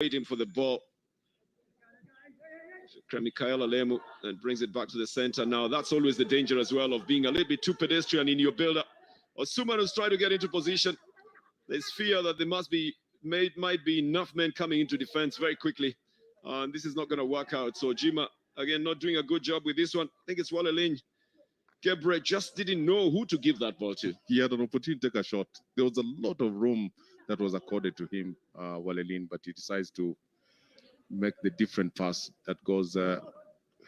waiting for the ball. Michaela Lemu and brings it back to the center. Now that's always the danger as well of being a little bit too pedestrian in your build-up. Or someone who's trying to get into position. There's fear that there might be enough men coming into defense very quickly. And this is not going to work out. So Jima, again, not doing a good job with this one. I think it's Walelin. Gebre just didn't know who to give that ball to. He had an opportunity to take a shot. There was a lot of room that was accorded to him, Walelin, but he decides to make the different pass that goes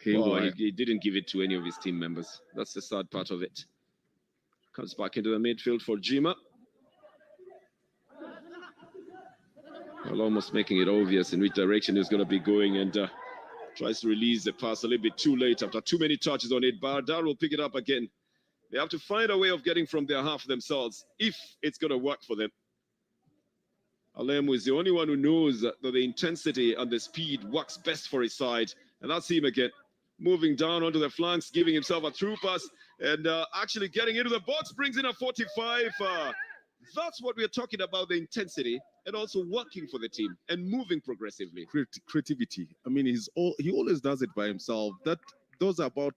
haywire. He didn't give it to any of his team members. That's the sad part of it. Comes back into the midfield for Jima. Well, almost making it obvious in which direction he's going to be going, and tries to release the pass a little bit too late after too many touches on it. Bardar will pick it up again. They have to find a way of getting from their half themselves if it's going to work for them. Alemu is the only one who knows that the intensity and the speed works best for his side. And that's him again, moving down onto the flanks, giving himself a through pass, and actually getting into the box, brings in a 45. That's what we're talking about, the intensity, and also working for the team and moving progressively. Creativity. I mean, he always does it by himself. Those are about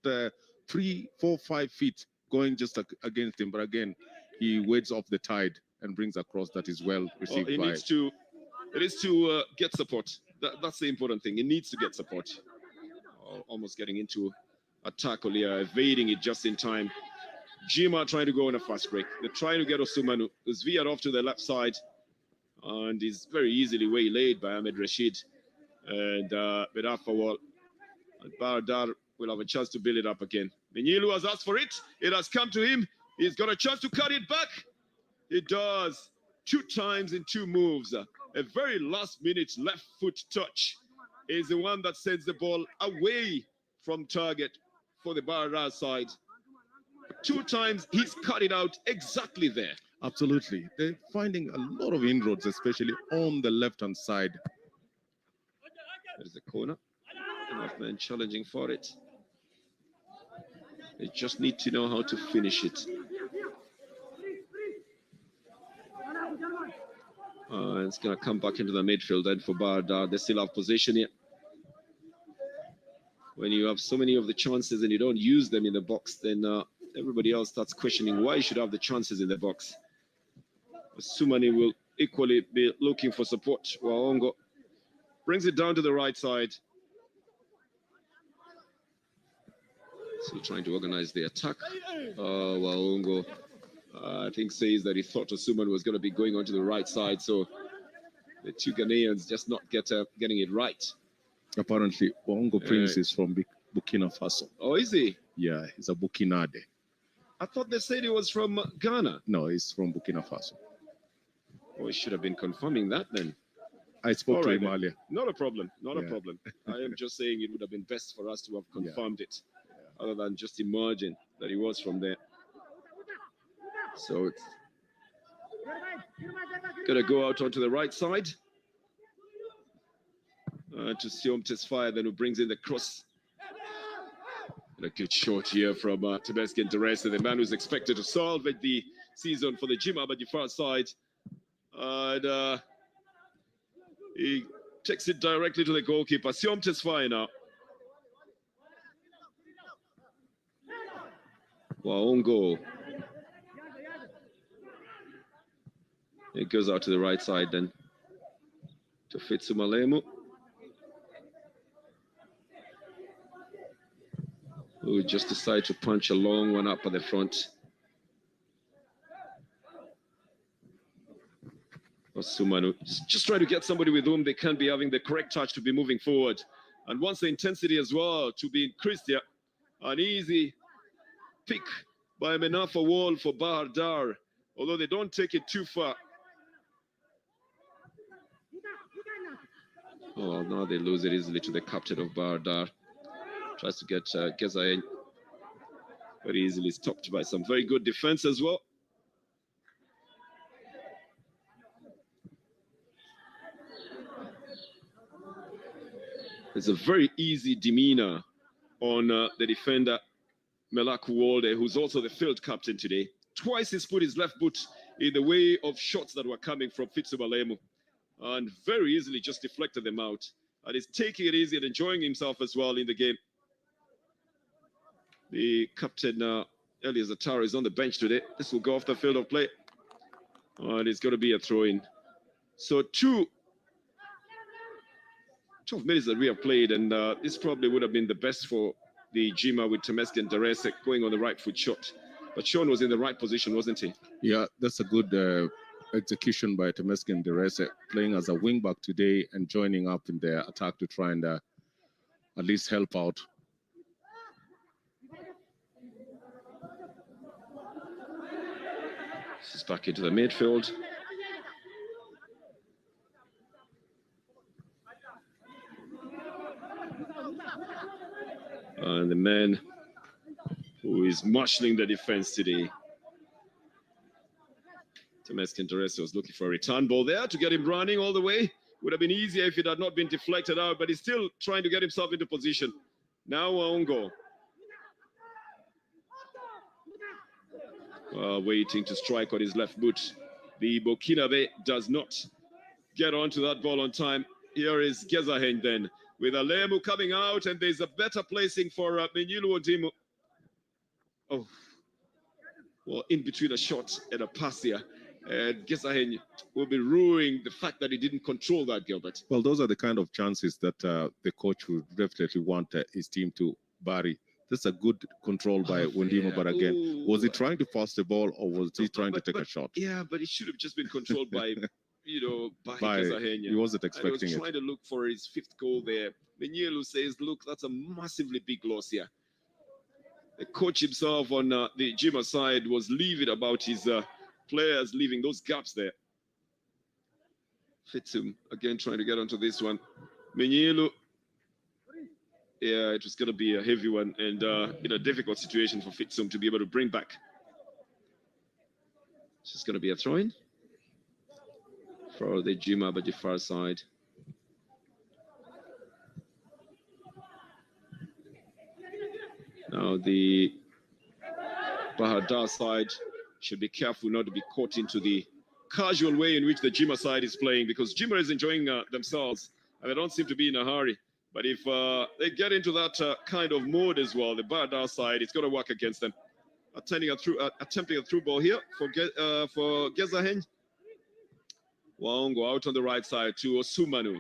3, 4, 5 feet going just against him. But again, he wades off the tide and brings across that is well received. It needs to get support. That's the important thing. It needs to get support. Almost getting into a tackle here, evading it just in time. Jima trying to go on a fast break. They're trying to get Osumanu, who's veered off to the left side, and is very easily waylaid by Ahmed Rashid. And Bedafawal and Bardar will have a chance to build it up again. Menyilu has asked for it. It has come to him. He's got a chance to cut it back. It does. 2 times in 2 moves. A very last-minute left foot touch is the one that sends the ball away from target for the Bardar side. 2 times he's cut it out exactly there. Absolutely. They're finding a lot of inroads, especially on the left-hand side. There's the corner. Enough men challenging for it. They just need to know how to finish it. It's going to come back into the midfield then for Bardar. They still have possession here. When you have so many of the chances and you don't use them in the box, then everybody else starts questioning why you should have the chances in the box. Sumani will equally be looking for support. Waongo brings it down to the right side. Still trying to organize the attack. Waongo, I think, says that he thought Osumani was going to be going onto the right side, so the 2 Ghanaians just not getting it right. Apparently, Waongo Prince is from Burkina Faso. Oh, is he? Yeah, he's a Burkinade. I thought they said he was from Ghana. No, he's from Burkina Faso. Oh, he should have been confirming that then. I spoke to him earlier. Not a problem. Not a problem. I am just saying it would have been best for us to have confirmed it, other than just imagine that he was from there. So it's going to go out onto the right side. To Siom Tesfaye, then who brings in the cross. And a good shot here from Tedeschi Interesse, the man who's expected to salvage the season for the Jima Badifar side. And he takes it directly to the goalkeeper. Siom Tesfaye now. Waongo. It goes out to the right side then to Fitsumalemu, who just decided to punch a long one up at the front. Osumanu just try to get somebody with whom they can be having the correct touch to be moving forward. And once the intensity as well to be increased here, an easy pick by Menafa Wall for Bardar, although they don't take it too far. Oh, now they lose it easily to the captain of Bardar. Tries to get Gezain very easily stopped by some very good defense as well. There's a very easy demeanor on the defender, Melaku Walde, who's also the field captain today. Twice he's put his left foot in the way of shots that were coming from Fitsubalemu. and very easily just deflected them out. And he's taking it easy and enjoying himself as well in the game. The captain, Elias Atara, is on the bench today. This will go off the field of play. And it's going to be a throw-in. So 12 minutes that we have played, and this probably would have been the best for the Jima with Temeski and Derese going on the right foot shot. But Sean was in the right position, wasn't he? Yeah, that's a good execution by Temeski and Derese, playing as a wing back today and joining up in the attack to try and at least help out. This is back into the midfield. And the man who is marshalling the defense today, Temeski and Derese, was looking for a return ball there to get him running all the way. Would have been easier if it had not been deflected out, but he's still trying to get himself into position. Now Waongo. Waiting to strike on his left boot. The Burkinabe does not get onto that ball on time. Here is Gezaheng then, with Alemu coming out, and there's a better placing for Menyilu Odimu. Oh, well, in between a shot and a pass here. And Gezaheng will be ruining the fact that he didn't control that, Gilbert. Well, those are the kind of chances that the coach would definitely want his team to bury. That's a good control by Wendimo, but again, was he trying to pass the ball or was he trying to take a shot? Yeah, but it should have just been controlled by, by Gezaheng. He wasn't expecting it. He was trying to look for his fifth goal there. Menyilu says, look, that's a massively big loss here. The coach himself on the Jima side was livid about his players leaving those gaps there. Fitsum again trying to get onto this one. Menyilu. Yeah, it was going to be a heavy one and in a difficult situation for Fitsum to be able to bring back. It's just going to be a throw-in for the Jima but the far side. Now the Bahadar side should be careful not to be caught into the casual way in which the Jima side is playing, because Jima is enjoying themselves and they don't seem to be in a hurry. But if they get into that kind of mode as well, the Bahadar side, it's going to work against them. Attempting a through ball here for Gezaheng. Waongo out on the right side to Osumanu.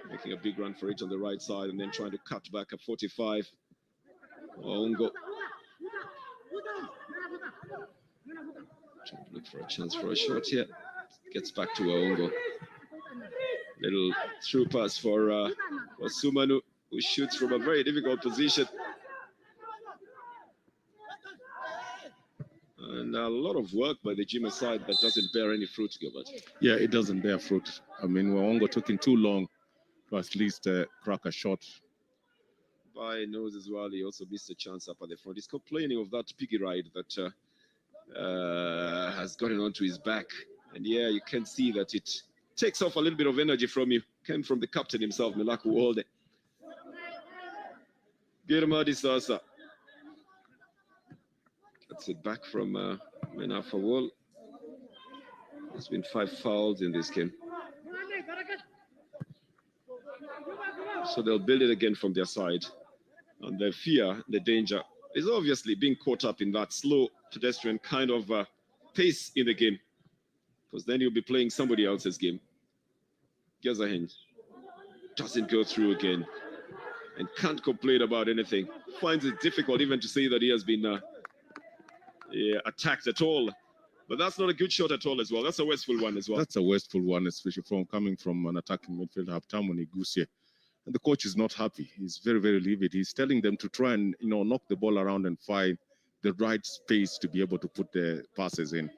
Making a big run for it on the right side and then trying to cut back at 45. Waongo. Trying to look for a chance for a shot here. Gets back to Waongo. Little through pass for Osumanu, who shoots from a very difficult position. And a lot of work by the Jima side that doesn't bear any fruit, Gilbert. Yeah, it doesn't bear fruit. I mean, Waongo took him too long to at least crack a shot. By nose as well, he also missed a chance up at the front. He's complaining of that piggy ride that has gotten onto his back. And yeah, you can see that it takes off a little bit of energy from you. Came from the captain himself, Melaku Wolde. Girmadi Sasa. Gets it back from Menafa Wall. There's been 5 fouls in this game. So they'll build it again from their side. And the fear, the danger, is obviously being caught up in that slow pedestrian kind of pace in the game. Because then you'll be playing somebody else's game. Gezaheng doesn't go through again and can't complain about anything. Finds it difficult even to say that he has been attacked at all. But that's not a good shot at all as well. That's a wasteful one as well. That's a wasteful one, especially from coming from an attacking midfield, Haptamuni Gusie. And the coach is not happy. He's very, very livid. He's telling them to try and, knock the ball around and find the right space to be able to put the passes in.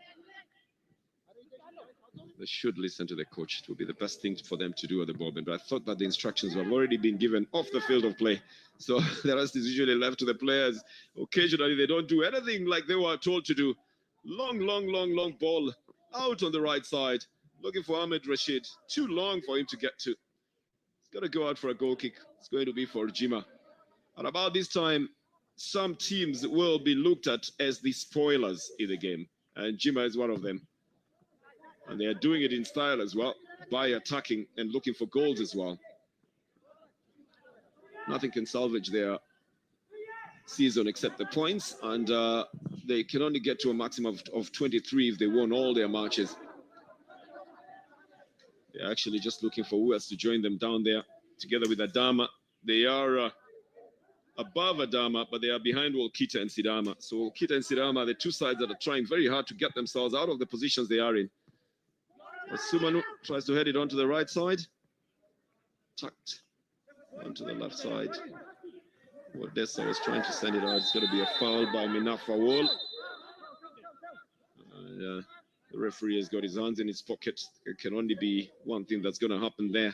They should listen to the coach. It will be the best thing for them to do at the moment. But I thought that the instructions have already been given off the field of play. So the rest is usually left to the players. Occasionally, they don't do anything like they were told to do. Long ball out on the right side. Looking for Ahmed Rashid. Too long for him to get to. He's got to go out for a goal kick. It's going to be for Jima. And about this time, some teams will be looked at as the spoilers in the game. And Jima is one of them. And they are doing it in style as well, by attacking and looking for goals as well. Nothing can salvage their season except the points, and they can only get to a maximum of 23 if they won all their matches. They're actually just looking for who has to join them down there together with Adama. They are above Adama, but they are behind Wolkita and Sidama. So Wolkita and Sidama are the two sides that are trying very hard to get themselves out of the positions they are in. Sumanu tries to head it onto the right side. Tucked onto the left side. Odessa was trying to send it out. It's going to be a foul by Minafa Wall. The referee has got his hands in his pocket. It can only be one thing that's going to happen there.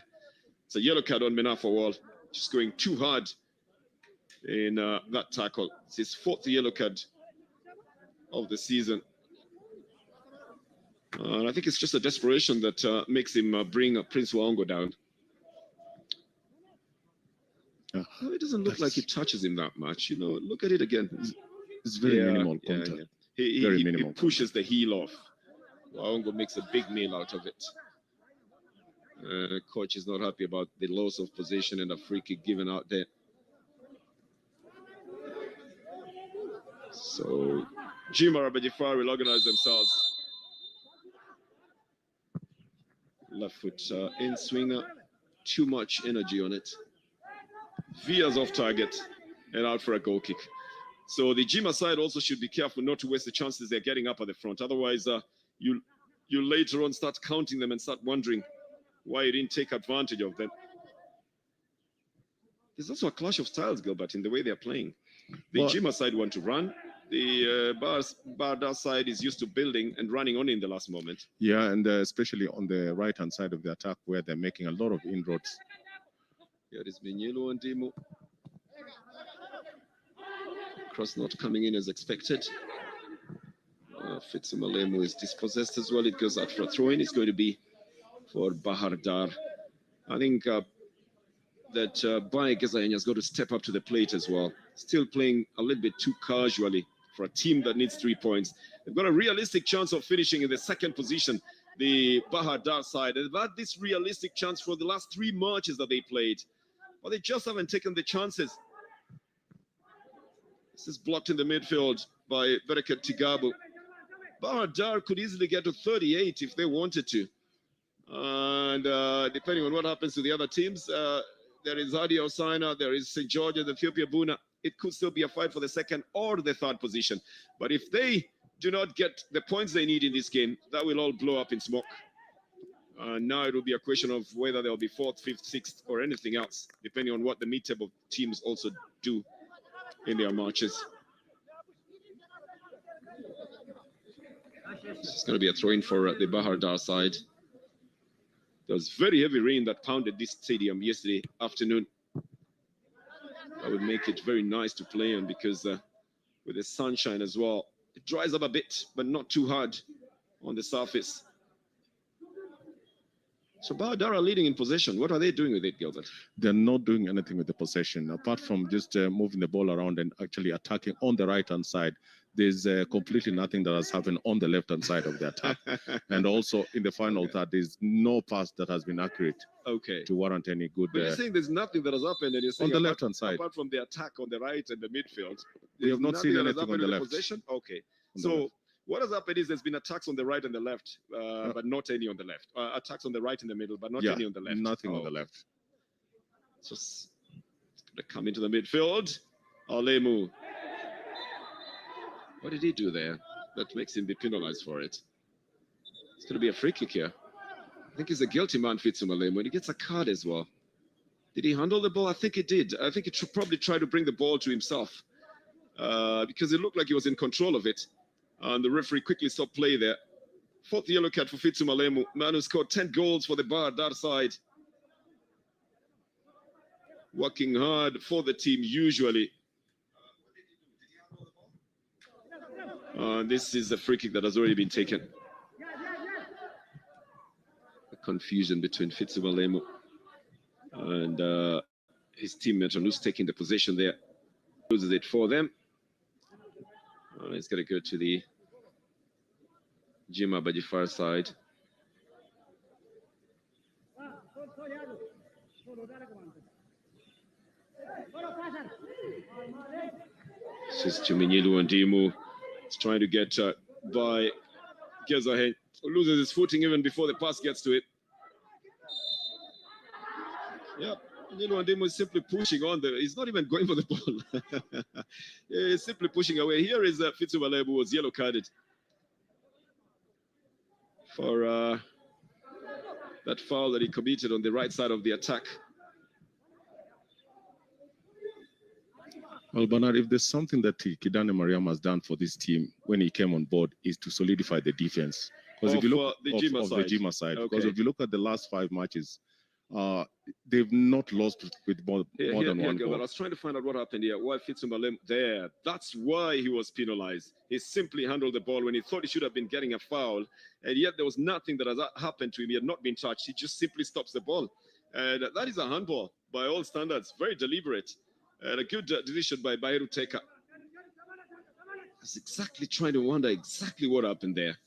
It's a yellow card on Minafa Wall. Just going too hard in that tackle. It's his fourth yellow card of the season. And I think it's just a desperation that makes him bring Prince Waongo down. Well, it doesn't look like he touches him that much. You know, look at it again. It's very minimal contact. He pushes the heel off. Waongo makes a big meal out of it. Coach is not happy about the loss of possession and a free kick given out there. So Jima Rabajifar will organize themselves. Left foot in swinger. Too much energy on it. Via's off target and out for a goal kick. So the Jima side also should be careful not to waste the chances they're getting up at the front. Otherwise, you later on start counting them and start wondering why you didn't take advantage of them. There's also a clash of styles, Gilbert, in the way they're playing. The Jima side want to run. The Barda side is used to building and running only in the last moment. Yeah, and especially on the right-hand side of the attack where they're making a lot of inroads. Here is Minyelo and Dimo. Cross not coming in as expected. Fitsumalemu is dispossessed as well. It goes out for a throw-in. It's going to be for Bahar Dar. I think that Bae Gezayanya has got to step up to the plate as well. Still playing a little bit too casually for a team that needs 3 points. They've got a realistic chance of finishing in the second position, the Bahar Dar side. They've had this realistic chance for the last 3 matches that they played. But they just haven't taken the chances. This is blocked in the midfield by Bereket Tigabu. Bahar Dar could easily get to 38 if they wanted to. And depending on what happens to the other teams, there is Hadi Osaina, there is St. George and Ethiopia Buna. It could still be a fight for the second or the third position. But if they do not get the points they need in this game, that will all blow up in smoke. Now it will be a question of whether there will be 4th, 5th, 6th, or anything else, depending on what the mid-table teams also do in their matches. It's going to be a throw-in for the Bahar Dar side. There was very heavy rain that pounded this stadium yesterday afternoon. That would make it very nice to play on because with the sunshine as well, it dries up a bit, but not too hard on the surface. So Bahar Dar are leading in possession. What are they doing with it, Gilbert? They're not doing anything with the possession, apart from just moving the ball around and actually attacking on the right-hand side. There's completely nothing that has happened on the left-hand side of the attack. And also in the final third, there's no pass that has been accurate to warrant any good... But you're saying there's nothing that has happened, and you're saying on the left-hand side. Apart from the attack on the right and the midfield, we have not seen anything on the left. Possession? Okay. So what has happened is there's been attacks on the right and the left, but not any on the left. Attacks on the right and the middle, but not any on the left. Nothing on the left. So it's going to come into the midfield. Alemu. What did he do there that makes him be penalized for it? It's going to be a free kick here. I think he's a guilty man, Fitsumalemu, and he gets a card as well. Did he handle the ball? I think he did. I think he probably tried to bring the ball to himself because it looked like he was in control of it. And the referee quickly stopped play there. 4th yellow card for Fitsumalemu. Man who scored 10 goals for the Bahar Dar side. Working hard for the team usually. This is a free kick that has already been taken. A confusion between Fitsumalemu and his teammate who's taking the position there. Loses it for them. It's going to go to the Jima Bajifar side. This is Tuminyilu and Dimu. He's trying to get by Gezahe, who loses his footing even before the pass gets to it. Yeah, Nilu and Dimu is simply pushing on he's not even going for the ball. He's simply pushing away. Here is Fitsumalebu, who was yellow carded for that foul that he committed on the right side of the attack. Well, Bernard, if there's something that Kidane Mariam has done for this team when he came on board, is to solidify the defense. Because if you look the Jima side, okay. Because if you look at the last 5 matches, they've not lost with more than one goal. I was trying to find out what happened here. Why Fitsumalebu there? That's why he was penalized. He simply handled the ball when he thought he should have been getting a foul, and yet there was nothing that has happened to him. He had not been touched. He just simply stops the ball, and that is a handball by all standards. Very deliberate. And a good decision by Bairu Teka. I was exactly trying to wonder exactly what happened there.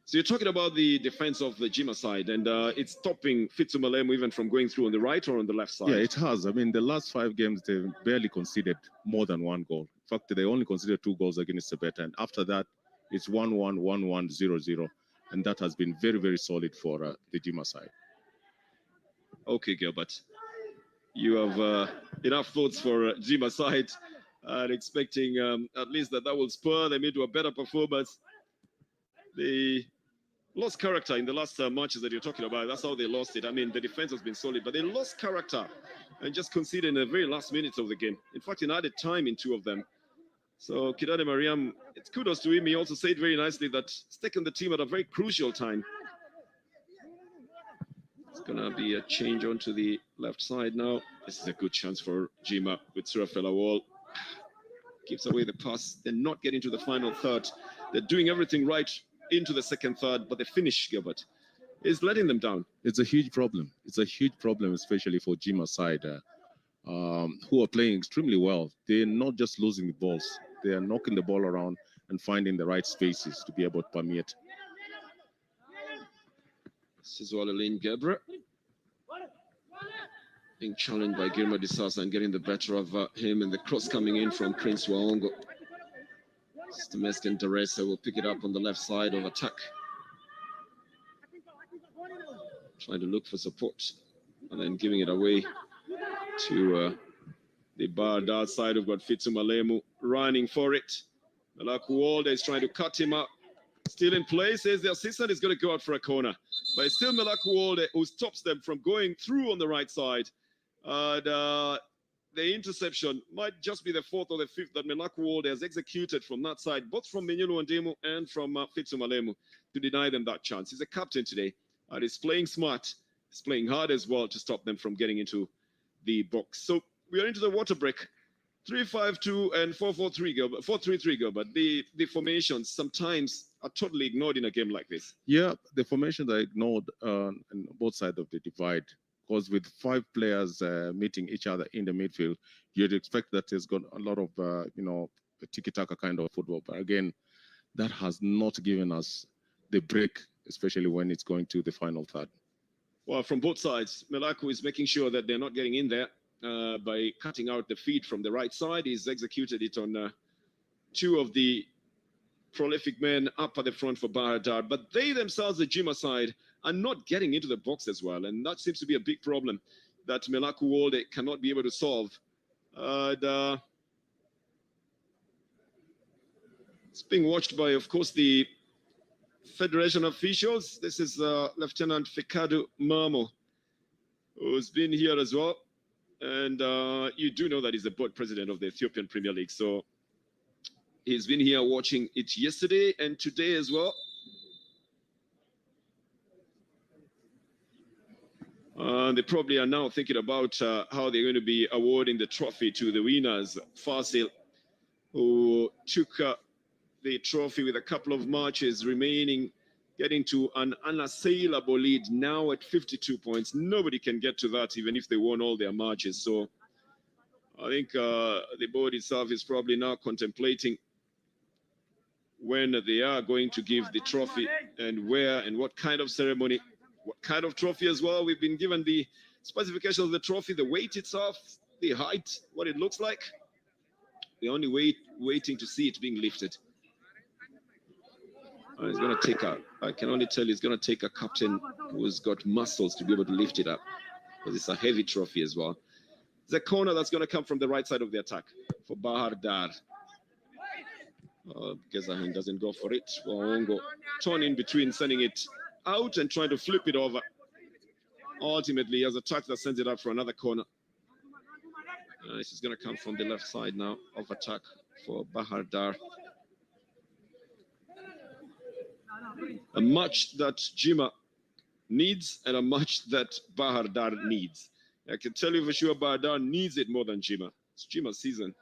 So you're talking about the defense of the Jima side, and it's stopping Fitsumalebu even from going through on the right or on the left side. Yeah, it has. I mean, the last 5 games, they've barely conceded more than 1 goal. In fact, they only conceded 2 goals against Sebeta, and after that, it's 1-1, 1-1, 0-0. And that has been very, very solid for the Jima side. Okay, Gilbert. You have enough thoughts for Jima side, and expecting at least that will spur them into a better performance. They lost character in the last matches that you're talking about. That's how they lost it. I mean, the defense has been solid, but they lost character and just conceded in the very last minutes of the game. In fact, in added time in 2 of them. So Kidane Mariam, it's kudos to him. He also said very nicely that he's taken the team at a very crucial time. It's going to be a change onto the left side now. This is a good chance for Jima with Surafella Wall. Gives away the pass. They're not getting to the final third. They're doing everything right into the second third, but the finish, Gilbert, is letting them down. It's a huge problem. It's a huge problem, especially for Jima side, who are playing extremely well. They're not just losing the balls. They are knocking the ball around and finding the right spaces to be able to permeate. This is Walalin Gebra being challenged by Girma Disasa and getting the better of him, and the cross coming in from Prince Waongo. Meskin Teresa will pick it up on the left side of attack. Trying to look for support and then giving it away to the Barda side. We've got Fitsumalebu running for it. Melaku Walde is trying to cut him up. Still in place, says the assistant is going to go out for a corner. But it's still Melaku Walde who stops them from going through on the right side. And the interception might just be the 4th or the 5th that Melaku Walde has executed from that side, both from Menyulu Ndemu and from Fitsumalebu, to deny them that chance. He's a captain today, and he's playing smart. He's playing hard as well to stop them from getting into the box. So we are into the water break. 3-5-2 and 4-4-3, Gilbert. 4-3-3, Gilbert. The formations sometimes are totally ignored in a game like this. Yeah, the formations are ignored on both sides of the divide. Because with 5 players meeting each other in the midfield, you'd expect that there's got a lot of, tiki-taka kind of football. But again, that has not given us the break, especially when it's going to the final third. Well, from both sides, Melaku is making sure that they're not getting in there by cutting out the feed from the right side. He's executed it on 2 of the prolific men up at the front for Bahadar. But they themselves, the Jima side, are not getting into the box as well. And that seems to be a big problem that Melaku Walde cannot be able to solve. It's being watched by, of course, the Federation officials. This is Lieutenant Fikadu Mamo, who's been here as well. And you do know that he's the board president of the Ethiopian Premier League. So he's been here watching it yesterday and today as well. They probably are now thinking about how they're going to be awarding the trophy to the winners. Fasil, who took the trophy with a couple of matches remaining, getting to an unassailable lead now at 52 points. Nobody can get to that even if they won all their matches. So I think the board itself is probably now contemplating when they are going to give the trophy and where and what kind of ceremony. What kind of trophy as well? We've been given the specifications of the trophy, the weight itself, the height, what it looks like. We're only waiting to see it being lifted. It's going to take I can only tell you it's going to take a captain who's got muscles to be able to lift it up, because it's a heavy trophy as well. The corner that's going to come from the right side of the attack for Bahar Dar. Gezahen doesn't go for it. Waongo torn in between, sending it out and trying to flip it over. Ultimately, he has a touch that sends it up for another corner. This is going to come from the left side now of attack for Bahar Dar. A match that Jima needs and a match that Bahar Dar needs. I can tell you for sure Bahar Dar needs it more than Jima. Jima's season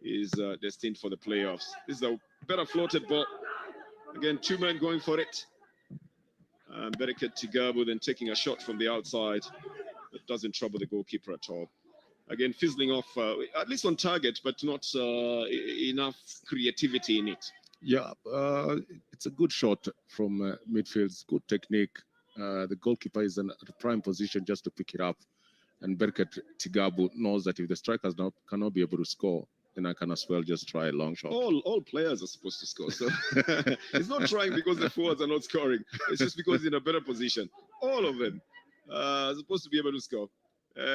is destined for the playoffs. This is a better floated ball. Again, two men going for it. Bereket Tigabu then taking a shot from the outside. That doesn't trouble the goalkeeper at all. Again, fizzling off, at least on target, but not enough creativity in it. Yeah, it's a good shot from midfield. It's good technique. The goalkeeper is in a prime position just to pick it up. And Bereket Tigabu knows that if the strikers cannot be able to score, then I can as well just try a long shot. All players are supposed to score. So it's not trying because the forwards are not scoring. It's just because he's in a better position. All of them are supposed to be able to score.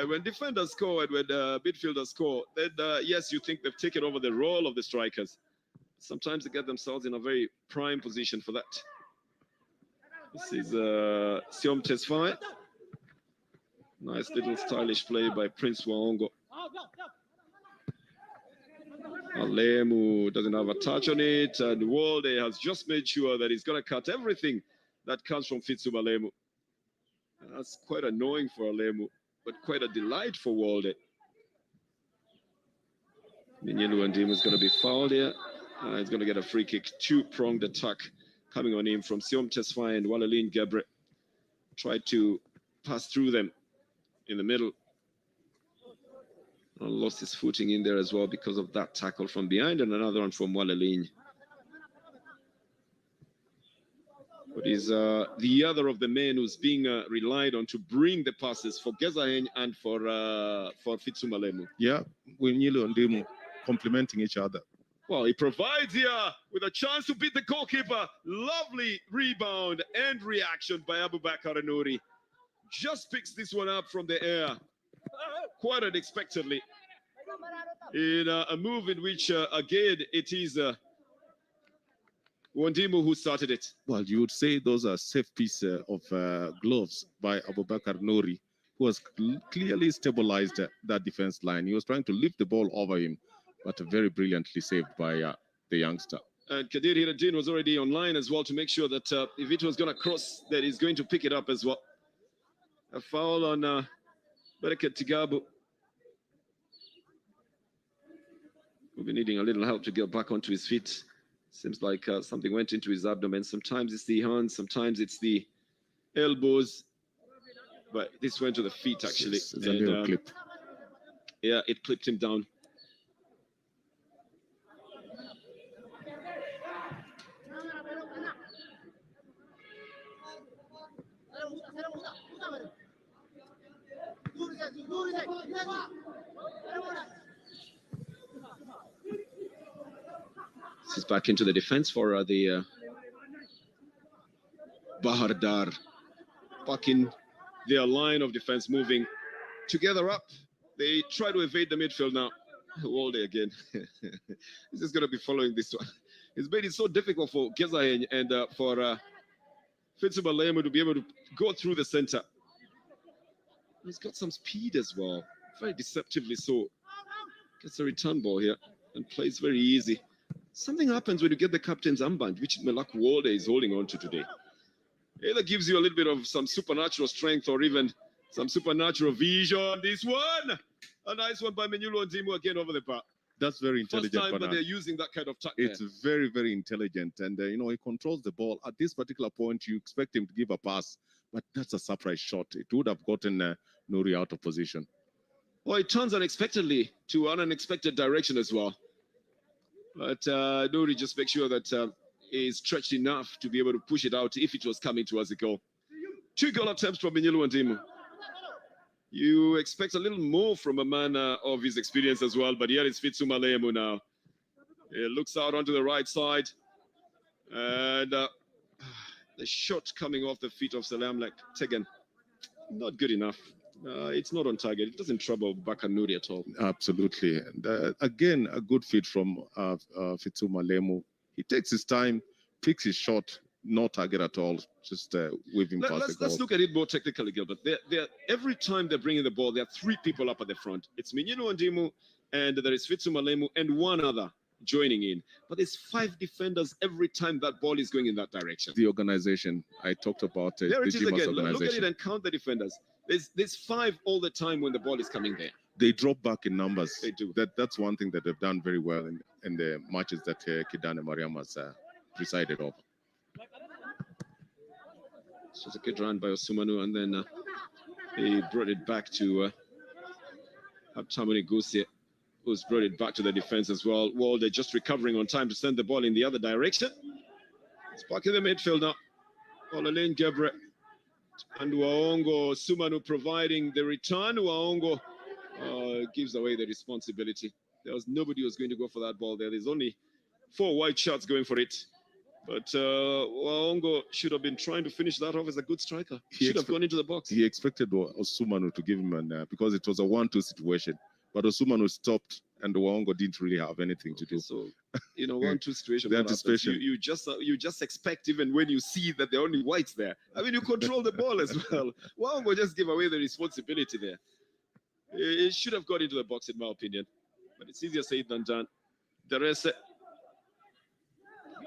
When defenders score and when midfielders score, then yes, you think they've taken over the role of the strikers. Sometimes they get themselves in a very prime position for that. This is Siom Tesfaye. Nice little stylish play by Prince Waongo. Alemu doesn't have a touch on it, and Walde has just made sure that he's going to cut everything that comes from Fitsum Alemu. That's quite annoying for Alemu, but quite a delight for Walde. Minyelu and Dim is going to be fouled here. He's going to get a free kick. Two-pronged attack coming on him from Siom Tesfaye and Walalin Gebre. Tried to pass through them in the middle. Lost his footing in there as well because of that tackle from behind, and another one from Walalin. But he's the other of the men who's being relied on to bring the passes for Gezahen and for Fitsum Alemu. Yeah, Winyelu and Dim complementing each other. Well, he provides here with a chance to beat the goalkeeper. Lovely rebound and reaction by Abubakar Nouri. Just picks this one up from the air, quite unexpectedly, in a move in which, again, it is Wandimu who started it. Well, you would say those are safe pieces of gloves by Abubakar Nouri, who has clearly stabilized that defense line. He was trying to lift the ball over him, but very brilliantly saved by the youngster. And Kadir Hiraddin was already online as well to make sure that if it was going to cross, that he's going to pick it up as well. A foul on Bereket Tigabu. We'll be needing a little help to get back onto his feet. Seems like something went into his abdomen. Sometimes it's the hands, sometimes it's the elbows. But this went to the feet, actually. It's a little clip. Yeah, it clipped him down. This is back into the defense for the Bahar Dar. Back in their line of defense, moving together up. They try to evade the midfield now. Walde again. He's just going to be following this one. It's made it so difficult for Gezahen and for Fitsum Alemu to be able to go through the center. He's got some speed as well, very deceptively so. Gets a return ball here and plays very easy. Something happens when you get the captain's armband, which Melak Walde is holding on to today. Either gives you a little bit of some supernatural strength or even some supernatural vision. This one, a nice one by Menyulu Ondimu again over the bar. That's very intelligent. First time that they're using that kind of tactic. It's very, very intelligent. And, you know, he controls the ball. At this particular point, you expect him to give a pass, but that's a surprise shot. It would have gotten Nouri out of position. Well, it turns unexpectedly to an unexpected direction as well. But Nouri just makes sure that he's stretched enough to be able to push it out if it was coming towards the goal. 2 goal attempts from Menyulu Ondimu. You expect a little more from a man of his experience as well, but here is Fitsuma Lemu now. He looks out onto the right side, and the shot coming off the feet of Salamlek Tegen, not good enough. It's not on target. It doesn't trouble Bakanuri at all. Absolutely. And again, a good fit from Fitsuma Lemu. He takes his time, picks his shot, no target at all, just waving past the goal. Let's look at it more technically, Gilbert. Every time they're bringing the ball, there are three people up at the front. It's Minyino Andimu, and there is Fitsuma Lemu, and one other joining in. But there's 5 defenders every time that ball is going in that direction. The organization, I talked about it. There it the is again. organization. Look at it and count the defenders. There's 5 all the time when the ball is coming there. They drop back in numbers. They do. That's one thing that they've done very well in the matches that Kidane Mariam has presided over. So it's a good run by Osumanu, and then he brought it back to Abtamuni Gusie, who's brought it back to the defense as well. Well, they're just recovering on time to send the ball in the other direction. It's back in the midfield now. Olalein Gebre and Waongo. Sumanu providing the return. Waongo gives away the responsibility. There was nobody who was going to go for that ball there. There's only 4 wide shots going for it. But Waongo should have been trying to finish that off as a good striker. He should have gone into the box. He expected Osumanu to give him because it was a 1-2 situation. But Osumanu stopped, and Waongo didn't really have anything to do. So, 1-2 situation. The anticipation. You just expect, even when you see that there are only whites there. I mean, you control the ball as well. Waongo just gave away the responsibility there. It should have got into the box, in my opinion. But it's easier said than done. Derese.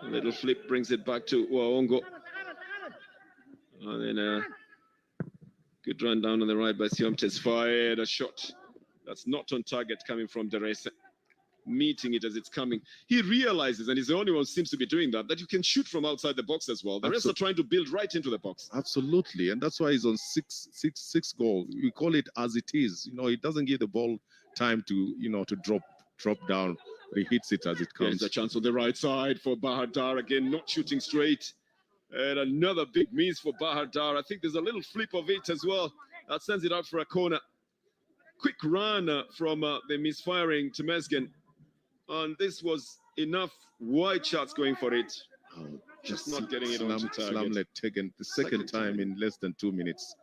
A little flip brings it back to Waongo. And then good run down on the right by Siomtes. Fired a shot. That's not on target coming from Derese. Meeting it as it's coming. He realizes, and he's the only one who seems to be doing that you can shoot from outside the box as well. The rest are trying to build right into the box. Absolutely. And that's why he's on six goals. We call it as it is. He doesn't give the ball time to, to drop down. He hits it as it comes. There's a chance on the right side for Bahar Dar again, not shooting straight. And another big miss for Bahar Dar. I think there's a little flip of it as well. That sends it out for a corner. Quick run from the misfiring to Mesgen. And this was enough wide shots going for it. Just not getting it onto target. Salamlek Tegen, the second time in less than 2 minutes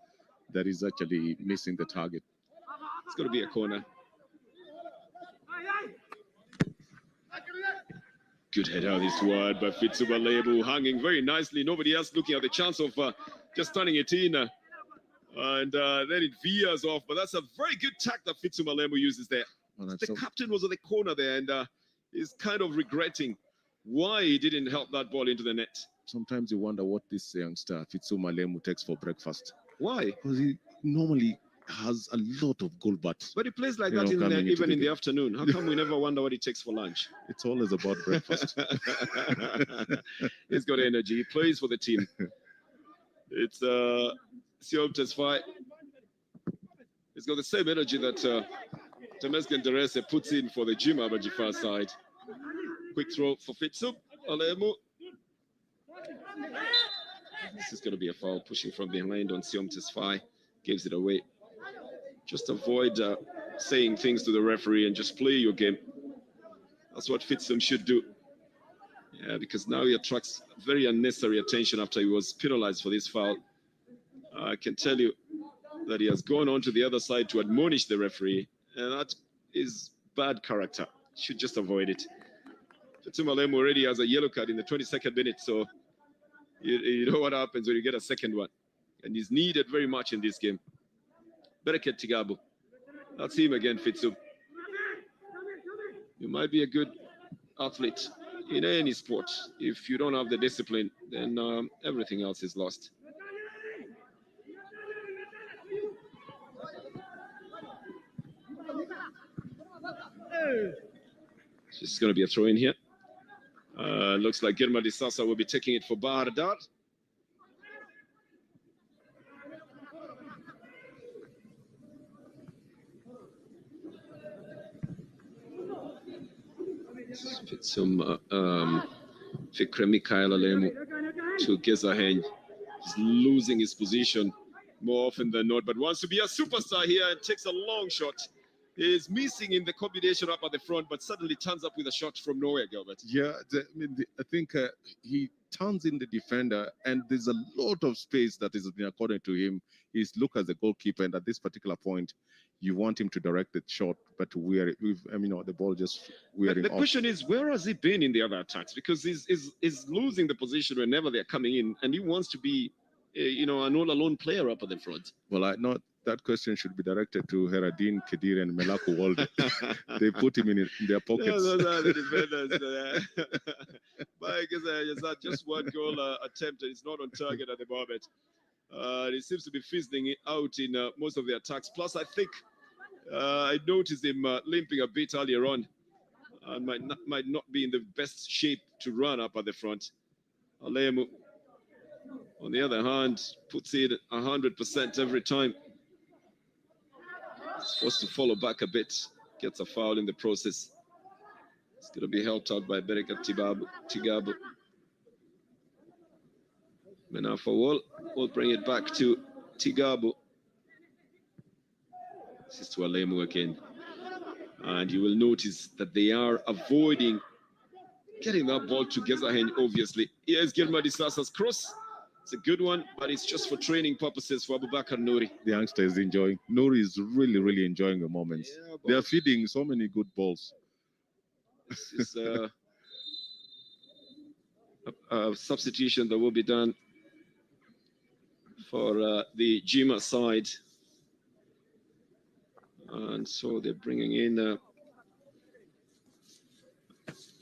that is actually missing the target. It's going to be a corner. Good header this wide by Fitsuma Lemu, hanging very nicely. Nobody else looking at the chance of just turning it in. And then it veers off. But that's a very good tack that Fitsuma Lemu uses there. The captain was at the corner there, and he's kind of regretting why he didn't help that ball into the net. Sometimes you wonder what this youngster Fitsuma Lemu takes for breakfast. Why? Because he normally has a lot of goal butts. But he plays like that even in the afternoon. How come we never wonder what he takes for lunch? It's always about breakfast. He's got energy. He plays for the team. It's Siom Tesfaye. He's got the same energy that Temesgen Derese puts in for the Jima Bajifar side. Quick throw for Fitsum Lemu. This is going to be a foul, pushing from behind on Siom Tesfaye. Gives it away. Just avoid saying things to the referee and just play your game. That's what Fitsum should do. Yeah, because now he attracts very unnecessary attention after he was penalized for this foul. I can tell you that he has gone on to the other side to admonish the referee, and that is bad character. Should just avoid it. Fitsum Lemu already has a yellow card in the 22nd minute, so you know what happens when you get a second one. And he's needed very much in this game. Bereket Tigabu. That's him again, Fitsum. You might be a good athlete in any sport. If you don't have the discipline, then everything else is lost. It's going to be a throw in here. Looks like Girma Disasa will be taking it for Bahar Dar. Fitsum Fikre Mikael Lemu to Gezaheny. He's losing his position more often than not, but wants to be a superstar here and takes a long shot. He is missing in the combination up at the front, but suddenly turns up with a shot from nowhere, Gilbert. Yeah, I think he turns in the defender, and there's a lot of space that is been accorded to him. He's look as the goalkeeper, and at this particular point, you want him to direct the shot, but the ball just wearing the off. question is, where has he been in the other attacks? Because he's losing the position whenever they're coming in, and he wants to be, an all-alone player up at the front. Well, that question should be directed to Heradin, Kedir, and Melaku Walde. They put him in their pockets. No, those are the defenders. But I guess just one goal attempt. It's not on target at the moment. It seems to be fizzling out in most of the attacks. Plus, I think I noticed him limping a bit earlier on, and might not be in the best shape to run up at the front. Alemu, on the other hand, puts it 100% every time. Supposed to follow back a bit, gets a foul in the process. It's going to be helped out by Bereka Tigabu. Menafa will bring it back to Tigabu. This is to Alemu again. And you will notice that they are avoiding getting that ball to Gezahen, obviously. Here's Gilma Disasa's cross. It's a good one, but it's just for training purposes for Abubakar Nouri. The youngster is enjoying. Nouri is really, really enjoying the moments. Yeah, they are feeding so many good balls. This is a substitution that will be done for the Jima side. And so they're bringing in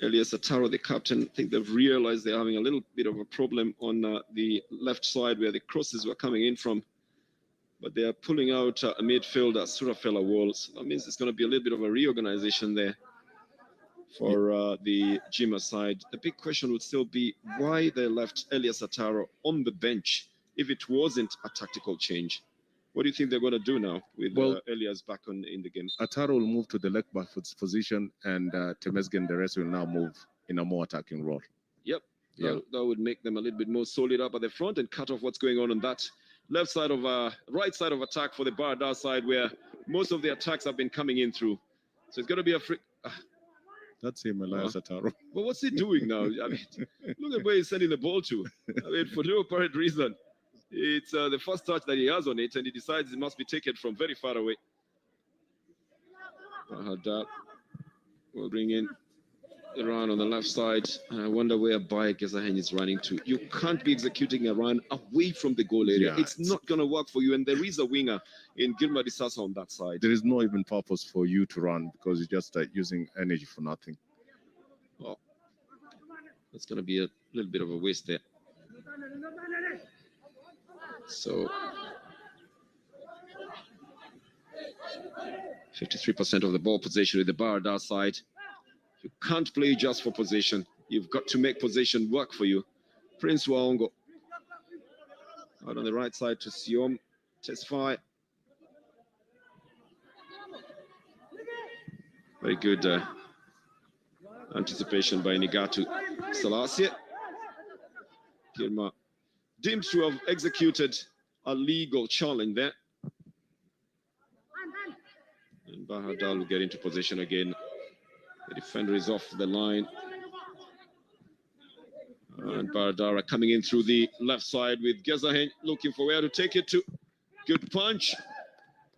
Elias Ataro, the captain. I think they've realized they're having a little bit of a problem on the left side where the crosses were coming in from. But they are pulling out a midfielder, Surafella Walls. That means there's going to be a little bit of a reorganization there for the Jima side. The big question would still be why they left Elias Ataro on the bench if it wasn't a tactical change. What do you think they're going to do now with Elias back in the game? Ataro will move to the left back position, and Temesgen and the rest will now move in a more attacking role. Yep. Yeah. That would make them a little bit more solid up at the front and cut off what's going on that left side of right side of attack for the Barda side, where most of the attacks have been coming in through. So it's going to be a free. That's him, Elias Ataro. But what's he doing now? I mean, look at where he's sending the ball to. I mean, for no apparent reason. It's the first touch that he has on it, and he decides it must be taken from very far away. Bahadar will bring in the run on the left side. And I wonder where Baye Gezahen is running to. You can't be executing a run away from the goal area. Yeah, it's not going to work for you. And there is a winger in Gilma Disasa on that side. There is no even purpose for you to run because you're just using energy for nothing. Well, that's going to be a little bit of a waste there. So 53% of the ball possession with the Barada side. You can't play just for possession. You've got to make possession work for you. Prince Waongo out on the right side to Siom Tesfaye. Very good anticipation by Nigatu Selassie. Gilma deemed to have executed a legal challenge there. And Bahadal will get into position again. The defender is off the line. And Baradara coming in through the left side with Gezahen looking for where to take it to. Good punch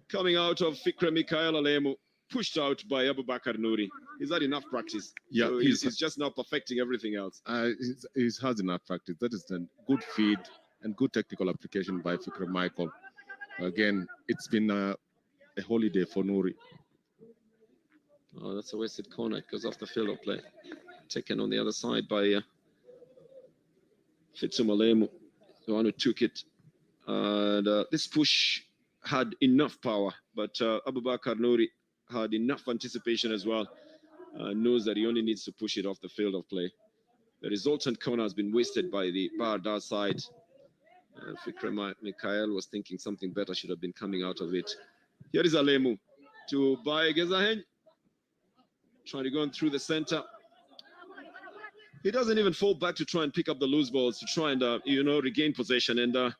coming out of Fikra Mikael Alemu, pushed out by Abubakar Nouri. He's had enough practice. Yeah, so he's just now perfecting everything else. He has enough practice. That is a good feed and good technical application by Fikra Michael. Again, it's been a holiday for Nouri. Oh, that's a wasted corner. It goes off the field of play. Taken on the other side by Fitsum Alemu, the one who took it. And this push had enough power, but Abubakar Nouri had enough anticipation as well. Knows that he only needs to push it off the field of play. The resultant corner has been wasted by the Barda side. Fikra Mikael was thinking something better should have been coming out of it. Here is Alemu to Baye Gezahen. Trying to go in through the center. He doesn't even fall back to try and pick up the loose balls, to try and, regain possession. And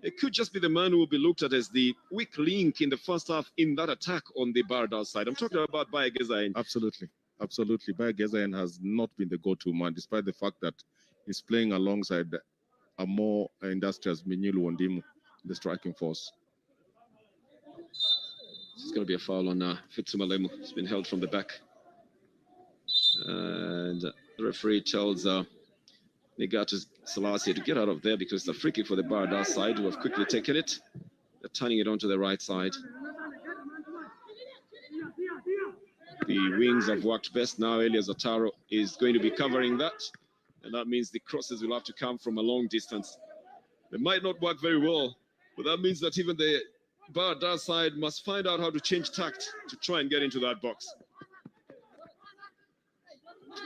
it could just be the man who will be looked at as the weak link in the first half in that attack on the Barada side. I'm talking about Baye Gezain. Absolutely. Absolutely. Baye Gezain has not been the go-to man, despite the fact that he's playing alongside a more industrious Minyulu Ondimu, the striking force. This is going to be a foul on Fitsumalemu. It's been held from the back. And the referee tells Negatus Selassie to get out of there because it's a free kick for the Barada side, who have quickly taken it. They're turning it onto the right side. The wings have worked best now. Elias Ataro is going to be covering that. And that means the crosses will have to come from a long distance. They might not work very well, but that means that even the Barada side must find out how to change tact to try and get into that box.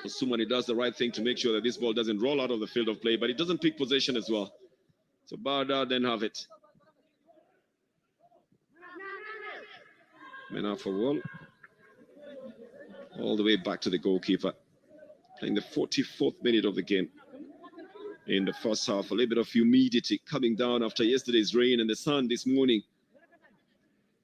Sumani does the right thing to make sure that this ball doesn't roll out of the field of play, but it doesn't pick possession as well. So Barada then have it. Mena for wall. All the way back to the goalkeeper. Playing the 44th minute of the game. In the first half, a little bit of humidity coming down after yesterday's rain and the sun this morning.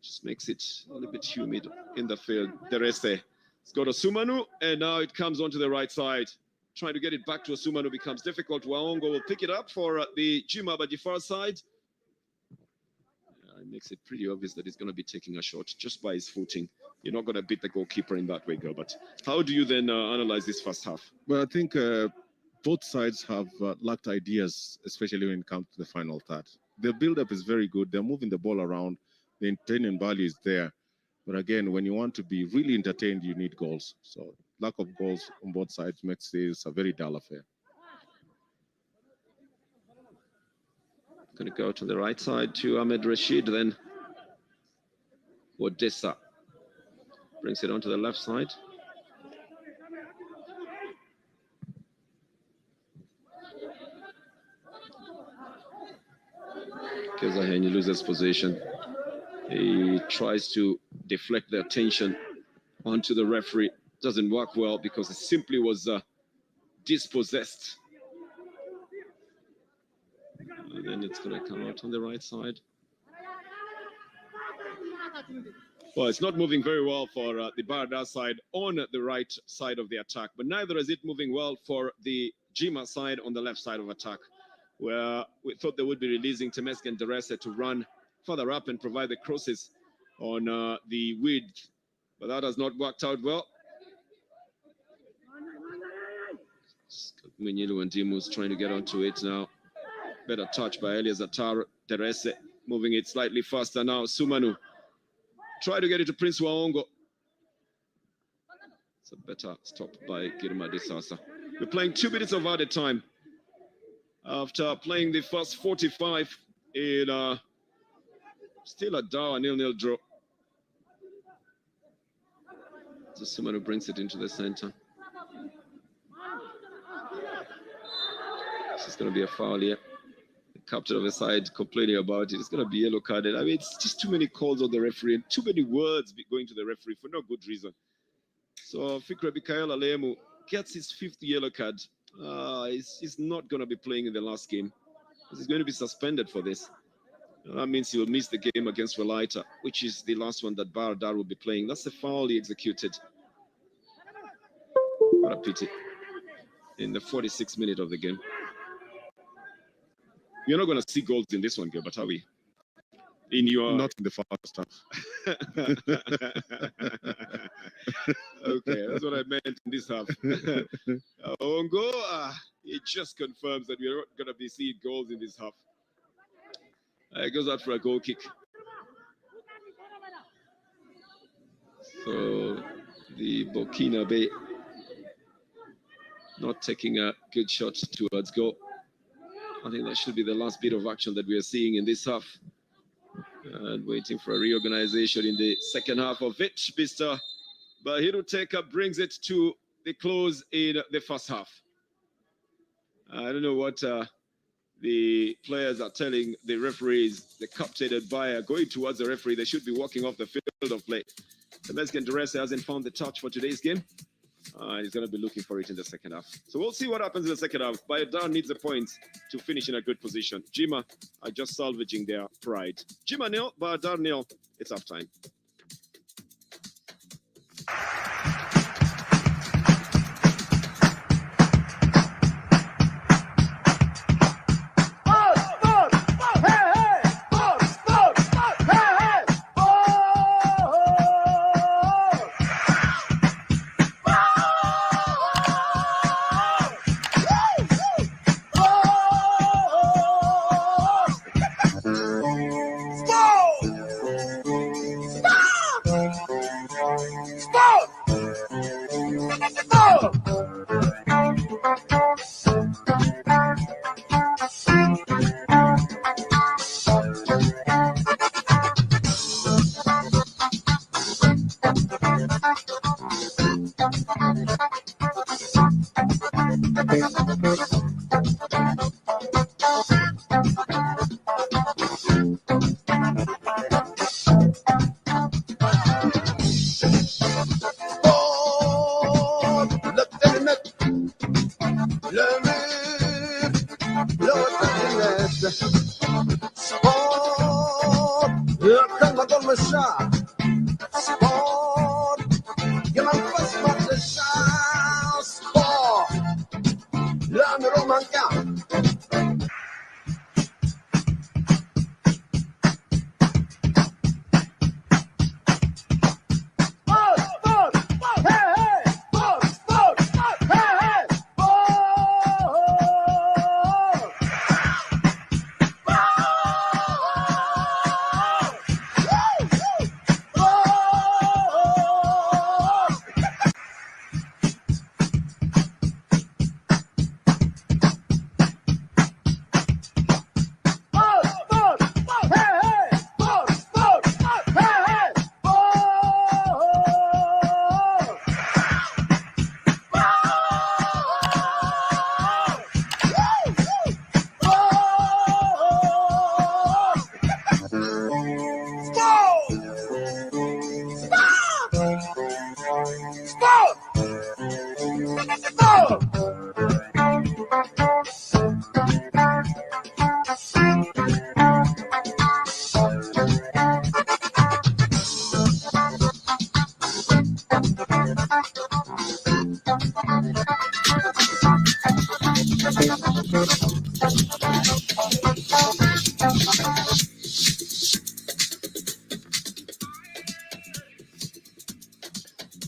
Just makes it a little bit humid in the field. Derese. It's got Osumanu, and now it comes onto the right side. Trying to get it back to Osumanu becomes difficult. Waongo will pick it up for the Jima Badifar side. It makes it pretty obvious that he's going to be taking a shot just by his footing. You're not going to beat the goalkeeper in that way, Gilbert. How do you then analyze this first half? Well, I think both sides have lacked ideas, especially when it comes to the final third. The build-up is very good. They're moving the ball around. The entertainment value is there. But again, when you want to be really entertained, you need goals. So lack of goals on both sides makes this a very dull affair. Going to go to the right side to Ahmed Rashid, then Odessa brings it onto the left side. Kezaheni loses possession. He tries to deflect the attention onto the referee. Doesn't work well because it simply was dispossessed. And then it's going to come out on the right side. Well, it's not moving very well for the Barada side on the right side of the attack, but neither is it moving well for the Jima side on the left side of attack, where we thought they would be releasing Temeske and Derese to run further up and provide the crosses on the width, but that has not worked out well. Mwenyilu and Dimu's trying to get onto it now. Better touch by Elias Ataro. Derese moving it slightly faster now. Sumanu try to get it to Prince Waongo. It's a better stop by Girma Disasa. We're playing 2 minutes of added time after playing the first 45 in still a Dawa 0-0 draw. So Sumanu brings it into the center. This is going to be a foul here. The captain of the side complaining about it. It's going to be yellow carded. I mean, it's just too many calls on the referee and too many words going to the referee for no good reason. So Fikra Bikaela Lemu gets his 5th yellow card. He's not going to be playing in the last game. He's going to be suspended for this. That means he will miss the game against Welaita, which is the last one that Baradar will be playing. That's the foul he executed. What a pity. In the 46th minute of the game. You're not going to see goals in this one, Gilbert, are we? In your... Not in the first half. Okay, that's what I meant in this half. Ongo, it just confirms that we're not going to be seeing goals in this half. It goes out for a goal kick. So the Burkina Bay not taking a good shot towards goal. I think that should be the last bit of action that we are seeing in this half. And waiting for a reorganization in the second half of it. Mr. Bahiru Teka brings it to the close in the first half. I don't know what the players are telling the referees. The captain and Bayer going towards the referee. They should be walking off the field of play. The Mexican Derese hasn't found the touch for today's game. He's going to be looking for it in the second half. So we'll see what happens in the second half. Bayadar needs the points to finish in a good position. Jima are just salvaging their pride. Jima nil, Bayadar nil. It's half time.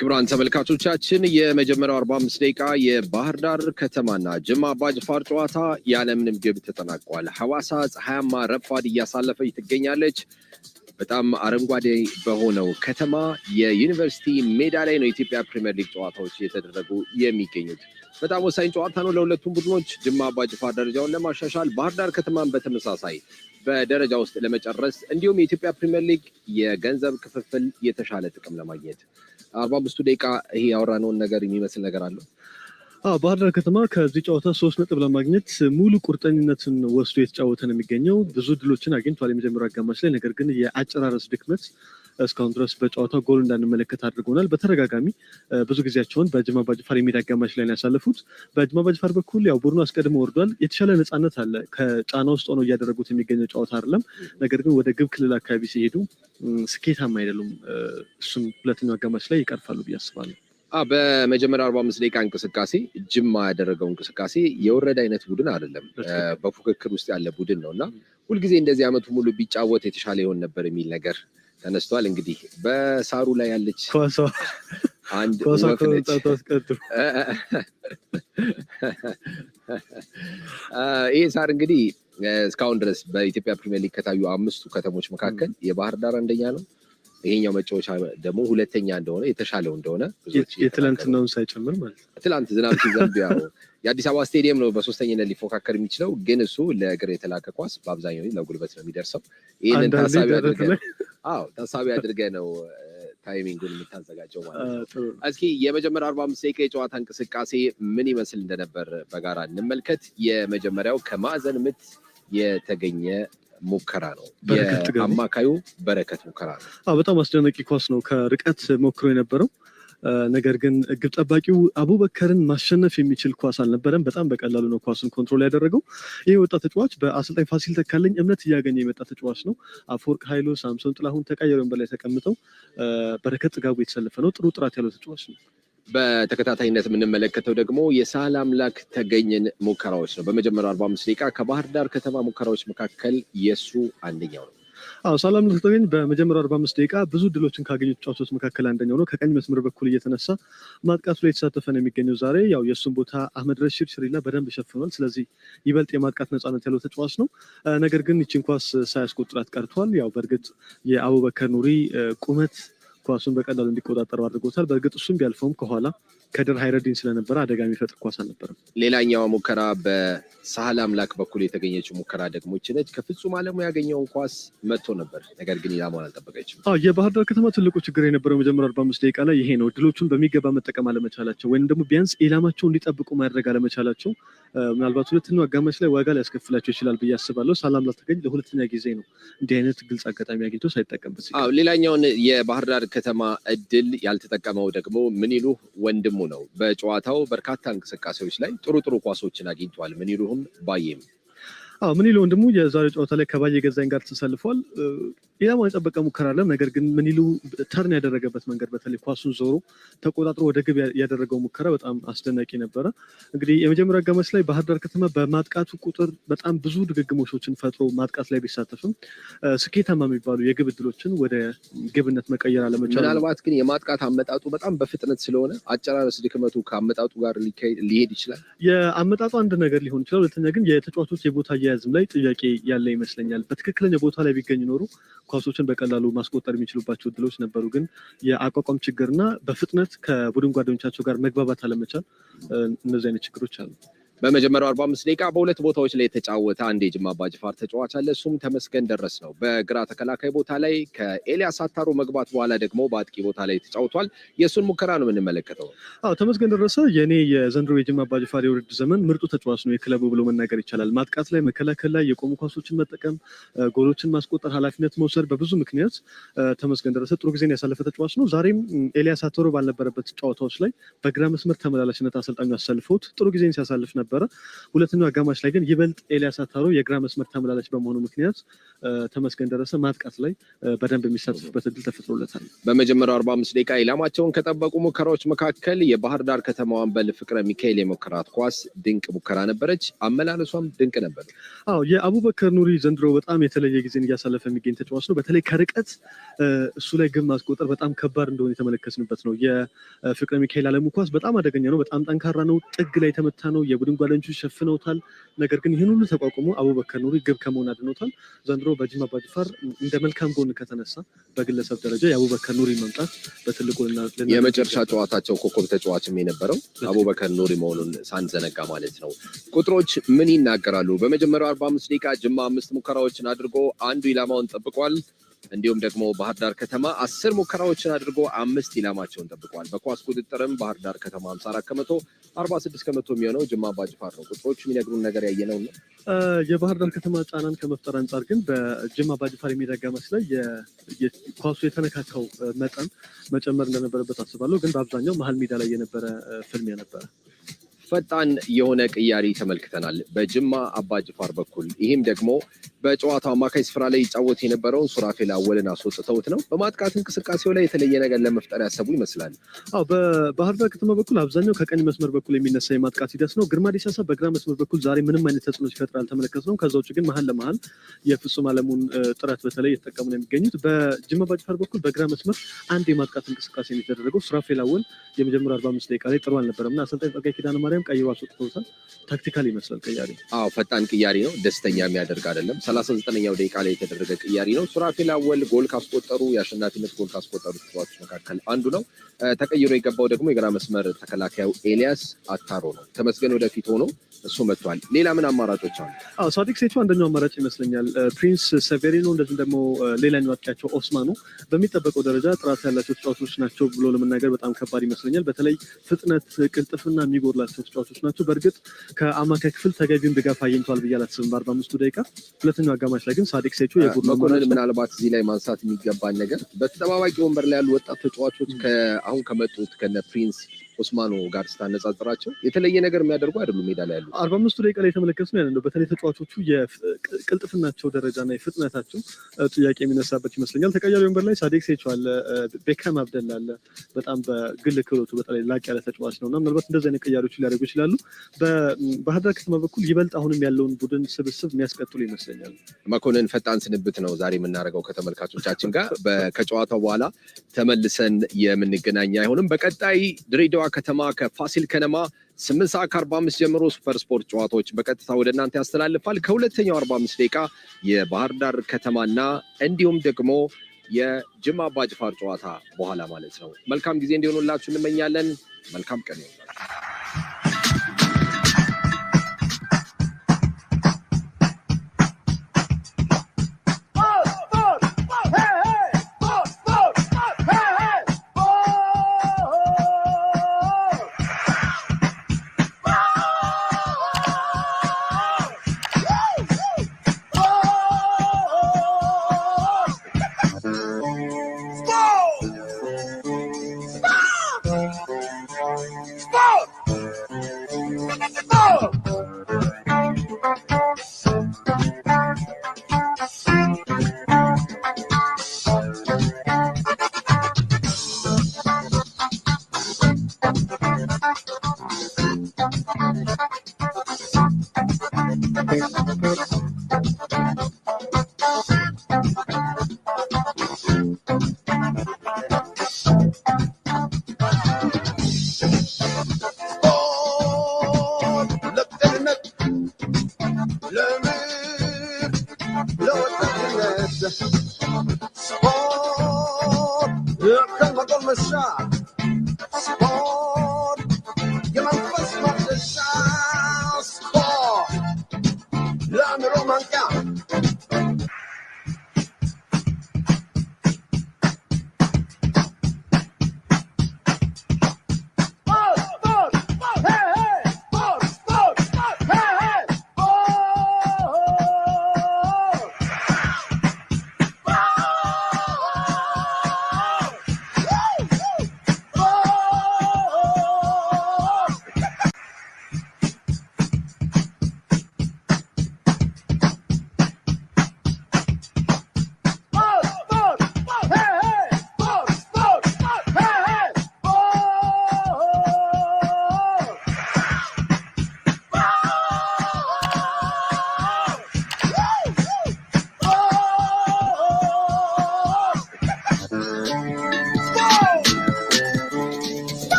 ክቡራን ተመልካቾቻችን የመጀመሪያው 45 ደቂቃ የባህር ዳር ከተማና ጅማ አባጅፋር ጨዋታ ያለምንም ግብ ተጠናቋል። ሐዋሳ ፀሐያማ ረፋድ እያሳለፈች ትገኛለች። በጣም አረንጓዴ በሆነው ከተማ የዩኒቨርሲቲ ሜዳ ላይ ነው የኢትዮጵያ ፕሪሚየር ሊግ ጨዋታዎች እየተደረጉ የሚገኙት። በጣም ወሳኝ ጨዋታ ነው ለሁለቱም ቡድኖች። ጅማ አባጅፋር ደረጃውን ለማሻሻል፣ ባህር ዳር ከተማን በተመሳሳይ በደረጃ ውስጥ ለመጨረስ እንዲሁም የኢትዮጵያ ፕሪሚየር ሊግ የገንዘብ ክፍፍል የተሻለ ጥቅም ለማግኘት 45 ደቂቃ ይሄ ያወራነውን ነገር የሚመስል ነገር አለው። ባህር ዳር ከተማ ከዚህ ጨዋታ 3 ነጥብ ለማግኘት ሙሉ ቁርጠኝነትን ወስዶ የተጫወተ ነው የሚገኘው። ብዙ ድሎችን አግኝቷል የመጀመሪያው አጋማሽ ላይ። ነገር ግን የአጨራረስ ድክመት እስካሁን ድረስ በጨዋታው ጎል እንዳንመለከት አድርጎናል። በተደጋጋሚ ብዙ ጊዜያቸውን በጅማ አባጅፋር የሜዳ አጋማሽ ላይ ያሳለፉት። በጅማ አባጅፋር በኩል ያው ቡድኑ አስቀድሞ ወርዷል። የተሻለ ነፃነት አለ። ከጫና ውስጥ ሆነው እያደረጉት የሚገኘው ጨዋታ አይደለም። ነገር ግን ወደ ግብ ክልል አካባቢ ሲሄዱ ስኬታማ አይደሉም። እሱም ሁለተኛው አጋማሽ ላይ ይቀርፋሉ ብዬ አስባለሁ። በመጀመሪያ 45 ደቂቃ እንቅስቃሴ ጅማ ያደረገው እንቅስቃሴ የወረደ አይነት ቡድን አይደለም። በፉክክር ውስጥ ያለ ቡድን ነውና ሁልጊዜ እንደዚህ አመቱ ሙሉ ቢጫወት የተሻለ ይሆን ነበር የሚል ነገር ተነስቷል። እንግዲህ በሳሩ ላይ ያለች አንድ ይሄ ሳር እንግዲህ እስካሁን ድረስ በኢትዮጵያ ፕሪሚየር ሊግ ከታዩ 5 ከተሞች መካከል የባህር ዳር አንደኛ ነው። ይሄኛው መጫወቻ ደግሞ ሁለተኛ እንደሆነ የተሻለው እንደሆነ ብዙዎች የትላንትናውን ሳይጨምር ማለት ነው። ትላንት ዝናብ ሲዘንብ ያው የአዲስ አበባ ስቴዲየም ነው በሶስተኛነት ሊፎካከር የሚችለው፣ ግን እሱ ለእግር የተላከ ኳስ በአብዛኛው ለጉልበት ነው የሚደርሰው። ይሄንን ታሳቢ አድርገህ ነው ታይሚንጉን የምታዘጋጀው ማለት ነው። እስኪ የመጀመሪያ 45 ደቂቃ የጨዋታ እንቅስቃሴ ምን ይመስል እንደነበር በጋራ እንመልከት። የመጀመሪያው ከማዕዘን ምት የተገኘ ሙከራ ነው። የአማካዩ በረከት ሙከራ ነው። በጣም አስደናቂ ኳስ ነው። ከርቀት ሞክሮ የነበረው ነገር ግን ግብ ጠባቂው አቡበከርን ማሸነፍ የሚችል ኳስ አልነበረም። በጣም በቀላሉ ነው ኳሱን ኮንትሮል ያደረገው። ይህ ወጣት ተጫዋች በአሰልጣኝ ፋሲል ተካልኝ እምነት እያገኘ የመጣ ተጫዋች ነው። አፈወርቅ ኃይሉ፣ ሳምሶን ጥላሁን ተቀያሪ ወንበር ላይ ተቀምጠው በረከት ጥጋቡ የተሰለፈ ነው። ጥሩ ጥራት ያለው ተጫዋች ነው። በተከታታይነት የምንመለከተው ደግሞ የሳህል አምላክ ተገኘን ሙከራዎች ነው። በመጀመሪያው 45 ደቂቃ ከባህር ዳር ከተማ ሙከራዎች መካከል የሱ አንደኛው ነው። ሳህል አምላክ ተገኘ በመጀመሪያው 45 ደቂቃ ብዙ ድሎችን ካገኙ ተጫዋቾች መካከል አንደኛው ነው። ከቀኝ መስመር በኩል እየተነሳ ማጥቃቱ ላይ የተሳተፈ ነው የሚገኘው። ዛሬ ያው የሱን ቦታ አህመድ ረሺድ ሽሪላ በደንብ ሸፍኗል። ስለዚህ ይበልጥ የማጥቃት ነፃነት ያለው ተጫዋች ነው። ነገር ግን ይህችን ኳስ ሳያስቆጥራት ቀርቷል። ያው በእርግጥ የአቡበከር ኑሪ ቁመት ኳሱን በቀላሉ እንዲቆጣጠረው አድርጎታል። በእርግጥ እሱም ቢያልፈውም ከኋላ ከድር ሃይረዲን ስለነበረ አደጋ የሚፈጥር ኳስ አልነበረም። ሌላኛዋ ሙከራ በሳህል አምላክ በኩል የተገኘችው ሙከራ ደግሞ ይችነች ከፍጹም አለሙ ያገኘውን ኳስ መጥቶ ነበር። ነገር ግን ኢላማውን አልጠበቀችም። የባህር ዳር ከተማ ትልቁ ችግር የነበረው መጀመሪያው 45 ደቂቃ ላይ ይሄ ነው። ድሎቹን በሚገባ መጠቀም አለመቻላቸው ወይም ደግሞ ቢያንስ ኢላማቸው እንዲጠብቁ ማድረግ አለመቻላቸው ምናልባት ሁለተኛው አጋማሽ ላይ ዋጋ ሊያስከፍላቸው ይችላል ብዬ አስባለሁ። ሳህል አምላክ ተገኘ ለሁለተኛ ጊዜ ነው እንዲህ አይነት ግልጽ አጋጣሚ አግኝቶ ሳይጠቀምበት። ሌላኛውን የባህር ዳር ከተማ እድል ያልተጠቀመው ደግሞ ምንይሉ ወንድሙ ነው። በጨዋታው በርካታ እንቅስቃሴዎች ላይ ጥሩ ኳሶችን አግኝቷል። ምንይሉም ባየም ምንይሉ ወንድሙ የዛሬ ጨዋታ ላይ ከባየ ገዛኝ ጋር ተሰልፏል። ኢላማውን የጠበቀ ሙከራ አለ። ነገር ግን ምንይሉ ተርን ያደረገበት መንገድ በተለይ ኳሱን ዞሮ ተቆጣጥሮ ወደ ግብ ያደረገው ሙከራ በጣም አስደናቂ ነበረ። እንግዲህ የመጀመሪያ አጋማሽ ላይ ባህር ዳር ከተማ በማጥቃቱ ቁጥር በጣም ብዙ ድግግሞሾችን ፈጥሮ ማጥቃት ላይ ቢሳተፍም ስኬታማ የሚባሉ የግብ ዕድሎችን ወደ ግብነት መቀየር አለመቻሉ፣ ምናልባት ግን የማጥቃት አመጣጡ በጣም በፍጥነት ስለሆነ አጨራረስ ድክመቱ ከአመጣጡ ጋር ሊሄድ ይችላል። የአመጣጡ አንድ ነገር ሊሆን ይችላል። ሁለተኛ ግን የተጫዋቾች የቦታ አያያዝም ላይ ጥያቄ ያለ ይመስለኛል። በትክክለኛ ቦታ ላይ ቢገኝ ኖሩ ኳሶችን በቀላሉ ማስቆጠር የሚችሉባቸው እድሎች ነበሩ። ግን የአቋቋም ችግርና በፍጥነት ከቡድን ጓደኞቻቸው ጋር መግባባት አለመቻል፣ እነዚህ አይነት ችግሮች አሉ። በመጀመሪያው 45 ደቂቃ በሁለት ቦታዎች ላይ የተጫወተ አንድ የጅማ አባጅፋር ተጫዋች አለ። እሱም ተመስገን ደረስ ነው። በግራ ተከላካይ ቦታ ላይ ከኤልያስ አታሮ መግባት በኋላ ደግሞ በአጥቂ ቦታ ላይ ተጫውቷል። የእሱን ሙከራ ነው የምንመለከተው። ተመስገን ደረሰ የኔ የዘንድሮ የጅማ አባጅፋር የውድድር ዘመን ምርጡ ተጫዋች ነው የክለቡ ብሎ መናገር ይቻላል። ማጥቃት ላይ፣ መከላከል ላይ የቆሙ ኳሶችን መጠቀም፣ ጎሎችን ማስቆጠር፣ ኃላፊነት መውሰድ በብዙ ምክንያት ተመስገን ደረሰ ጥሩ ጊዜን ያሳለፈ ተጫዋች ነው። ዛሬም ኤልያስ አታሮ ባልነበረበት ጨዋታዎች ላይ በግራ መስመር ተመላላሽነት አሰልጣኙ አሰልፎት ጥሩ ጊዜን ሲያሳልፍ ነበር። ሁለተኛው አጋማሽ ላይ ግን ይበልጥ ኤልያስ አታሮ የግራ መስመር ተመላላሽ በመሆኑ ምክንያት ተመስገን ደረሰ ማጥቃት ላይ በደንብ የሚሳተፍበት እድል ተፈጥሮለታል። በመጀመሪያው 45 ደቂቃ ኢላማቸውን ከጠበቁ ሙከራዎች መካከል የባህር ዳር ከተማዋን በፍቅረ ሚካኤል የሞከራት ኳስ ድንቅ ሙከራ ነበረች። አመላለሷም ድንቅ ነበር። የአቡበከር ኑሪ ዘንድሮ በጣም የተለየ ጊዜን እያሳለፈ የሚገኝ ተጫዋች ነው። በተለይ ከርቀት እሱ ላይ ግብ ማስቆጠር በጣም ከባድ እንደሆነ የተመለከትንበት ነው። የፍቅረ ሚካኤል አለሙ ኳስ በጣም አደገኛ ነው። በጣም ጠንካራ ነው። ጥግ ላይ የተመታ ነው። የቡድን ጓደኞቹ ሸፍነውታል። ነገር ግን ይህን ሁሉ ተቋቁሞ አቡበከር ኑሪ ግብ ከመሆን አድኖታል። ዘንድሮ በጅማ አባጅፋር እንደ መልካም ጎን ከተነሳ በግለሰብ ደረጃ የአቡበከር ኑሪ መምጣት በትልቁ የመጨረሻ ጨዋታቸው ኮከብ ተጫዋችም የነበረው አቡበከር ኑሪ መሆኑን ሳንዘነጋ ማለት ነው። ቁጥሮች ምን ይናገራሉ? በመጀመሪያው 45 ደቂቃ ጅማ 5 ሙከራዎችን አድርጎ አንዱ ኢላማውን ጠብቋል። እንዲሁም ደግሞ ባህር ዳር ከተማ 10 ሙከራዎችን አድርጎ 5 ኢላማቸውን ጠብቋል። በኳስ ቁጥጥርም ባህር ዳር ከተማ 54 ከመቶ 46 ከመቶ የሚሆነው ጅማ አባጅፋር ነው። ቁጥሮች የሚነግሩን ነገር ያየነው ነው። የባህር ዳር ከተማ ጫናን ከመፍጠር አንጻር ግን በጅማ አባጅፋር የሜዳ አጋማሽ ላይ ኳሱ የተነካካው መጠን መጨመር እንደነበረበት አስባለሁ። ግን በአብዛኛው መሀል ሜዳ ላይ የነበረ ፍልሚያ ነበረ። ፈጣን የሆነ ቅያሪ ተመልክተናል በጅማ አባጅፋር በኩል። ይህም ደግሞ በጨዋታው አማካይ ስፍራ ላይ ይጫወት የነበረውን ሱራፌል አወልን አስወጥተውት ነው። በማጥቃት እንቅስቃሴው ላይ የተለየ ነገር ለመፍጠር ያሰቡ ይመስላል። በባህር ዳር ከተማ በኩል አብዛኛው ከቀኝ መስመር በኩል የሚነሳ የማጥቃት ሂደት ነው። ግርማ ዲሳሳ በግራ መስመር በኩል ዛሬ ምንም አይነት ተጽዕኖ ሲፈጥር አልተመለከትነውም። ከዛ ውጭ ግን መሀል ለመሀል የፍጹም አለሙን ጥረት በተለይ የተጠቀሙ ነው የሚገኙት። በጅማ አባጅፋር በኩል በግራ መስመር አንድ የማጥቃት እንቅስቃሴ የተደረገው ሱራፌል አወል የመጀመሪያው 45 ደቂቃ ላይ ጥሩ አልነበረም እና አሰልጣኝ ጸጋይ ኪዳነ ማርያም ቀይሮ አስወጥተውታል። ታክቲካል ይመስላል ቅያሪ። ፈጣን ቅያሪ ነው። ደስተኛ የሚያደርግ አይደለም። 39ኛው ደቂቃ ላይ የተደረገ ቅያሪ ነው። ሱራፌል አወል ጎል ካስቆጠሩ የአሸናፊነት ጎል ካስቆጠሩ ተጫዋቾች መካከል አንዱ ነው። ተቀይሮ የገባው ደግሞ የግራ መስመር ተከላካዩ ኤልያስ አታሮ ነው። ተመስገን ወደፊት ሆኖ እሱ መጥቷል። ሌላ ምን አማራጮች አሉ? ሳዲቅ ሴቹ አንደኛው አማራጭ ይመስለኛል። ፕሪንስ ሰቬሪኖ እንደዚህ ደግሞ ሌላኛው አጥቂያቸው ኦስማኑ በሚጠበቀው ደረጃ ጥራት ያላቸው ተጫዋቾች ናቸው ብሎ ለመናገር በጣም ከባድ ይመስለኛል። በተለይ ፍጥነት፣ ቅልጥፍና የሚጎድላቸው ተጫዋቾች ናቸው። በእርግጥ ከአማካይ ክፍል ተገቢውን ድጋፍ አግኝተዋል ብዬ አላስብም በ45 ደቂቃ። ሁለተኛው አጋማሽ ላይ ግን ሳዲቅ ሴቹ የቡድኑ መኮንን ምናልባት እዚህ ላይ ማንሳት የሚገባን ነገር በተጠባባቂ ወንበር ላይ ያሉ ወጣት ተጫዋቾች አሁን ከመጡት ከነ ፕሪንስ ኦስማኖ ጋር ስታነጻጽራቸው የተለየ ነገር የሚያደርጉ አይደሉም። ሜዳ ላይ ያሉ 45 ደቂቃ ላይ የተመለከትነው ያንን ነው። በተለይ ተጫዋቾቹ የቅልጥፍናቸው ደረጃና የፍጥነታቸው ጥያቄ የሚነሳበት ይመስለኛል። ተቀያሪ ወንበር ላይ ሳዲቅ ሴቹ አለ፣ ቤካም አብደላ አለ። በጣም በግል ክህሎቱ በተለይ ላቅ ያለ ተጫዋች ነውና ምናልባት እንደዚህ አይነት ቀያሪዎች ሊያደርጉ ይችላሉ። በባህር ዳር ከተማ በኩል ይበልጥ አሁንም ያለውን ቡድን ስብስብ የሚያስቀጥሉ ይመስለኛል። መኮንን ፈጣን ስንብት ነው ዛሬ የምናደርገው ከተመልካቾቻችን ጋር። ከጨዋታው በኋላ ተመልሰን የምንገናኝ አይሆንም። በቀጣይ ድሬዳዋ ከተማ ከፋሲል ከነማ 8:45 ጀምሮ ሱፐር ስፖርት ጨዋታዎች በቀጥታ ወደ እናንተ ያስተላልፋል። ከሁለተኛው 45 ደቂቃ የባህር ዳር ከተማና እንዲሁም ደግሞ የጅማ አባጅፋር ጨዋታ በኋላ ማለት ነው። መልካም ጊዜ እንዲሆኑላችሁ እንመኛለን። መልካም ቀን ይሁን።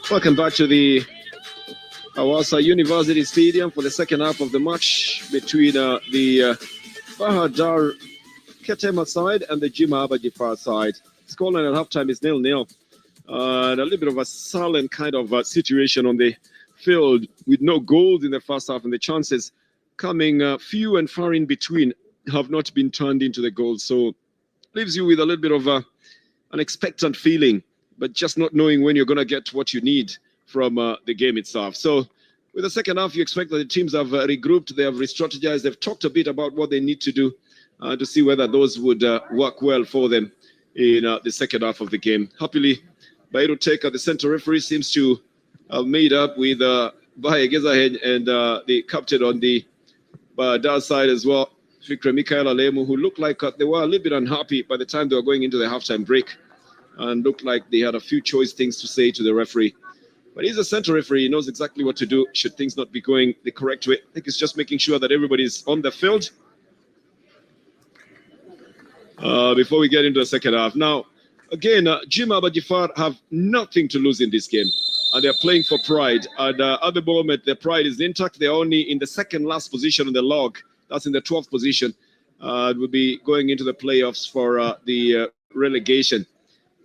Welcome back to the Awasa University Stadium for the second half of the match between the Bahar Dar Ketema side and the Jima Abajifar side. Scoreline at halftime is 0-0. And a little bit of a silent kind of situation on the field with no goals in the first half, and the chances coming few and far in between have not been turned into the goals. So leaves you with a little bit of an expectant feeling, but just not knowing when you're going to get what you need from the game itself. So with the second half, you expect that the teams have regrouped, they have re-strategized, they've talked a bit about what they need to do to see whether those would work well for them in the second half of the game. Happily, Bairo Teka, the center referee, seems to have made up with Baye Gezahed and the captain on the Dar side as well, Fikre Mikael Alemu, who looked like they were a little bit unhappy by the time they were going into the halftime break, and looked like they had a few choice things to say to the referee. But he's a center referee. He knows exactly what to do should things not be going the correct way. I think it's just making sure that everybody's on the field before we get into the second half. Now, again, Jima Abajifar have nothing to lose in this game, and they're playing for pride. And at the moment, their pride is intact. They're only in the second last position on the log. That's in the 12th position. would be going into the playoffs for the relegation.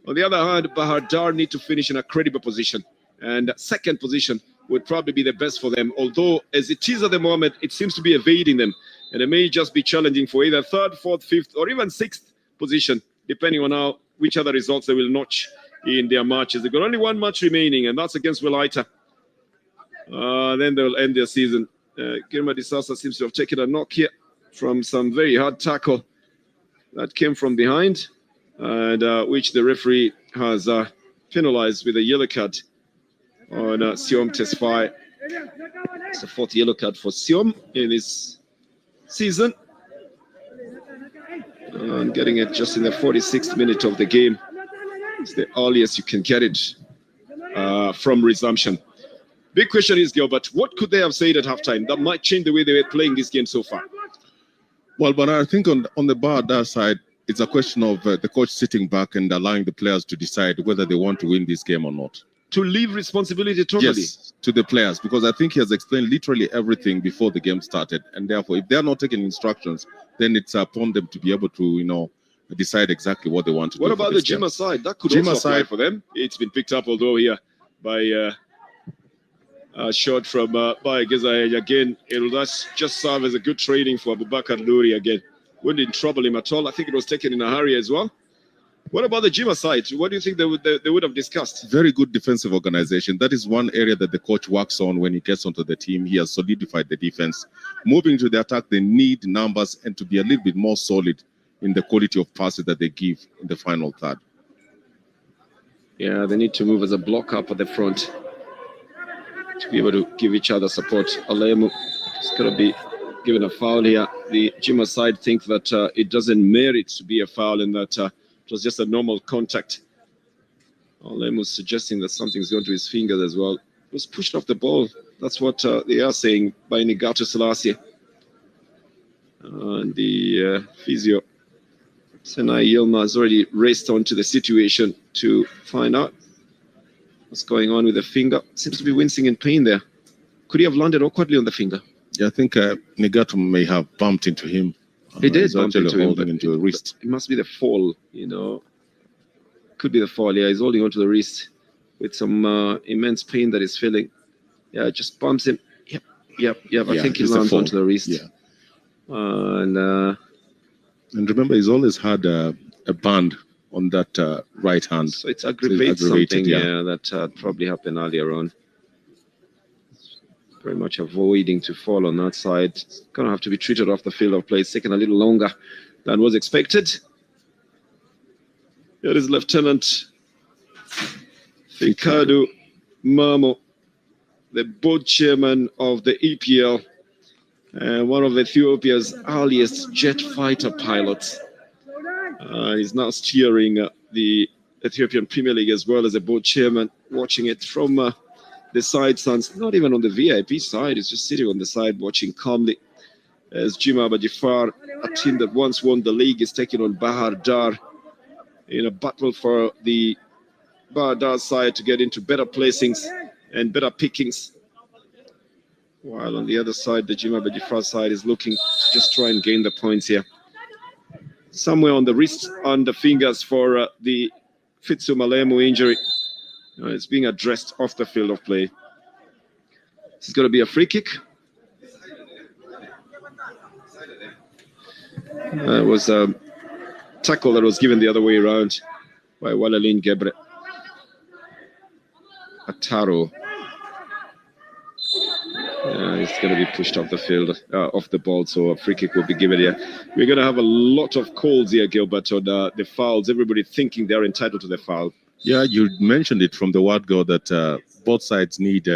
On the other hand, Bahardar need to finish in a credible position, and second position would probably be the best for them, although as it is at the moment, it seems to be evading them, and it may just be challenging for either third, fourth, fifth, or even sixth position, depending on which other results they will notch in their matches. They've got only one match remaining, and that's against Welaita. Then they'll end their season. Girma Disasa seems to have taken a knock here from some very hard tackle that came from behind, and which the referee has penalized with a yellow card on Siom Tesfaye. It's the fourth yellow card for Siom in this season. And getting it just in the 46th minute of the game. It's the earliest you can get it from resumption. Big question is, Gilbert, what could they have said at halftime that might change the way they were playing this game so far? Well, but I think on the Bahardar side, it's a question of the coach sitting back and allowing the players to decide whether they want to win this game or not. To leave responsibility totally? Yes, to the players, because I think he has explained literally everything before the game started. And therefore, if they're not taking instructions, then it's upon them to be able to, decide exactly what they want to do. What about the Jima side? That could also apply for them. It's been picked up, although here by a shot from by Gezai again. It'll just serve as a good training for Abubakar Nuri again. Wouldn't trouble him at all. I think it was taken in a hurry as well. What about the Jima side? What do you think they would have discussed? Very good defensive organization. That is one area that the coach works on when he gets onto the team. He has solidified the defense. Moving to the attack, they need numbers and to be a little bit more solid in the quality of passes that they give in the final third. Yeah, they need to move as a block up at the front to be able to give each other support. Alemu is going to be given a foul here. The Jima side think that it doesn't merit to be a foul and that it was just a normal contact. Alemu suggesting that something's gone to his fingers as well. He was pushed off the ball. That's what they are saying by Nigato Selassie. And the physio, Senai Yilma, has already raced onto the situation to find out what's going on with the finger. Seems to be wincing in pain there. Could he have landed awkwardly on the finger? Yeah, I think Nigato may have bumped into him. He did bump into him, but into a wrist. It must be the fall, Could be the fall. Yeah, he's holding onto the wrist with some immense pain that he's feeling. Yeah, it just bumps him. Yep. I think he lands onto the wrist. Yeah. And remember, he's always had a band on that right hand. So it's aggravated something, that probably happened earlier on. Very much avoiding to fall on that side. It's going to have to be treated off the field of play. It's taken a little longer than was expected. Here is Lieutenant Fikadu Mamo, the board chairman of the EPL, and one of Ethiopia's earliest jet fighter pilots. He's now steering the Ethiopian Premier League as well as a board chairman, watching it from the side stands, not even on the VIP side. He's just sitting on the side watching calmly as Jima Bajifar, a team that once won the league, is taking on Bahardar in a battle for the Bahardar side to get into better placings and better pickings. While on the other side, the Jima Bajifar side is looking to just try and gain the points here. Somewhere on the wrist and the fingers for the Fitsu Malemu injury. It's being addressed off the field of play. This is going to be a free kick. It was a tackle that was given the other way around by Walalin Gebre. Ataro. It's going to be pushed off the field, off the ball, so a free kick will be given here. We're going to have a lot of calls here, Gilbert, on the fouls. Everybody thinking they're entitled to the foul. Yeah, you mentioned it from the word go that both sides need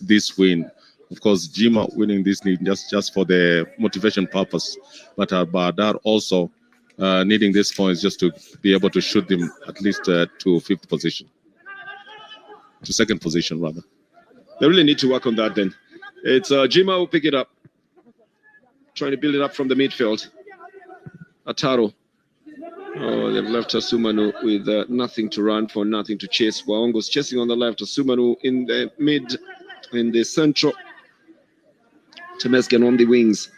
this win. Of course, Jima winning this league just for the motivation purpose, but Bahardar also needing this points just to be able to shoot them at least to fifth position, to second position rather. They really need to work on that then. It's Jima who pick it up, trying to build it up from the midfield. Ataro. Oh, they've left Asumanu with nothing to run for, nothing to chase. Waongo's chasing on the left. Asumanu in the mid, in the central. Temesgen on the wings.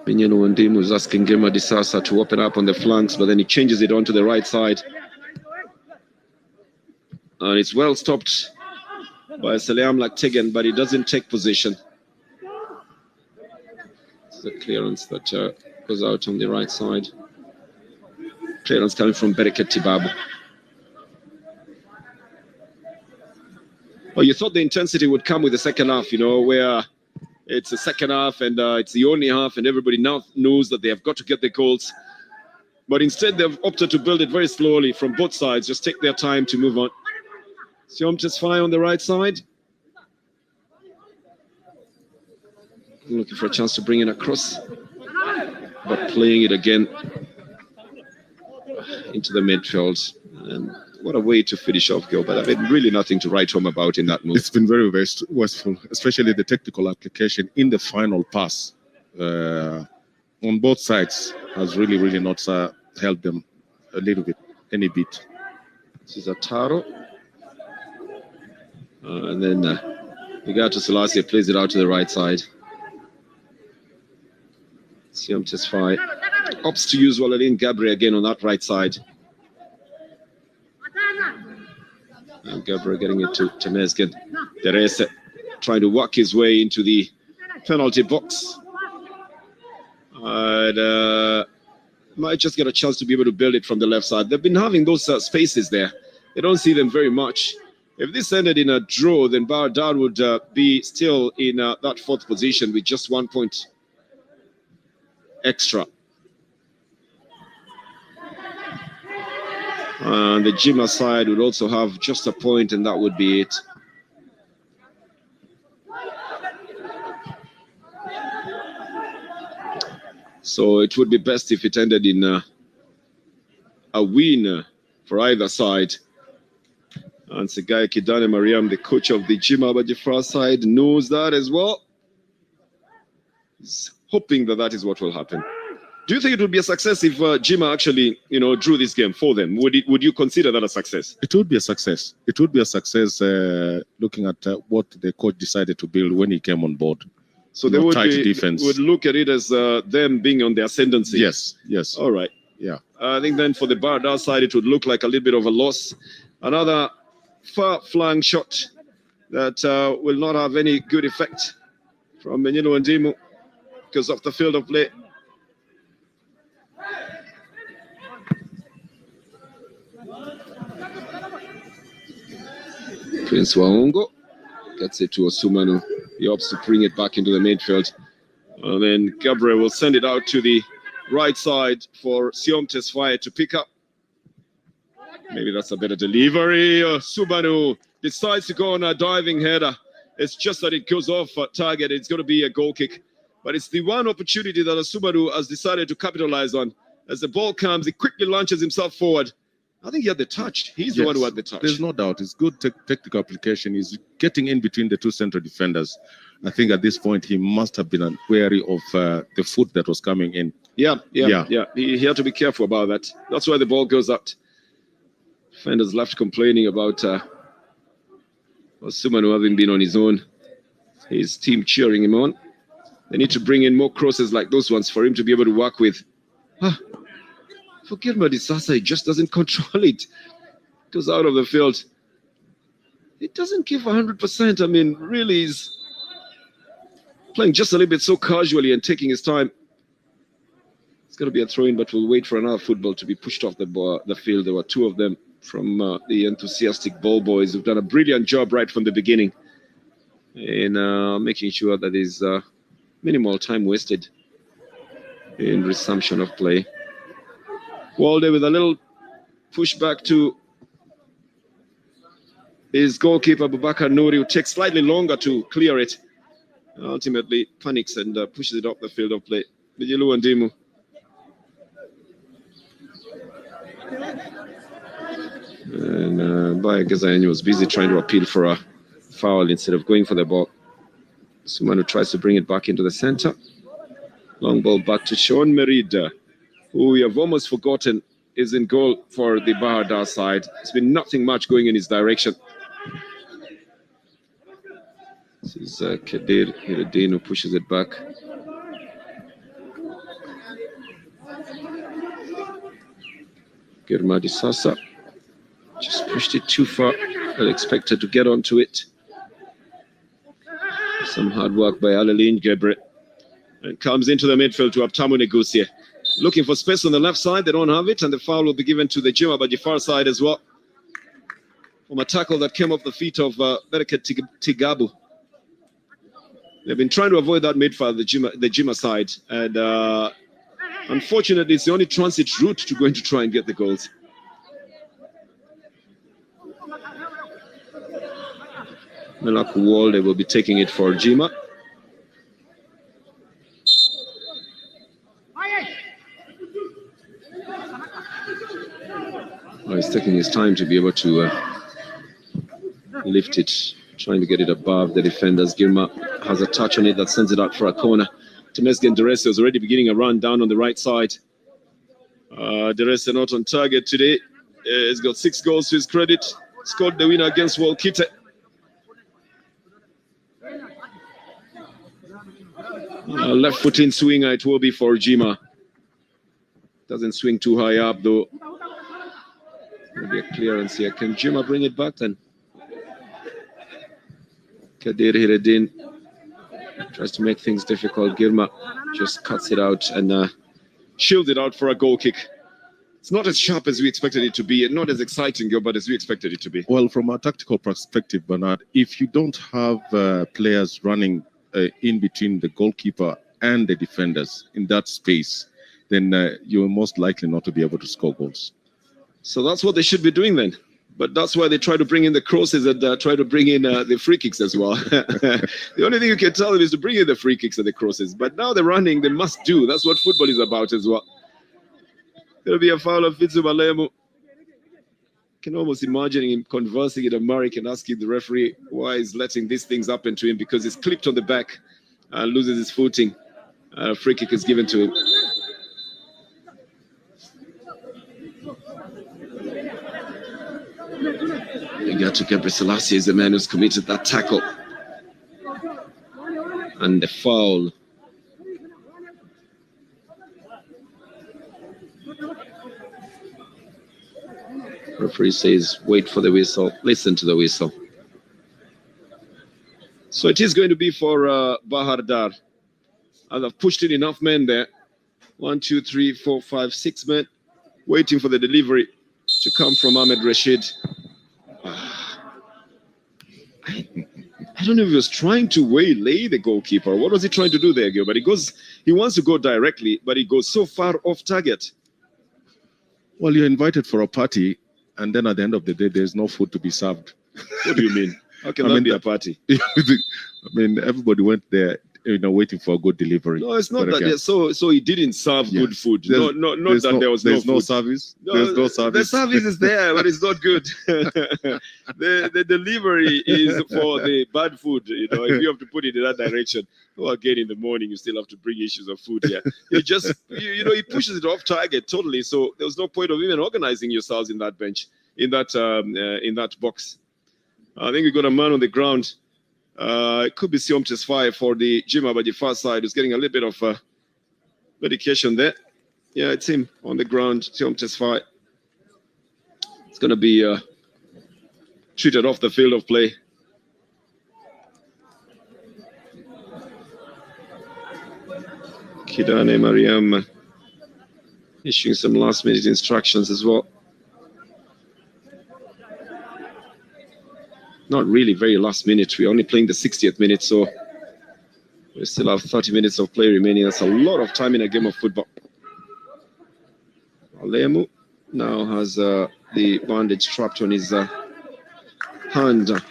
Minyano Ndimu is asking Girma Disasa to open up on the flanks, but then he changes it onto the right side. And it's well stopped by Saleam Laktegen, but he doesn't take position. It's a clearance that goes out on the right side. Clearance coming from Bereket Tibabu. Well, you thought the intensity would come with the second half, you know, where it's the second half and it's the only half and everybody now knows that they have got to get the goals. But instead, they've opted to build it very slowly from both sides, just take their time to move on. Siom Tesfaye on the right side. Looking for a chance to bring it across, but playing it again into the midfield. And what a way to finish off Gilbert. I mean, really nothing to write home about in that move. It's been very, very wasteful, especially the technical application in the final pass on both sides has really, really not helped them a little bit, any bit. This is Ataro. And then Ligato Selassie plays it out to the right side. Siom Tesfaye opts to use Waladin Gabriel again on that right side. And Gabriel getting it to Temesgen. Derese trying to work his way into the penalty box. And might just get a chance to be able to build it from the left side. They've been having those spaces there. They don't see them very much. If this ended in a draw, then Baradar would be still in that fourth position with just 1 point extra. And the Jima side would also have just a point, and that would be it. So it would be best if it ended in a win for either side. And Segai Kidane Mariam, the coach of the Jima Bajifra side, knows that as well. He's hoping that that is what will happen. Do you think it would be a success if Jima actually, drew this game for them? Would you consider that a success? It would be a success. It would be a success looking at what the coach decided to build when he came on board. So they would look at it as them being on the ascendancy. Yes. All right. Yeah. I think then for the Baradar side, it would look like a little bit of a loss. Another far-flung shot that will not have any good effect from Menyino Ndimu because of the field of play. Prince Waongo gets it to Osumanu. He opts to bring it back into the midfield. And then Gabriel will send it out to the right side for Siom Tesfaye to pick up. Maybe that's a better delivery. Subanu decides to go on a diving header. It's just that it goes off target. It's going to be a goal kick. But it's the one opportunity that Subanu has decided to capitalize on. As the ball comes, he quickly launches himself forward. I think he had the touch. He's the one who had the touch. There's no doubt. It's good technical application. He's getting in between the two central defenders. I think at this point, he must have been wary of the foot that was coming in. Yeah. He had to be careful about that. That's why the ball goes out. Defenders left complaining about Osumanu having been on his own. His team cheering him on. They need to bring in more crosses like those ones for him to be able to work with. For Gilbert Disasa, he just doesn't control it. Goes out of the field. It doesn't give 100%. I mean, really, he's playing just a little bit so casually and taking his time. It's going to be a throw-in, but we'll wait for another football to be pushed off the field. There were two of them from the enthusiastic ball boys who've done a brilliant job right from the beginning in making sure that there's minimal time wasted in resumption of play. Walde with a little push back to his goalkeeper, Bubakar Nouri, who takes slightly longer to clear it. Ultimately panics and pushes it up the field of play. Minyino Ndimu. And Baya Gezayani was busy trying to appeal for a foul instead of going for the ball. Sumanu tries to bring it back into the center. Long ball back to Sean Merida, who we have almost forgotten is in goal for the Baradar side. There's been nothing much going in his direction. This is Kadir Hiruddin who pushes it back. Girma Disasa just pushed it too far. I expected to get onto it. Some hard work by Alaline Gebre. And comes into the midfield to Abtamu Negusia. Looking for space on the left side. They don't have it. And the foul will be given to the Jima Bajifar side as well. From a tackle that came off the feet of Bereket Tigabu. They've been trying to avoid that midfield, the Jima side. And unfortunately, it's the only transit route to going to try and get the goals. Melaku Walde will be taking it for Jima. Oh, he's taking his time to be able to lift it, trying to get it above the defenders. Girma has a touch on it that sends it out for a corner. Temesgen Derese is already beginning a run down on the right side. Derese not on target today. He's got 6 goals to his credit. Scored the winner against Wolkite. Left footing swinger it will be for Jima. Doesn't swing too high up though. Maybe a clearance here. Can Jima bring it back then? Kadir Hireddin tries to make things difficult. Girma just cuts it out and shields it out for a goal kick. It's not as sharp as we expected it to be, and not as exciting, but as we expected it to be. Well, from a tactical perspective, Bernard, if you don't have players running in between the goalkeeper and the defenders in that space, then you're most likely not to be able to score goals. So that's what they should be doing then. But that's why they try to bring in the crosses and try to bring in the free kicks as well. The only thing you can tell them is to bring in the free kicks and the crosses. But now they're running, they must do. That's what football is about as well. There'll be a foul of Fitzu Balemu. Can almost imagine him conversing in Amharic and asking the referee why he's letting these things happen to him, because he's clipped on the back and loses his footing. A free kick is given to him. Igatu Gebre Selassie is the man who's committed that tackle. And the foul. Referee says, wait for the whistle. Listen to the whistle. So it is going to be for Bahar Dar. I've pushed in enough men there. 1, 2, 3, 4, 5, 6 men waiting for the delivery to come from Ahmed Rashid. I don't know if he was trying to waylay the goalkeeper. What was he trying to do there, Gil? But he wants to go directly, but he goes so far off target. Well, you're invited for a party, and then at the end of the day, there's no food to be served. What do you mean? How can that be a party? I mean, everybody went there, waiting for a good delivery. No, it's not that. Yeah, so he didn't serve good food. There was no service. No, there's no service. The service is there, but it's not good. the delivery is for the bad food. If you have to put it in that direction. Well, again, in the morning, you still have to bring issues of food here. He just, he pushes it off target totally. So there was no point of even organizing yourselves in that bench, in that box. I think we got a man on the ground. It could be Siom Tesfaye for the Jima Bajifar side, who's getting a little bit of medication there. Yeah, it's him on the ground, Siom Tesfaye. It's going to be treated off the field of play. Kidane Mariam issuing some last-minute instructions as well. Not really very last minute. We're only playing the 60th minute, so we still have 30 minutes of play remaining. That's a lot of time in a game of football. Alemu now has the bandage trapped on his hand. I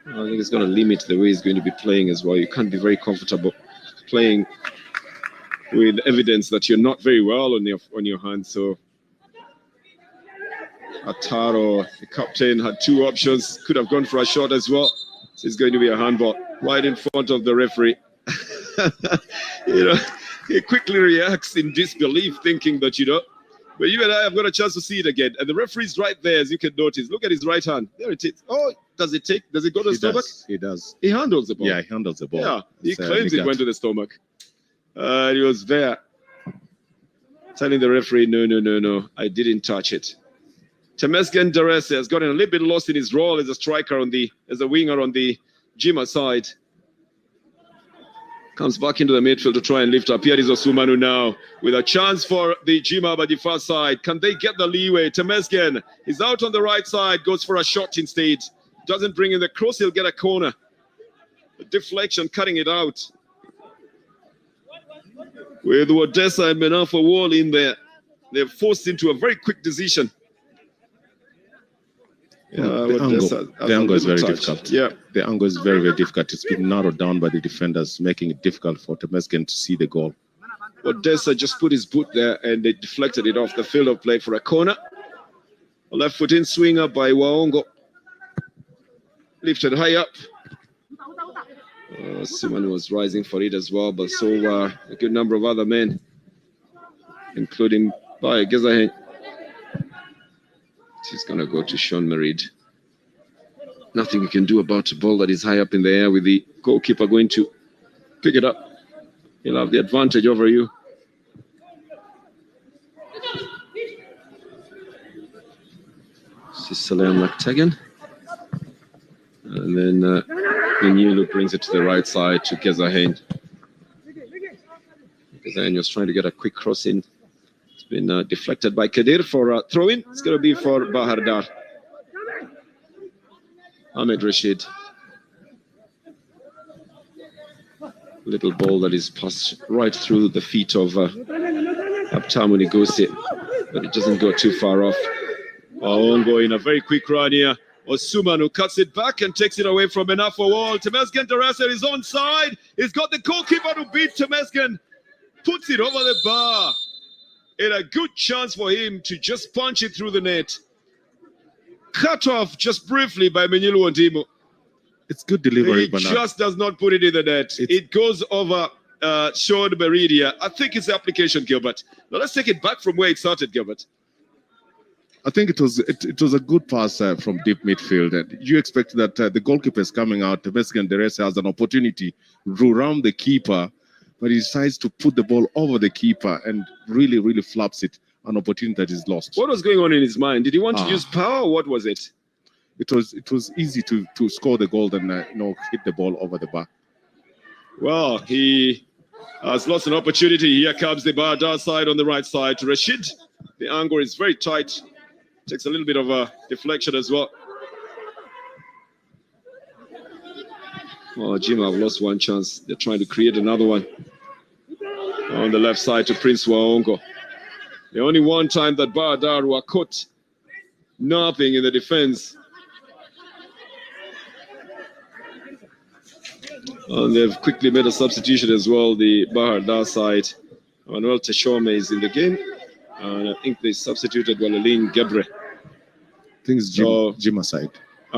think it's going to limit the way he's going to be playing as well. You can't be very comfortable playing with evidence that you're not very well on your hand. So Ataro, the captain, had 2 options. Could have gone for a shot as well. So it's going to be a handball right in front of the referee. He quickly reacts in disbelief, thinking that, but you and I have got a chance to see it again. And the referee's right there, as you can notice. Look at his right hand. There it is. Oh, does it go to the stomach? He does. He handles the ball. Yeah, he handles the ball. Yeah, he claims it went to the stomach. He was there. telling the referee, no, I didn't touch it. Temesgen Derese has gotten a little bit lost in his role as a striker as a winger on the Jima side. Comes back into the midfield to try and lift up. Here is Osumanu now with a chance for the Jima by the far side. Can they get the leeway? Temesgen is out on the right side, goes for a shot instead. Doesn't bring in the cross, he'll get a corner. A deflection, cutting it out. With Odessa and Menafa Wall in there, they're forced into a very quick decision. The angle is very difficult. Yeah, the angle is very, very difficult. It's been narrowed down by the defenders, making it difficult for Temesgen to see the goal. Odessa just put his boot there and they deflected it off the field of play for a corner. A left foot in swinger by Waongo. Lifted high up. Simon was rising for it as well, but so a good number of other men, including by Gezahen. He's going to go to Sean Merid. Nothing you can do about a ball that is high up in the air with the goalkeeper going to pick it up. He'll have the advantage over you. Salem Laktegan. And then Inyulu brings it to the right side to Gezahen. Gezahen was trying to get a quick cross in. It's been deflected by Kadir for a throw-in. It's going to be for Bahar Dar. Ahmed Rashid. Little ball that is passed right through the feet of Abtamu Ngozi, but it doesn't go too far off. Waongo in a very quick run here. Osumanu cuts it back and takes it away from Menafa Wall. Temesgen Derese is onside. He's got the goalkeeper to beat Temesgen. Puts it over the bar. And a good chance for him to just punch it through the net. Cut off just briefly by Menyilu Ondimo. It's good delivery, but he just does not put it in the net. It goes over Sean Meridia. I think it's the application, Gilbert. Now let's take it back from where it started, Gilbert. I think it was a good pass from deep midfield. And you expect that the goalkeeper is coming out. Temesgen Derese has an opportunity to round the keeper, but he decides to put the ball over the keeper and really, really flaps it. An opportunity that is lost. What was going on in his mind? Did he want to use power, or what was it? It was easy to score the goal and hit the ball over the bar. Well, he has lost an opportunity. Here comes the Bahar Dar side on the right side to Rashid. The angle is very tight. Takes a little bit of a deflection as well. Oh, Jima have lost one chance. They're trying to create another one. On the left side to Prince Waongo. The only one time that Bahar Dar were caught napping in the defense. And they've quickly made a substitution as well, the Bahar Dar side. Manuel Teshome is in the game. And I think they substituted Walalin Gebre. I think it's Jima side.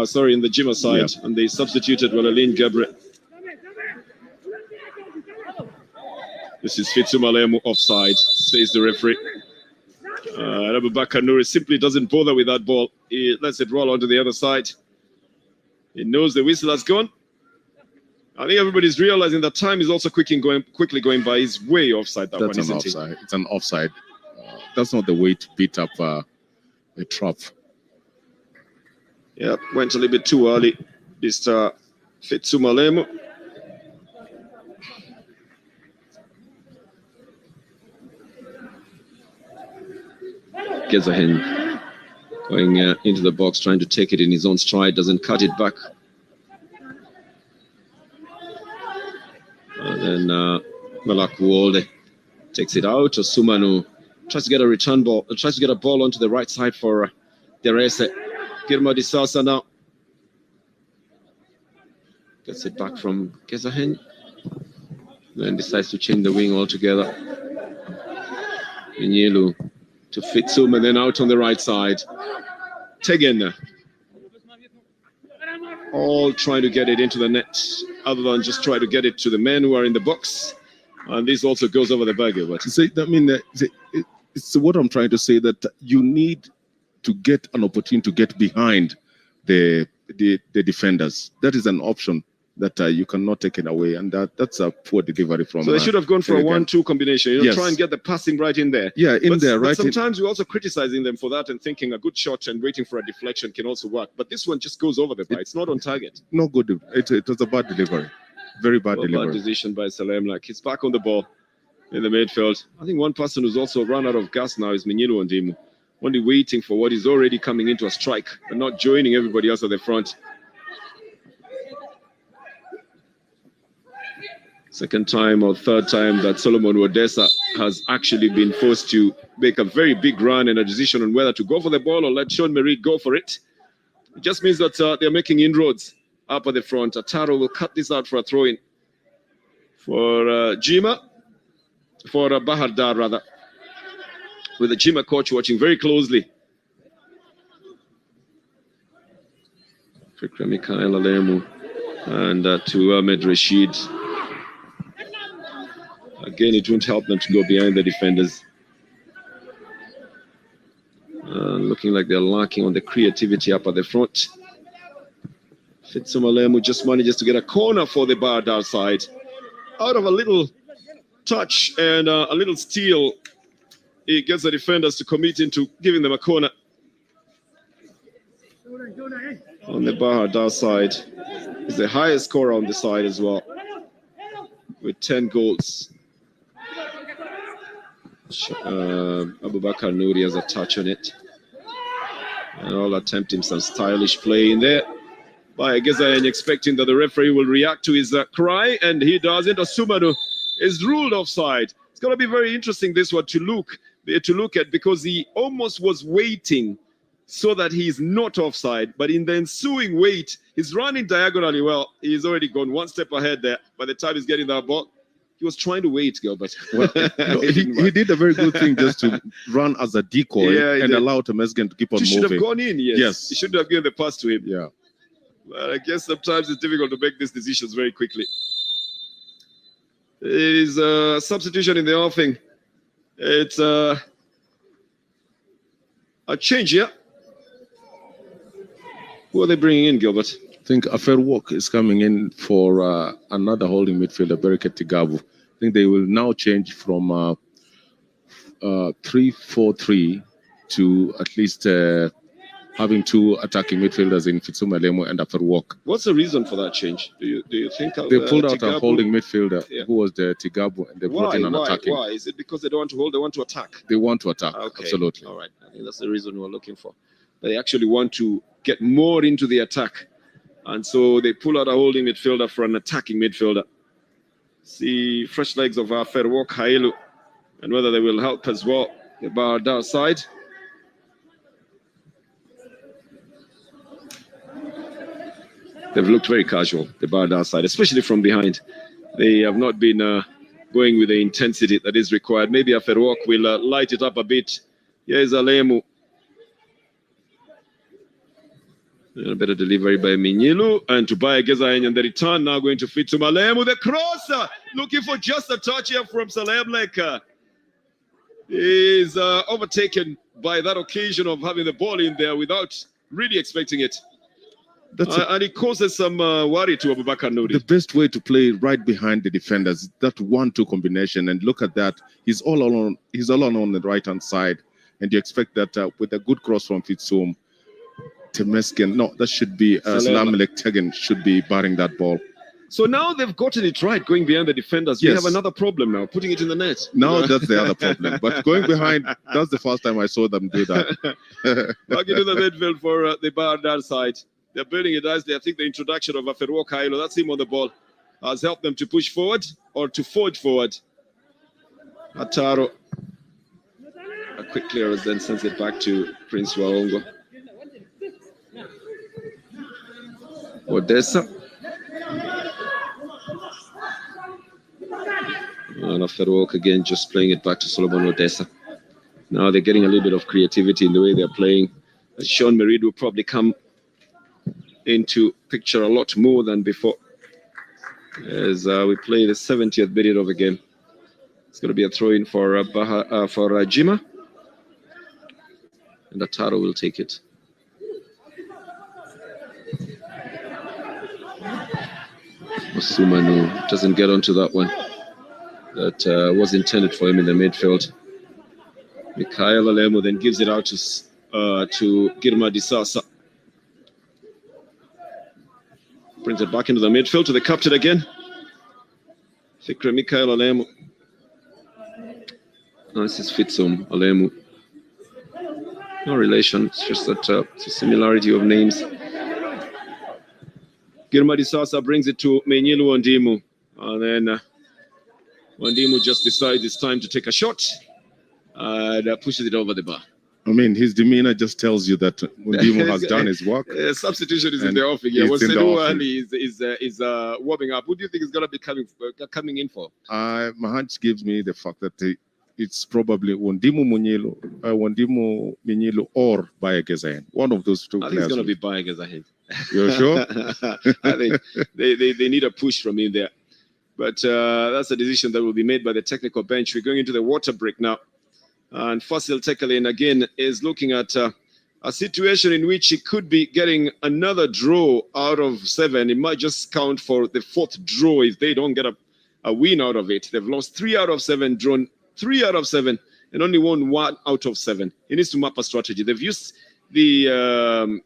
Sorry, in the Jima side. Yeah. And they substituted Walalin Gebre. This is Fitsumalemu offside, says the referee. Abubakar Nuri simply doesn't bother with that ball. He lets it roll onto the other side. He knows the whistle has gone. I think everybody's realizing that time is also quickly going by. He's way offside. That's an offside. It's an offside. That's not the way to beat up a trap. Yeah, went a little bit too early. Mr. Fitsumalemu. Gezahen going into the box, trying to take it in his own stride, doesn't cut it back. And then Malakuolde takes it out. Osumanu tries to get a return ball, tries to get a ball onto the right side for Derese. Girma Disasa now gets it back from Gezahen, then decides to change the wing altogether. Inyelu to Fitsum and then out on the right side. Tegen. All trying to get it into the net, other than just try to get it to the men who are in the box. And this also goes over the barrier. But it's what I'm trying to say, that you need to get an opportunity to get behind the defenders. That is an option that you cannot take it away, and that's a poor delivery from. So they should have gone for a 1-2 combination. You know, Yes. try and get the passing right in there. Yeah, in there, But right? sometimes we're also criticizing them for that and thinking a good shot and waiting for a deflection can also work. But this one just goes over the bar. It's not on target. No good. It was a bad delivery. Very bad Bad delivery. decision by Salem. Like he's back on the ball in the midfield. I think one person who's also run out of gas now is Minyilo Ndimu. Only waiting for what is already coming into a strike and not joining everybody else at the front. Second time or third time that Solomon Wodesa has actually been forced to make a very big run and a decision on whether to go for the ball or let Sean Merritt go for it. It just means that they're making inroads up at the front. Ataro will cut this out for a throw-in for Jima, for Bahar Dar rather, with the Jima coach watching very closely. Fikra Mikhail Alemu and to Ahmed Rashid. Again, it won't help them to go behind the defenders. Looking like they're lacking on the creativity up at the front. Fitsumalemu just manages to get a corner for the Bahar side. Out of a little touch and a little steal, he gets the defenders to commit into giving them a corner. On the Bahar side, he's the highest scorer on the side as well, with 10 goals. Abubakar Nouri has a touch on it. And all attempting some stylish play in there by Gezayen, expecting that the referee will react to his cry, and he doesn't. Osumanu is ruled offside. It's going to be very interesting, this one, to look at, because he almost was waiting so that he's not offside, but in the ensuing wait, he's running diagonally. Well, he's already gone one step ahead there by the time he's getting that ball. He was trying to wait, Gilbert. Well, no, he did a very good thing just to run as a decoy and allow Temesgen to keep on moving. He should have gone in, yes. Yes. He should have given the pass to him. Yeah. But I guess sometimes it's difficult to make these decisions very quickly. There is a substitution in the offing. It's a change here. Who are they bringing in, Gilbert? I think a fair walk is coming in for another holding midfielder, Bereket Tigabu. I think they will now change from 3-4-3 to at least having two attacking midfielders in Fitsuma Lemo and a fair walk. What's the reason for that change? Do you think they pulled out Tigabu? A holding midfielder who was the Tigabu, and they brought in an attacking. Why? Is it because they don't want to hold, they want to attack? They want to attack, okay. Absolutely. All right, I think that's the reason we're looking for. They actually want to get more into the attack. And so they pull out a holding midfielder for an attacking midfielder. See fresh legs of Ferwok Hailu, and whether they will help as well. The Bahar side. They've looked very casual, the Bahar side, especially from behind. They have not been going with the intensity that is required. Maybe Ferwok will light it up a bit. Here's Alemu. A better delivery by Minyilo, and to buy Gezayen, and the return now going to fit to Malemu. The crosser looking for just a touch here from Salem Leka. Is overtaken by that occasion of having the ball in there without really expecting it. And it causes some worry to Abubakar Nouri. The best way to play right behind the defenders, that 1-2 combination, and look at that. He's all alone. He's all alone on the right-hand side, and you expect that with a good cross from Fitsum, Temesgen, no, that should be Salamelek Tegen should be barring that ball. So now they've gotten it right, going behind the defenders. Yes. We have another problem now, putting it in the net. Now that's the other problem. But going behind, that's the first time I saw them do that. Back into the midfield for the Bahar side. They're building it nicely. I think the introduction of Ferwok Hailo, that's him on the ball, has helped them to push forward or to forge forward. Ataro. A quick clearance, then sends it back to Prince Waongo. Odessa. And Ferwok again, just playing it back to Solomon Odessa. Now they're getting a little bit of creativity in the way they're playing. Sean Merid will probably come into picture a lot more than before. As we play the 70th minute of the game. It's going to be a throw-in for Jima. And Ataro will take it. Osumanu doesn't get onto that one. That was intended for him in the midfield. Mikhail Alemu then gives it out to Girma Disasa. Brings it back into the midfield to the captain again. Fikra Mikhail Alemu. No, this is Fitsum Alemu. No relation, it's just that it's a similarity of names. Girma Disasa brings it to Menyilu Wandimu. And then Wandimu just decides it's time to take a shot and pushes it over the bar. I mean, his demeanor just tells you that Wandimu has done his work. Substitution is in the offing. Yeah, is warming up. Who do you think is going to be coming in for? My hunch gives me the fact that it's probably Wandimu Menyilu or Baye Gezahen. One of those two players. I think it's going to be Baye Gezahen. You're sure? I think they need a push from in there. But that's a decision that will be made by the technical bench. We're going into the water break now. And Fasil Tekalin again is looking at a situation in which he could be getting another draw out of 7. It might just count for the 4th draw if they don't get a win out of it. They've lost 3 out of 7, drawn 3 out of 7, and only won 1 out of 7. He needs to map a strategy. They've used the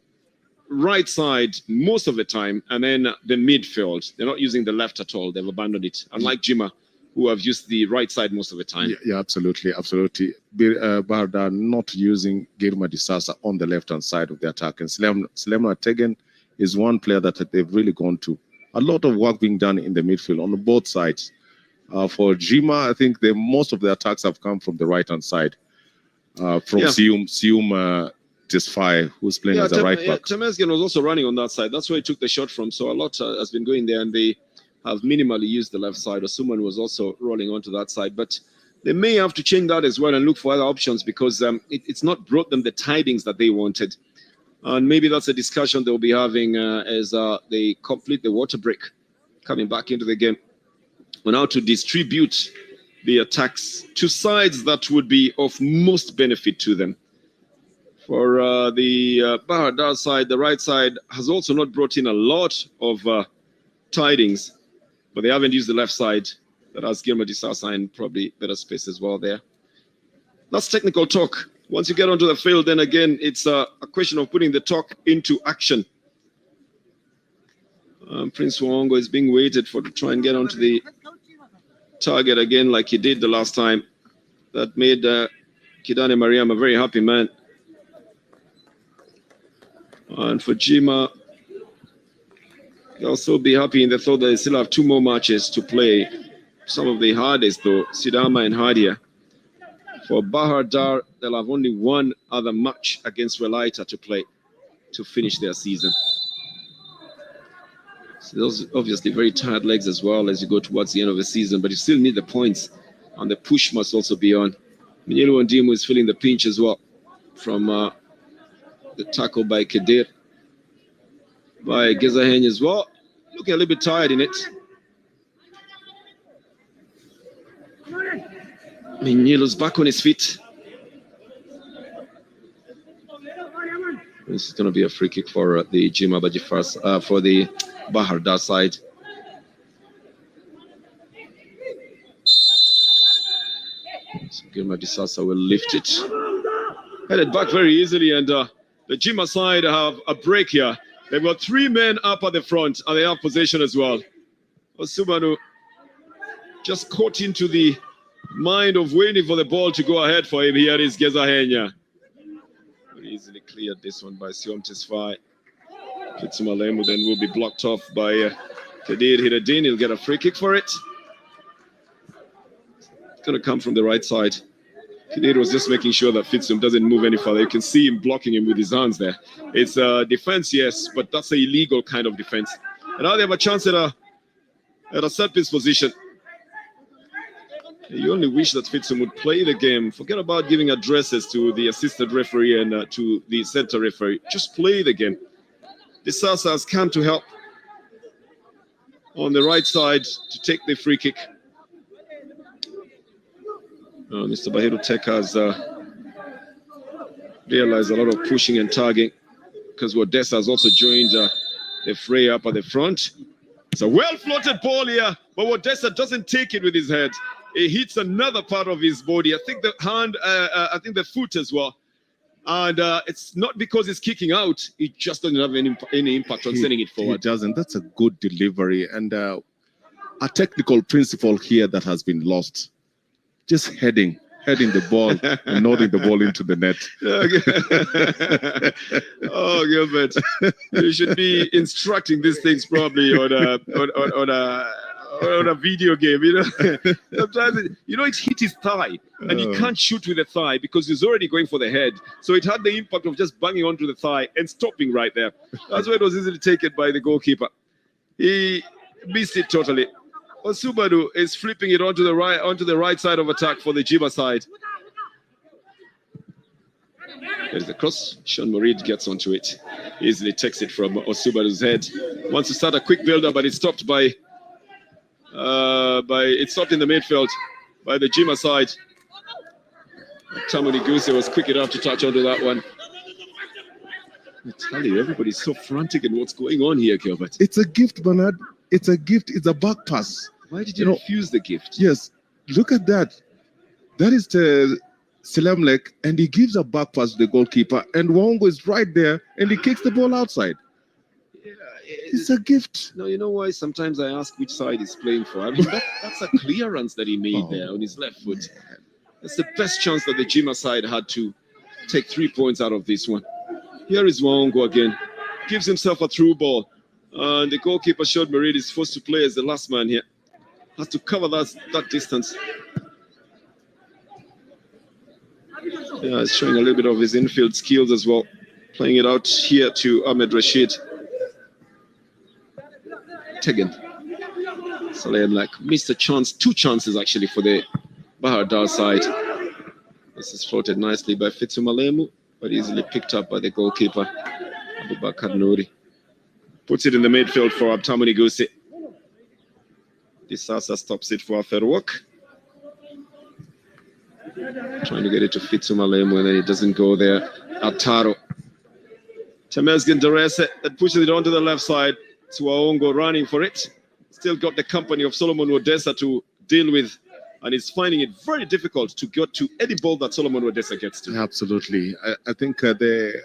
right side most of the time, and then the midfield. They're not using the left at all. They've abandoned it. Unlike Jima, who have used the right side most of the time. Yeah, absolutely. Bahar Dar not using Girma Disasa on the left-hand side of the attack. And Suleiman Tegen is one player that they've really gone to. A lot of work being done in the midfield on both sides. For Jima, I think most of the attacks have come from the right-hand side. From Sium Tesfaye, who's playing as a right back. Temesgen was also running on that side. That's where he took the shot from. So a lot has been going there, and they have minimally used the left side. Osuman was also rolling onto that side. But they may have to change that as well and look for other options because it's not brought them the tidings that they wanted. And maybe that's a discussion they'll be having as they complete the water break, coming back into the game. On how to distribute the attacks to sides that would be of most benefit to them. For the Bahar Dar side, the right side has also not brought in a lot of tidings, but they haven't used the left side. That has Girma Disasa in probably better space as well there. That's technical talk. Once you get onto the field, then again, it's a question of putting the talk into action. Prince Wongo is being waited for to try and get onto the target again like he did the last time. That made Kidane Mariam a very happy man. And for Jima, they'll still be happy in the thought that they still have 2 more matches to play. Some of the hardest though, Sidama and Hadia. For Bahar Dar, they'll have only 1 other match against Welaita to play to finish their season. So those obviously very tired legs as well as you go towards the end of the season, but you still need the points, and the push must also be on. Menyilu Wandimu is feeling the pinch as well from the tackle by Kedir. By Gezahen as well, looking a little bit tired in it. Menyilu's back on his feet. This is going to be a free kick for the Jima Bajifars, for the Bahar Dar side. So Girma Disasa will lift it. Headed back very easily, and the Jima side have a break here. They've got 3 men up at the front, and they have possession as well. Osumanu just caught into the mind of waiting for the ball to go ahead for him. Here is Gezahenya. Easily cleared this one by Siom Tesfaye. Kitsumalemu then will be blocked off by Kadir Hiradin. He'll get a free kick for it. It's going to come from the right side. Kadir was just making sure that Fitsum doesn't move any further. You can see him blocking him with his hands there. It's a defense, yes, but that's an illegal kind of defense. And now they have a chance at a set piece position. You only wish that Fitsum would play the game. Forget about giving addresses to the assistant referee and to the center referee. Just play the game. Disasa has come to help on the right side to take the free kick. Mr. Bahiru Tek has realized a lot of pushing and tagging because Wadessa has also joined the fray up at the front. It's a well floated ball here, but Odessa doesn't take it with his head. He hits another part of his body. I think the hand, I think the foot as well. And it's not because he's kicking out. He just doesn't have any impact on sending it forward. He doesn't. That's a good delivery. And a technical principle here that has been lost. Just heading the ball and nodding the ball into the net. Oh, Gilbert, you should be instructing these things probably on a video game. You know, sometimes it hit his thigh, and he can't shoot with the thigh because he's already going for the head. So it had the impact of just banging onto the thigh and stopping right there. That's why it was easily taken by the goalkeeper. He missed it totally. Osubadu is flipping it onto the right side of attack for the Jima side. There's the cross. Sean Morid gets onto it. Easily takes it from Osubadu's head. Wants to start a quick build-up, but it's stopped it's stopped in the midfield by the Jima side. Tamani Guse was quick enough to touch onto that one. I tell you, everybody's so frantic in what's going on here, Gilbert. It's a gift, Bernard. It's a gift. It's a back pass. Why did you refuse the gift? Yes. Look at that. That is the Selamlek, and he gives a back pass to the goalkeeper, and Wongo is right there, and he kicks the ball outside. Yeah, it's a gift. No, you know why? Sometimes I ask which side he's playing for. I mean, that's a clearance that he made there on his left foot. That's the best chance that the Jima side had to take 3 points out of this one. Here is Wongo again. Gives himself a through ball. And the goalkeeper, Shod Marid, is forced to play as the last man here. Has to cover that distance. Yeah, he's showing a little bit of his infield skills as well. Playing it out here to Ahmed Rashid. Tegan. Salem missed a chance, 2 chances actually for the Bahar Dar side. This is floated nicely by Fitu Malemu, but easily picked up by the goalkeeper, Abubakar Nouri. Puts it in the midfield for Abtamuni Gusi. Disasa stops it for Ferwok. Trying to get it to Fitu Malemu, and then it doesn't go there. Ataro. Temezgin Derese that pushes it onto the left side. Tuaongo running for it. Still got the company of Solomon Odessa to deal with, and is finding it very difficult to get to any ball that Solomon Odessa gets to. Absolutely. I think the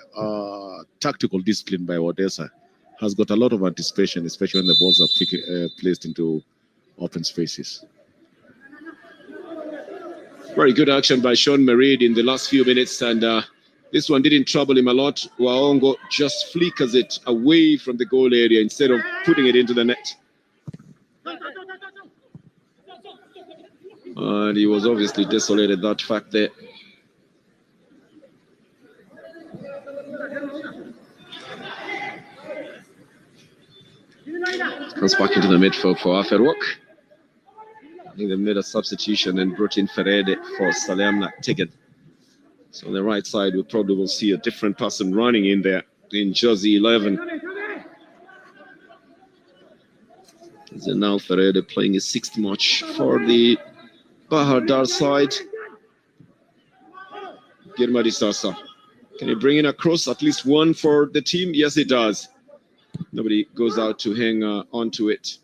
tactical discipline by Odessa has got a lot of anticipation, especially when the balls are placed into open spaces. Very good action by Sean Marid in the last few minutes, and this one didn't trouble him a lot. Waongo just flickers it away from the goal area instead of putting it into the net. And he was obviously desolated, that fact there. Comes back into the midfield for Aferwok. I think they made a substitution and brought in Ferede for Salemna Tiged. So on the right side, we probably will see a different person running in there in jersey 11. So now Ferede playing his 6th match for the Bahar Dar side. Girmadi Sasa. Can he bring in a cross, at least one for the team? Yes, it does. Nobody goes out to hang on to it.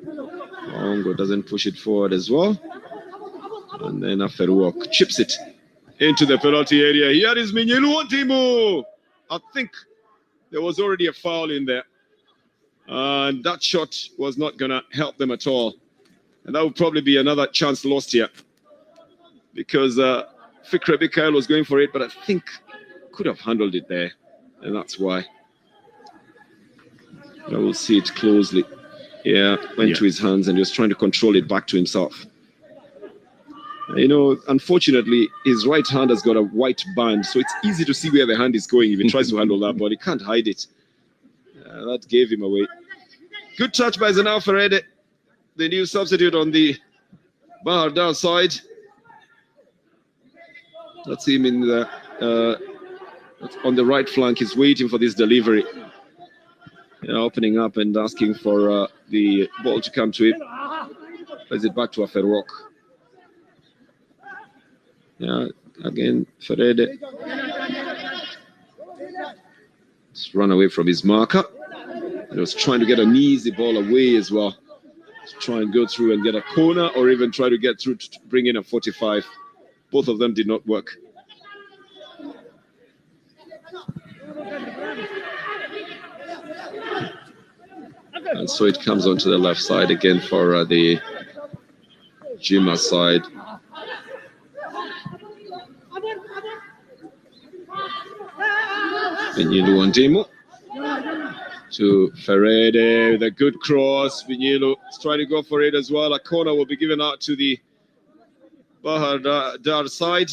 Ongo doesn't push it forward as well. And then Aferuok chips it into the penalty area. Here is Minyelu Ontimu. I think there was already a foul in there. And that shot was not going to help them at all. And that would probably be another chance lost here. Because Fikre Bikael was going for it, but I think could have handled it there. And that's why. I will see it closely. Yeah, went to his hands and he was trying to control it back to himself. You know, unfortunately, his right hand has got a white band, so it's easy to see where the hand is going if he tries to handle that, but he can't hide it. That gave him away. Good touch by Zanao Ferede, the new substitute on the Bahar Dar side. Let's see him in the on the right flank. He's waiting for this delivery. Opening up and asking for the ball to come to him. Plays it back to Aferwok. Yeah, again, Ferede. Just run away from his marker. He was trying to get an easy ball away as well. Try and go through and get a corner, or even try to get through to bring in a 45. Both of them did not work. And so it comes onto the left side again for the Jima side. Vinilu Ondimo to Ferreira with a good cross. Vinilu is trying to go for it as well. A corner will be given out to the Bahar Dar side.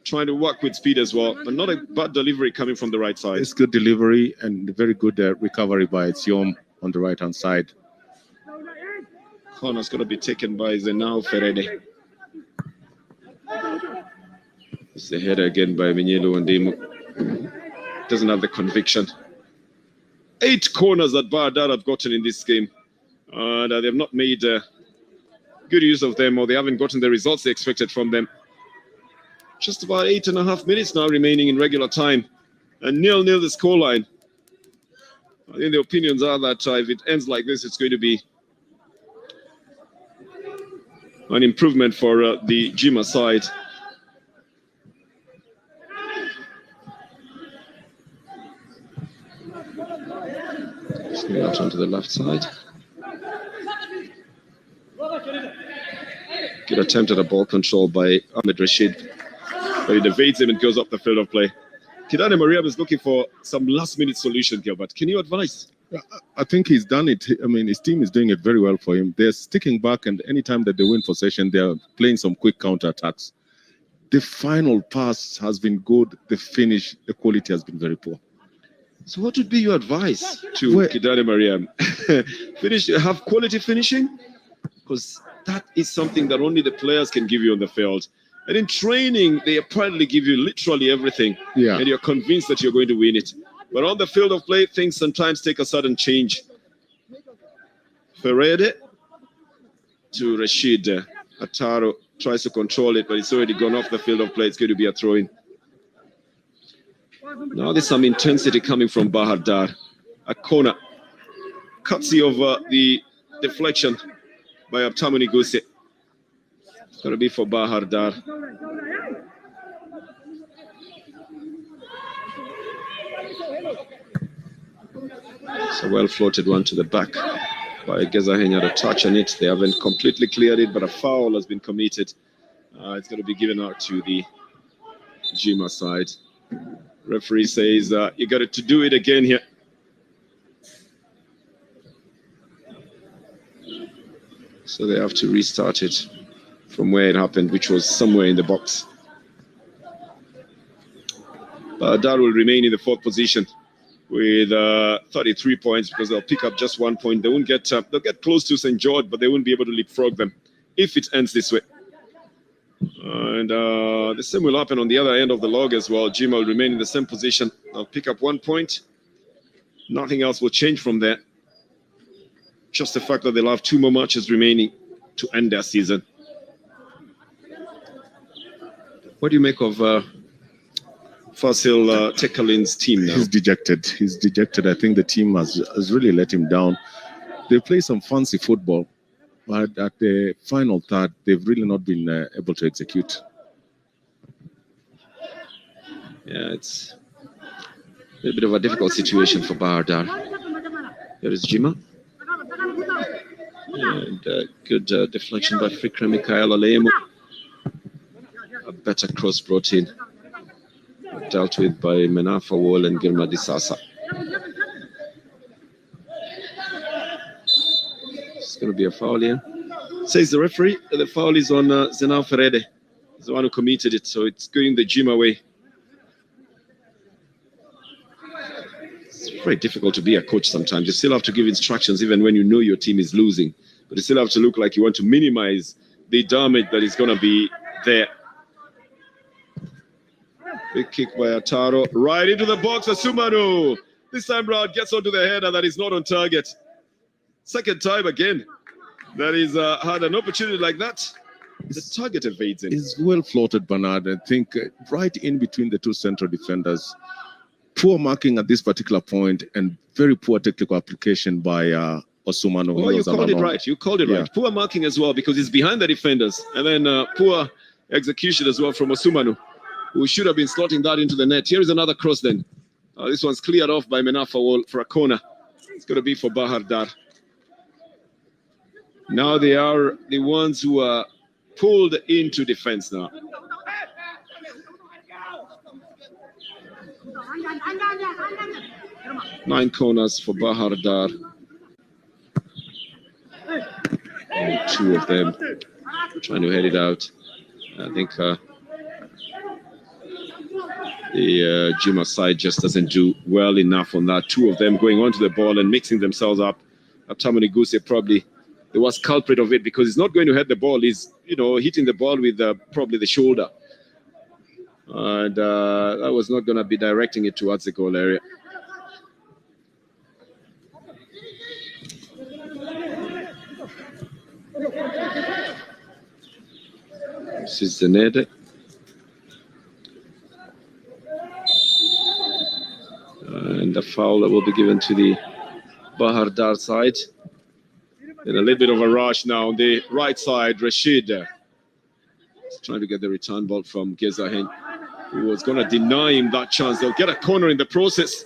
Trying to work with speed as well, but not a bad delivery coming from the right side. It's good delivery and very good recovery by Tsiom on the right-hand side. Corner's going to be taken by Zenao Ferreira. It's the header again by Vinilu Ondimo. Doesn't have the conviction. 8 corners that Bahar Dar have gotten in this game. And they've not made good use of them, or they haven't gotten the results they expected from them. Just about 8.5 minutes now remaining in regular time. And 0-0 the scoreline. I think the opinions are that if it ends like this, it's going to be an improvement for the Jima side. Just going out onto the left side. Good attempt at a ball control by Ahmed Rashid. But it evades him and goes up the field of play. Kidane Mariam is looking for some last-minute solution, Gilbert. Can you advise? I think he's done it. I mean, his team is doing it very well for him. They're sticking back, and anytime that they win possession, they're playing some quick counter-attacks. The final pass has been good. The finish, the quality has been very poor. So what would be your advice to Kidane Mariam? Have quality finishing? Because that is something that only the players can give you on the field. And in training, they apparently give you literally everything. Yeah. And you're convinced that you're going to win it. But on the field of play, things sometimes take a sudden change. Ferreira to Rashid. Ataro tries to control it, but it's already gone off the field of play. It's going to be a throw-in. Now there's some intensity coming from Bahar Dar. A corner. Courtesy of the deflection by Abtamuni Guse. It's going to be for Bahar Dar. It's a well-floated one to the back by Gezaheny. Had a touch on it. They haven't completely cleared it, but a foul has been committed. It's going to be given out to the Jima side. Referee says, you got to do it again here. So they have to restart it from where it happened, which was somewhere in the box. Bahar Dar will remain in the 4th position with 33 points because they'll pick up just 1 point. They won't get, they'll get close to St. George, but they won't be able to leapfrog them if it ends this way. And the same will happen on the other end of the log as well. Jima will remain in the same position. They'll pick up 1 point. Nothing else will change from there. Just the fact that they'll have 2 more matches remaining to end their season. What do you make of Fasil Tekalin's team now? He's dejected. He's dejected. I think the team has really let him down. They play some fancy football, but at the final third, they've really not been able to execute. Yeah, it's a bit of a difficult situation for Bahar Dar. Here is Jima. And good deflection by Fikra Mikhail Alemu. A better cross brought in. Dealt with by Menafa Wall and Girma Disasa. It's going to be a foul here. Says the referee, the foul is on Zenao Ferreira. He's the one who committed it, so it's going the Jima way. It's very difficult to be a coach sometimes. You still have to give instructions even when you know your team is losing. But you still have to look like you want to minimize the damage that is going to be there. Big kick by Ataro. Right into the box. Asumanu. This time round gets onto the header that is not on target. Second time again that he's had an opportunity like that. The target evades him. It's well floated, Bernard. I think right in between the 2 central defenders. poor marking at this particular point and very poor technical application by Osumano. Oh, you called it right. You called it right. Poor marking as well because he's behind the defenders. And then poor execution as well from Osumano, who should have been slotting that into the net. Here is another cross then. This one's cleared off by Menafawol for a corner. It's going to be for Bahar Dar. Now they are the ones who are pulled into defense now. Nine corners for Bahar Dar. And two of them trying to head it out. I think the Jima side just doesn't do well enough on that. Two of them going onto the ball and mixing themselves up. Tamani Guse probably the worst culprit of it because he's not going to head the ball. He's, hitting the ball with probably the shoulder. And that was not going to be directing it towards the goal area. This is the net. And the foul that will be given to the Bahar Dar side. And a little bit of a rush now on the right side. Rashid trying to get the return ball from Gezahen, who was going to deny him that chance. They'll get a corner in the process.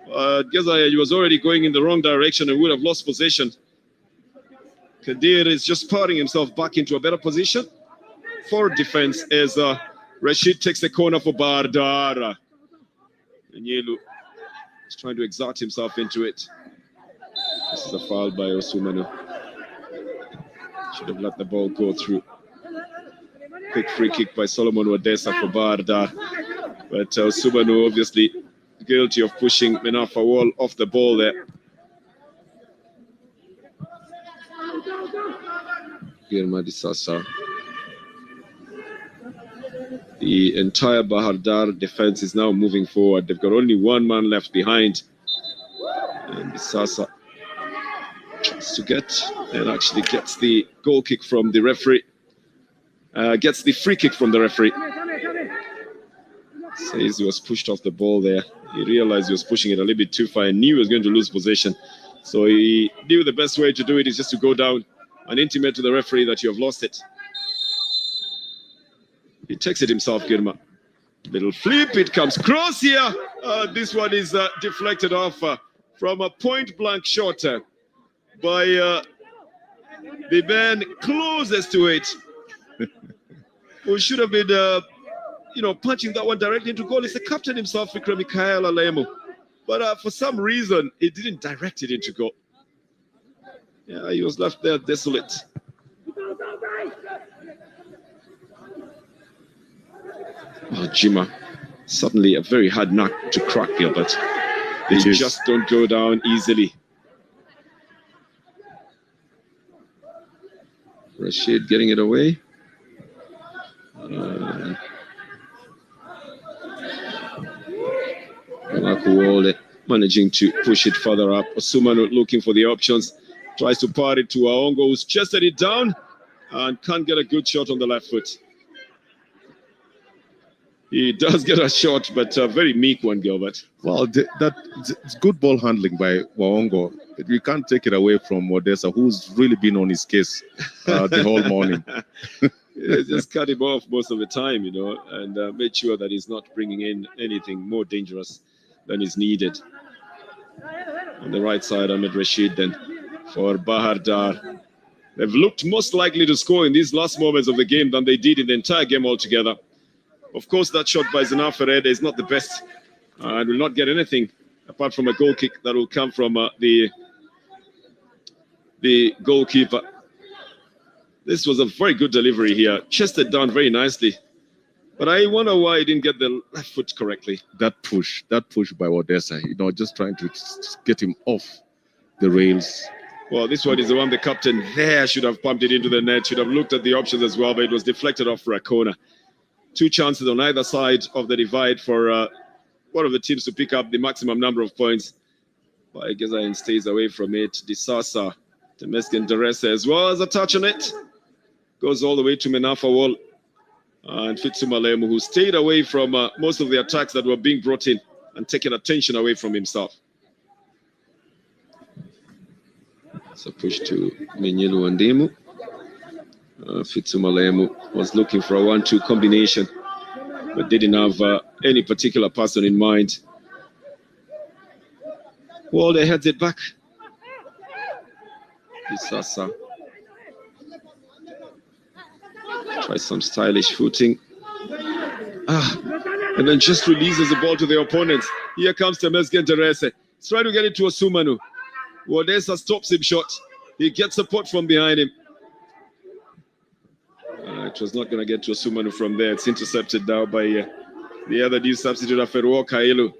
Gezahen, he was already going in the wrong direction and would have lost possession. Kadir is just putting himself back into a better position for defense as Rashid takes the corner for Bahar Dar. And Yelu is trying to exert himself into it. This is a foul by Osumano. Should have let the ball go through. Quick free kick by Solomon Wadesa for Bahar Dar. But Osumano obviously guilty of pushing Menafawol off the ball there. Girma Disasa. The entire Bahar Dar defense is now moving forward. They've got only one man left behind. And Disasa tries to get and actually gets the goal kick from the referee. Gets the free kick from the referee. Says he was pushed off the ball there. He realized he was pushing it a little bit too far and knew he was going to lose possession. So he knew the best way to do it is just to go down and intimate to the referee that you have lost it. He takes it himself, Girma. Little flip, it comes cross here. This one is deflected off from a point-blank shot by the man closest to it, who should have been, punching that one directly into goal. It's the captain himself, Vikram Mikhail Alemo. But for some reason, he didn't direct it into goal. Yeah, he was left there desolate. Oh, Jima, suddenly a very hard nut to crack here, but they just don't go down easily. Rashid getting it away. Malakuwole managing to push it further up. Osumano looking for the options. Tries to part it to Aongo, who's chested it down and can't get a good shot on the left foot. He does get a shot, but a very meek one, Gilbert. Well, that's good ball handling by Waongo. But we can't take it away from Odessa, who's really been on his case the whole morning. Just cut him off most of the time, and made sure that he's not bringing in anything more dangerous than is needed. On the right side, Ahmed Rashid then for Bahar Dar. They've looked most likely to score in these last moments of the game than they did in the entire game altogether. Of course, that shot by Zana Ferreira is not the best and will not get anything apart from a goal kick that will come from the goalkeeper. This was a very good delivery here, chested down very nicely. But I wonder why he didn't get the left foot correctly. That push by Odessa, just trying to get him off the rails. Well, this one is the one the captain there should have pumped it into the net, should have looked at the options as well, but it was deflected off for a corner. Two chances on either side of the divide for one of the teams to pick up the maximum number of points. But I guess Gezahen stays away from it. Disasa, Temesgen Derese as well as a touch on it. Goes all the way to Menafawol and Fitsuma Lemu, who stayed away from most of the attacks that were being brought in. and taking attention away from himself. So push to Menyilu and Demu. Fitsumalemu was looking for a 1-2 combination, but didn't have any particular person in mind. Well, they heads it back. Isasa try some stylish footing. And then just releases the ball to the opponents. Here comes Temesgen Terese. He's trying to get it to Osumanu. Wodesa stops him short. He gets support from behind him. It was not going to get to Osumanu from there. It's intercepted now by the other new substitute, Aferwo Kailu.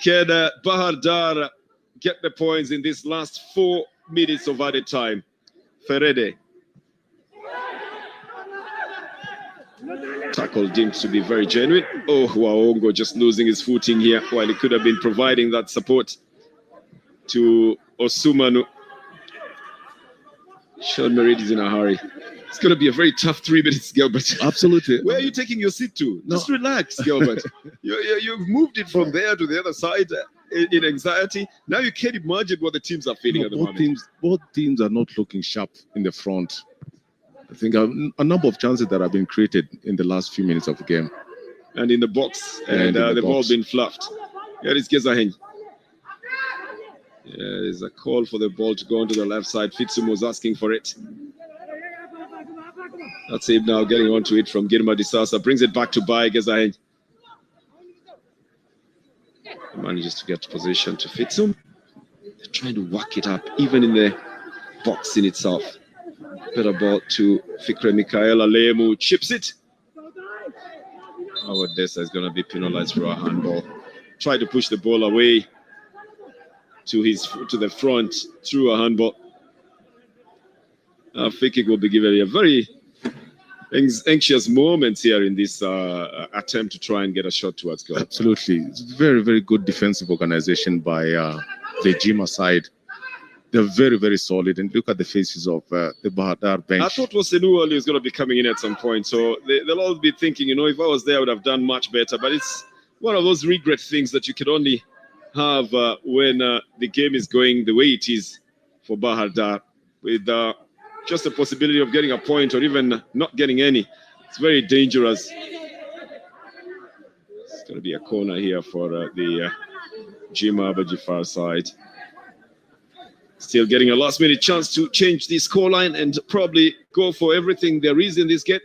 Can Bahar Dar get the points in this last 4 minutes of added time? Ferede. Tackle deemed to be very genuine. Oh, Waongo just losing his footing here while he could have been providing that support to Osumanu. Sean Merid is in a hurry. It's going to be a very tough 3 minutes, Gilbert. Absolutely. Where are you taking your seat to? Just relax, Gilbert. You've moved it from there to the other side in anxiety. Now you can't imagine what the teams are feeling at the moment. Both teams are not looking sharp in the front. I think a number of chances that have been created in the last few minutes of the game. And in the box. And they've all been fluffed. Here is Gezaheng. Yeah, there's a call for the ball to go onto the left side. Fitsum was asking for it. That's him now getting onto it from Girma Disasa. Brings it back to Bai Gezaheng. Manages to get position to Fitsum. They're trying to whack it up, even in the box in itself. Better ball to Fikre Mikaela. Lemu chips it. Howard Dessa is going to be penalized for a handball. Try to push the ball away to the front through a handball. Fikik will be given a very anxious moment here in this attempt to try and get a shot towards goal. Absolutely. It's very, very good defensive organization by the Jima side. They're very, very solid. And look at the faces of the Bahadar bench. I thought Wasenu Ali was going to be coming in at some point. So they'll all be thinking, if I was there, I would have done much better. But it's one of those regret things that you can only have when the game is going the way it is for Bahadar, with just the possibility of getting a point or even not getting any. It's very dangerous. It's going to be a corner here for the Jima Bajifar side. Still getting a last-minute chance to change the scoreline and probably go for everything there is in this game.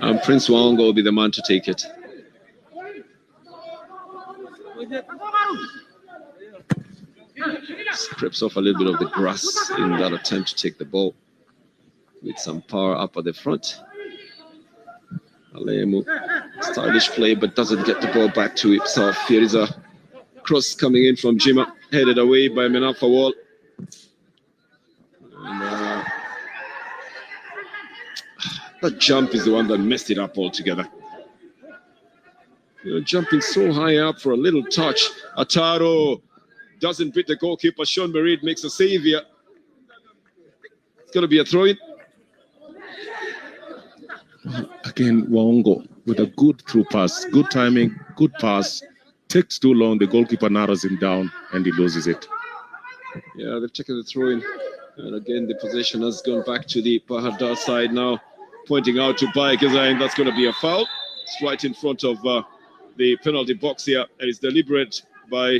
And Prince Waongo will be the man to take it. Scrapes off a little bit of the grass in that attempt to take the ball with some power up at the front. Alemu, stylish play, but doesn't get the ball back to himself. Here is a cross coming in from Jima, headed away by Menafa Wall. And that jump is the one that messed it up altogether. Jumping so high up for a little touch. Ataro doesn't beat the goalkeeper. Sean Merid makes a save here. It's going to be a throw-in. Again, Waongo with a good through pass, good timing, good pass. Takes too long, the goalkeeper narrows him down and he loses it. Yeah, they've taken the throw in. And again, the possession has gone back to the Bahadar side now, pointing out to Baik Gezaheng. That's going to be a foul. It's right in front of the penalty box here. And it's deliberate by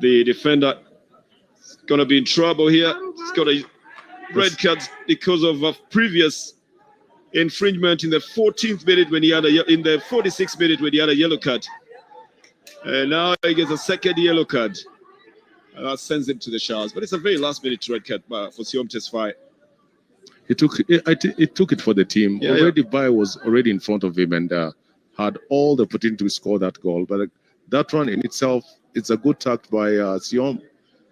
the defender. It's going to be in trouble here. It's got a red card because of a previous infringement in the 14th minute when he had in the 46th minute when he had a yellow card. And now he gets a second yellow card. And that sends him to the showers. But it's a very last-minute red card for Siom Tesfaye. It took it for the team. Bai was already in front of him and had all the opportunity to score that goal. But that one in itself, it's a good tact by Siom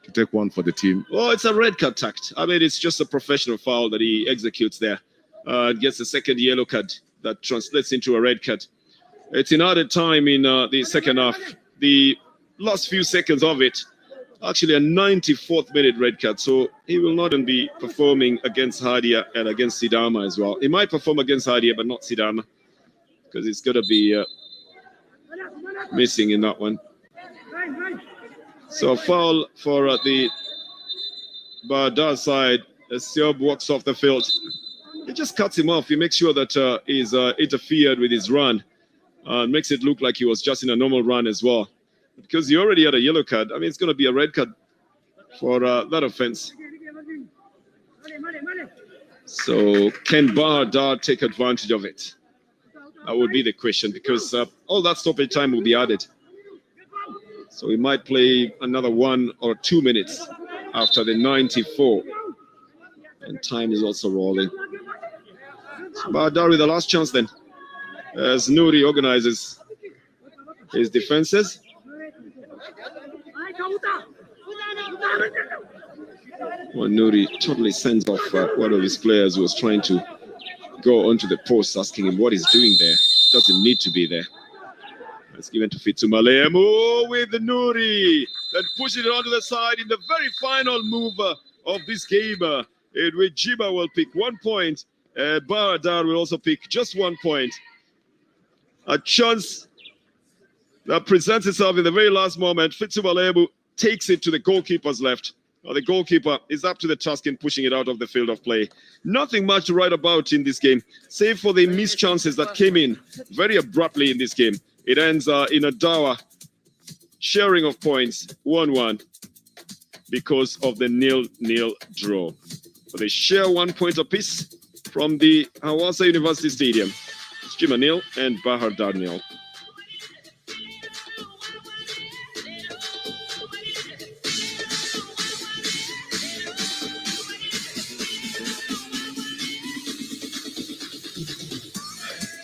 to take one for the team. Well, it's a red card tact. I mean, it's just a professional foul that he executes there. Gets a second yellow card that translates into a red card. It's in added time in the second half. The last few seconds of it, actually a 94th minute red card, so he will not be performing against Hadia and against Sidama as well. He might perform against Hadia but not Sidama, because it's going to be missing in that one. So foul for the Badar side as Siob walks off the field. He just cuts him off. He makes sure that he's interfered with his run. Makes it look like he was just in a normal run as well. Because he already had a yellow card. I mean, it's going to be a red card for that offense. So can Badar take advantage of it? That would be the question, because all that stoppage time will be added. So he might play another 1 or 2 minutes after the 94. And time is also rolling. So Badar with the last chance then, as Nouri organizes his defenses. Well, Nouri totally sends off one of his players who was trying to go onto the post, asking him what he's doing there. Doesn't need to be there. It's given to Fitsumalemu with the Nouri, then pushing it onto the side in the very final move of this game, in which Jima will pick 1 point. Badar will also pick just 1 point. A chance that presents itself in the very last moment. Fitsumalemu takes it to the goalkeeper's left. Now the goalkeeper is up to the task in pushing it out of the field of play. Nothing much to write about in this game, save for the missed chances that came in very abruptly in this game. It ends in a Dawa sharing of points, 1-1, because of the 0-0 draw. So they share 1 point apiece from the Hawassa University Stadium. Jima 0 and Bahar Dar 0.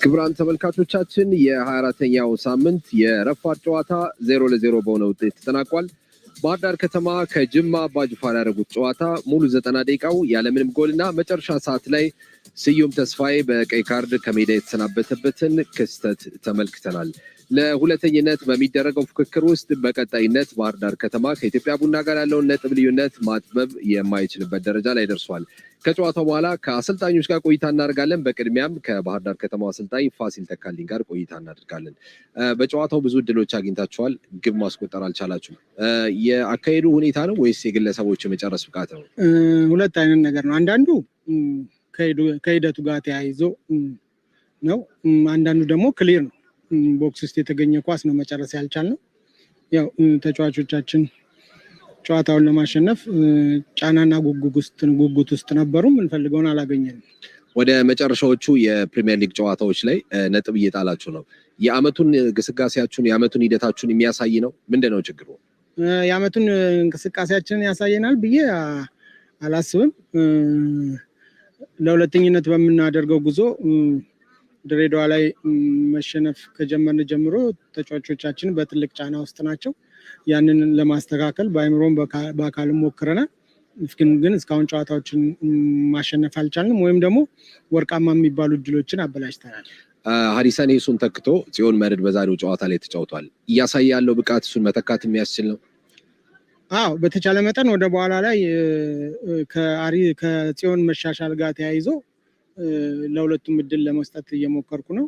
ክቡራን ተመልካቾቻችን የ24ኛው ሳምንት የረፋድ ጨዋታ 0-0 በሆነ ውጤት ተጠናቋል። ባህር ዳር ከተማ ከጅማ አባጅፋር ያደረጉት ጨዋታ ሙሉ 90 ደቂቃው ያለምንም ጎልና መጨረሻ ሰዓት ላይ ስዩም ተስፋዬ በቀይ ካርድ ከሜዳ የተሰናበተበትን ክስተት ተመልክተናል። ለሁለተኝነት በሚደረገው ፍክክር ውስጥ በቀጣይነት ባህር ዳር ከተማ ከኢትዮጵያ ቡና ጋር ያለውን ነጥብ ልዩነት ማጥበብ የማይችልበት ደረጃ ላይ ደርሷል። ከጨዋታው በኋላ ከአሰልጣኞች ጋር ቆይታ እናደርጋለን። በቅድሚያም ከባህር ዳር ከተማው አሰልጣኝ ፋሲል ተካልኝ ጋር ቆይታ እናደርጋለን። በጨዋታው ብዙ እድሎች አግኝታችኋል፣ ግብ ማስቆጠር አልቻላችሁም። የአካሄዱ ሁኔታ ነው ወይስ የግለሰቦች የመጨረስ ብቃት ነው? ሁለት አይነት ነገር ነው። አንዳንዱ ከሂደቱ ጋር ተያይዞ ነው፣ አንዳንዱ ደግሞ ክሊር ነው። ቦክስ ውስጥ የተገኘ ኳስ ነው መጨረስ ያልቻልነው። ያው ተጫዋቾቻችን ጨዋታውን ለማሸነፍ ጫናና ጉጉት ውስጥ ነበሩ። የምንፈልገውን አላገኘንም። ወደ መጨረሻዎቹ የፕሪሚየር ሊግ ጨዋታዎች ላይ ነጥብ እየጣላችሁ ነው። የአመቱን ግስጋሴያችሁን የአመቱን ሂደታችሁን የሚያሳይ ነው? ምንድነው ችግሩ? የአመቱን እንቅስቃሴያችንን ያሳየናል ብዬ አላስብም። ለሁለተኝነት በምናደርገው ጉዞ ድሬዳዋ ላይ መሸነፍ ከጀመርን ጀምሮ ተጫዋቾቻችን በትልቅ ጫና ውስጥ ናቸው። ያንን ለማስተካከል በአይምሮም በአካልም ሞክረናል። ግን እስካሁን ጨዋታዎችን ማሸነፍ አልቻልንም፣ ወይም ደግሞ ወርቃማ የሚባሉ እድሎችን አበላሽተናል። ሀዲሳን እሱን ተክቶ ጽዮን መርድ በዛሬው ጨዋታ ላይ ተጫውቷል። እያሳየ ያለው ብቃት እሱን መተካት የሚያስችል ነው? አዎ፣ በተቻለ መጠን ወደ በኋላ ላይ ከጽዮን መሻሻል ጋር ተያይዞ ለሁለቱም እድል ለመስጠት እየሞከርኩ ነው።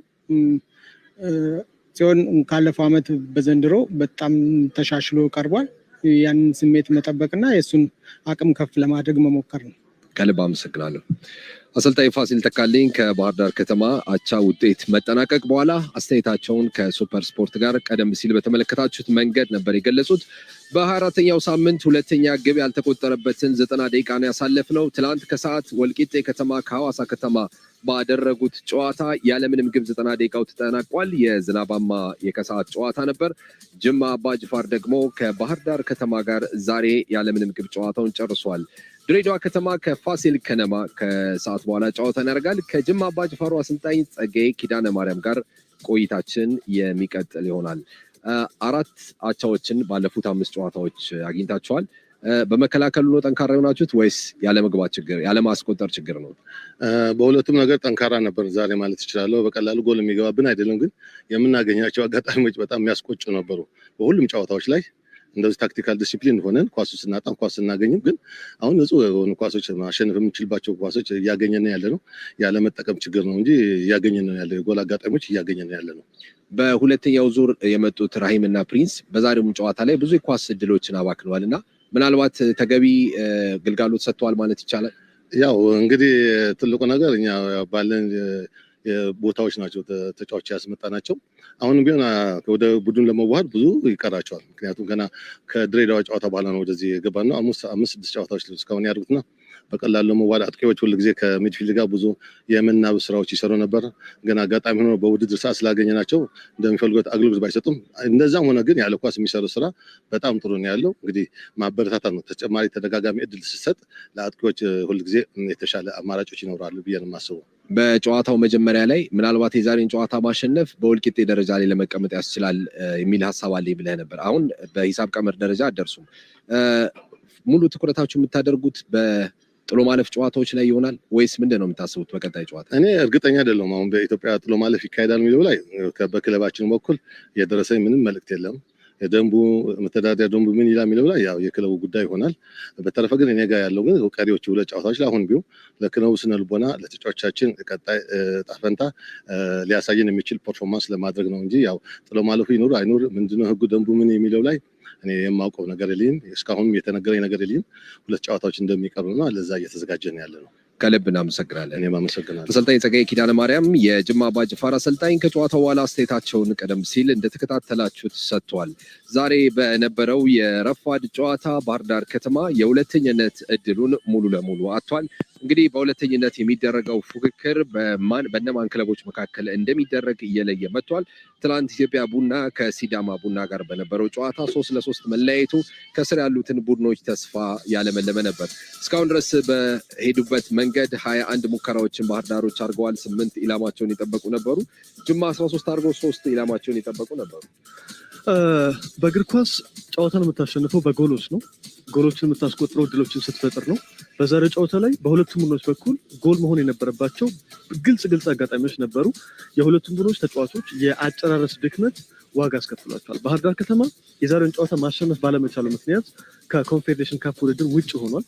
ጽዮን ካለፈው አመት በዘንድሮ በጣም ተሻሽሎ ቀርቧል። ያንን ስሜት መጠበቅና የሱን አቅም ከፍ ለማድረግ መሞከር ነው። ከልብ አመሰግናለሁ። አሰልጣኝ ፋሲል ተካልኝ ከባህር ዳር ከተማ አቻ ውጤት መጠናቀቅ በኋላ አስተያየታቸውን ከሱፐር ስፖርት ጋር ቀደም ሲል በተመለከታችሁት መንገድ ነበር የገለጹት። በ24ኛው ሳምንት ሁለተኛ ግብ ያልተቆጠረበትን 90 ደቂቃ ነው ያሳለፍነው። ትላንት ከሰዓት ወልቂጤ ከተማ ከሐዋሳ ከተማ ባደረጉት ጨዋታ ያለምንም ግብ 90 ደቂቃው ተጠናቋል። የዝናባማ የከሰዓት ጨዋታ ነበር። ጅማ አባጅፋር ደግሞ ከባህር ዳር ከተማ ጋር ዛሬ ያለምንም ግብ ጨዋታውን ጨርሷል። ድሬዳዋ ከተማ ከፋሲል ከነማ ከሰዓት በኋላ ጨዋታን ያደርጋል። ከጅማ አባጅፋሩ አሰልጣኝ ጸጋዬ ኪዳነ ማርያም ጋር ቆይታችን የሚቀጥል ይሆናል። 4 አቻዎችን ባለፉት 5 ጨዋታዎች አግኝታችኋል። በመከላከሉ ነው ጠንካራ የሆናችሁት ወይስ ያለመግባት ችግር ያለማስቆጠር ችግር ነው? በሁለቱም ነገር ጠንካራ ነበር ዛሬ ማለት እችላለሁ። በቀላሉ ጎል የሚገባብን አይደለም፣ ግን የምናገኛቸው አጋጣሚዎች በጣም የሚያስቆጩ ነበሩ በሁሉም ጨዋታዎች ላይ። እንደዚህ ታክቲካል ዲሲፕሊን ሆነን ኳሱ ስናጣም ኳስ ስናገኝም ግን አሁን ንጹህ የሆኑ ኳሶች ማሸነፍ የምንችልባቸው ኳሶች እያገኘን ያለ ነው። ያለ መጠቀም ችግር ነው እንጂ እያገኘን ነው ያለ የጎል አጋጣሚዎች እያገኘን ያለ ነው። በሁለተኛው ዙር የመጡት ራሂም እና ፕሪንስ በዛሬው ጨዋታ ላይ ብዙ የኳስ እድሎችን አባክነዋልና ምናልባት ተገቢ ግልጋሎት ሰጥተዋል ማለት ይቻላል። ያው እንግዲህ ትልቁ ነገር እኛ ባለን ቦታዎች ናቸው ተጫዋቾች ያስመጣናቸው። አሁንም ቢሆን ወደ ቡድን ለመዋሃድ ብዙ ይቀራቸዋል። ምክንያቱም ገና ከድሬዳዋ ጨዋታ በኋላ ነው ወደዚህ የገባነው። አምስት ስድስት ጨዋታዎች እስካሁን ያደርጉትና በቀላሉ ለመዋሃድ አጥቂዎች ሁሉ ጊዜ ከሚድፊልድ ጋር ብዙ የመናበብ ስራዎች ይሰሩ ነበር። ግን አጋጣሚ ሆኖ በውድድር ሰዓት ስላገኘናቸው እንደሚፈልጉት አገልግሎት ባይሰጡም እንደዛም ሆነ ግን ያለ ኳስ የሚሰሩ ስራ በጣም ጥሩ ነው ያለው። እንግዲህ ማበረታታት ነው። ተጨማሪ ተደጋጋሚ እድል ሲሰጥ ለአጥቂዎች ሁሉ ጊዜ የተሻለ አማራጮች ይኖራሉ ብዬ ነው የማስበው። በጨዋታው መጀመሪያ ላይ ምናልባት የዛሬን ጨዋታ ማሸነፍ በወልቂጤ ደረጃ ላይ ለመቀመጥ ያስችላል የሚል ሐሳብ አለኝ ብለህ ነበር። አሁን በሂሳብ ቀመር ደረጃ አደርሱም። ሙሉ ትኩረታችሁ የምታደርጉት በጥሎ ማለፍ ጨዋታዎች ላይ ይሆናል ወይስ ምንድነው የምታስቡት በቀጣይ ጨዋታ? እኔ እርግጠኛ አይደለሁም። አሁን በኢትዮጵያ ጥሎ ማለፍ ይካሄዳል የሚለው ላይ በክለባችን በኩል የደረሰኝ ምንም መልእክት የለም። የደንቡ መተዳደሪያ ደንቡ ምን ይላል የሚለው ላይ ያው የክለቡ ጉዳይ ይሆናል። በተረፈ ግን እኔ ጋር ያለው ግን ቀሪዎቹ ሁለት ጨዋታዎች ላይ አሁን ቢሆን ለክለቡ ስነ ልቦና ለተጫዋቾቻችን ቀጣይ ጣፈንታ ሊያሳየን የሚችል ፐርፎርማንስ ለማድረግ ነው እንጂ ያው ጥሎ ማለፉ ይኖር አይኖር ምንድነው ህጉ ደንቡ ምን የሚለው ላይ እኔ የማውቀው ነገር የለኝም። እስካሁንም የተነገረኝ ነገር የለኝም። ሁለት ጨዋታዎች እንደሚቀርቡና ለዛ እየተዘጋጀን ያለ ነው። ከልብ እናመሰግናለን። እኔም አመሰግናለሁ። አሰልጣኝ ጸጋዬ ኪዳነ ማርያም የጅማ አባጅፋር አሰልጣኝ ከጨዋታው በኋላ አስተያየታቸውን ቀደም ሲል እንደተከታተላችሁት ሰጥቷል። ዛሬ በነበረው የረፋድ ጨዋታ ባህር ዳር ከተማ የሁለተኝነት እድሉን ሙሉ ለሙሉ አጥቷል። እንግዲህ በሁለተኝነት የሚደረገው ፉክክር በእነማን ክለቦች መካከል እንደሚደረግ እየለየ መጥቷል። ትላንት ኢትዮጵያ ቡና ከሲዳማ ቡና ጋር በነበረው ጨዋታ 3-3 መለያየቱ ከስር ያሉትን ቡድኖች ተስፋ ያለመለመ ነበር። እስካሁን ድረስ በሄዱበት መንገድ 21 ሙከራዎችን ባህር ዳሮች አድርገዋል። 8 ኢላማቸውን የጠበቁ ነበሩ። ጅማ 13 አድርገው 3 ኢላማቸውን የጠበቁ ነበሩ። በእግር ኳስ ጨዋታን የምታሸንፈው በጎሎች ነው። ጎሎችን የምታስቆጥረው እድሎችን ስትፈጥር ነው። በዛሬ ጨዋታ ላይ በሁለቱም ቡድኖች በኩል ጎል መሆን የነበረባቸው ግልጽ አጋጣሚዎች ነበሩ። የሁለቱም ቡድኖች ተጫዋቾች የአጨራረስ ድክመት ዋጋ አስከፍሏቸዋል። ባህር ዳር ከተማ የዛሬውን ጨዋታ ማሸነፍ ባለመቻሉ ምክንያት ከኮንፌዴሬሽን ካፕ ውድድር ውጭ ሆኗል።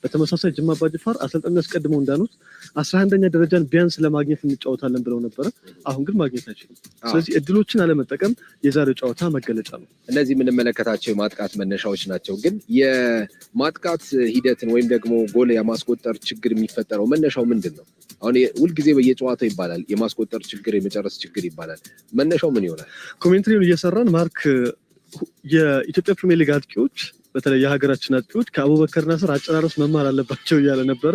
በተመሳሳይ ጅማ አባጅፋር አሰልጣኝ አስቀድመው እንዳሉት 11ኛ ደረጃን ቢያንስ ለማግኘት እንጫወታለን ብለው ነበረ። አሁን ግን ማግኘት አይችልም። ስለዚህ እድሎችን አለመጠቀም የዛሬው ጨዋታ መገለጫ ነው። እነዚህ የምንመለከታቸው የማጥቃት መነሻዎች ናቸው። ግን የማጥቃት ሂደትን ወይም ደግሞ ጎል የማስቆጠር ችግር የሚፈጠረው መነሻው ምንድን ነው? አሁን ሁልጊዜ በየጨዋታው ይባላል የማስቆጠር ችግር፣ የመጨረስ ችግር ይባላል። መነሻው ምን ይሆናል? ኮሜንትሪውን እየሰራን ማርክ የኢትዮጵያ ፕሪሚየር ሊግ አጥቂዎች በተለይ የሀገራችን አጥቂዎች ከአቡበከር ናስር አጨራረስ መማር አለባቸው እያለ ነበረ።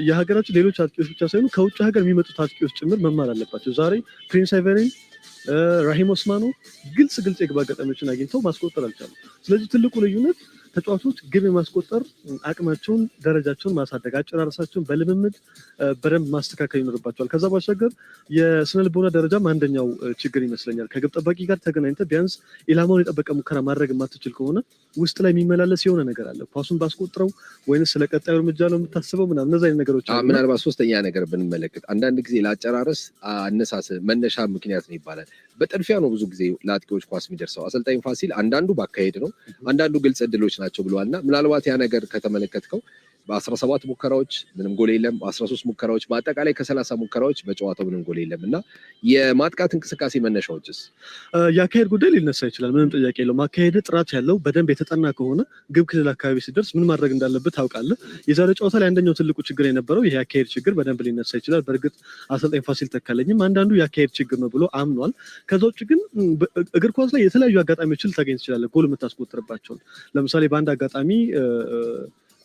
የሀገራችን ሌሎች አጥቂዎች ብቻ ሳይሆኑ ከውጭ ሀገር የሚመጡት አጥቂዎች ጭምር መማር አለባቸው። ዛሬ ፕሪንስ አይቨሪን፣ ራሂም ኦስማኖ ግልጽ የግብ አጋጣሚዎችን አግኝተው ማስቆጠር አልቻሉም። ስለዚህ ትልቁ ልዩነት ተጫዋቾች ግብ የማስቆጠር አቅማቸውን፣ ደረጃቸውን ማሳደግ፣ አጨራረሳቸውን በልምምድ በደንብ ማስተካከል ይኖርባቸዋል። ከዛ ባሻገር የስነ ልቦና ደረጃም አንደኛው ችግር ይመስለኛል። ከግብ ጠባቂ ጋር ተገናኝተ ቢያንስ ኢላማውን የጠበቀ ሙከራ ማድረግ የማትችል ከሆነ ውስጥ ላይ የሚመላለስ የሆነ ነገር አለ። ኳሱን ባስቆጥረው ወይንስ ስለ ቀጣዩ እርምጃ ነው የምታስበው? ምናምን እነዚህ አይነት ነገሮች አሉ። ምናልባት ሶስተኛ ነገር ብንመለከት አንዳንድ ጊዜ ለአጨራረስ አነሳስ መነሻ ምክንያት ነው ይባላል። በጥድፊያ ነው ብዙ ጊዜ ለአጥቂዎች ኳስ የሚደርሰው። አሰልጣኝ ፋሲል አንዳንዱ ባካሄድ ነው፣ አንዳንዱ ግልጽ እድሎች ናቸው ብለዋልና ምናልባት ያ ነገር ከተመለከትከው በ17 ሙከራዎች ምንም ጎል የለም። 13 ሙከራዎች በአጠቃላይ ከ30 ሙከራዎች በጨዋታው ምንም ጎል የለም እና የማጥቃት እንቅስቃሴ መነሻዎችስ? የአካሄድ ጉዳይ ሊነሳ ይችላል። ምንም ጥያቄ የለው። ማካሄድ ጥራት ያለው በደንብ የተጠና ከሆነ ግብ ክልል አካባቢ ሲደርስ ምን ማድረግ እንዳለበት ታውቃለህ። የዛሬ ጨዋታ ላይ አንደኛው ትልቁ ችግር የነበረው ይሄ የአካሄድ ችግር በደንብ ሊነሳ ይችላል። በእርግጥ አሰልጣኝ ፋሲል ተካለኝም አንዳንዱ የአካሄድ ችግር ነው ብሎ አምኗል። ከዛ ውጭ ግን እግር ኳስ ላይ የተለያዩ አጋጣሚዎችን ልታገኝ ትችላለህ፣ ጎል የምታስቆጥርባቸውን። ለምሳሌ በአንድ አጋጣሚ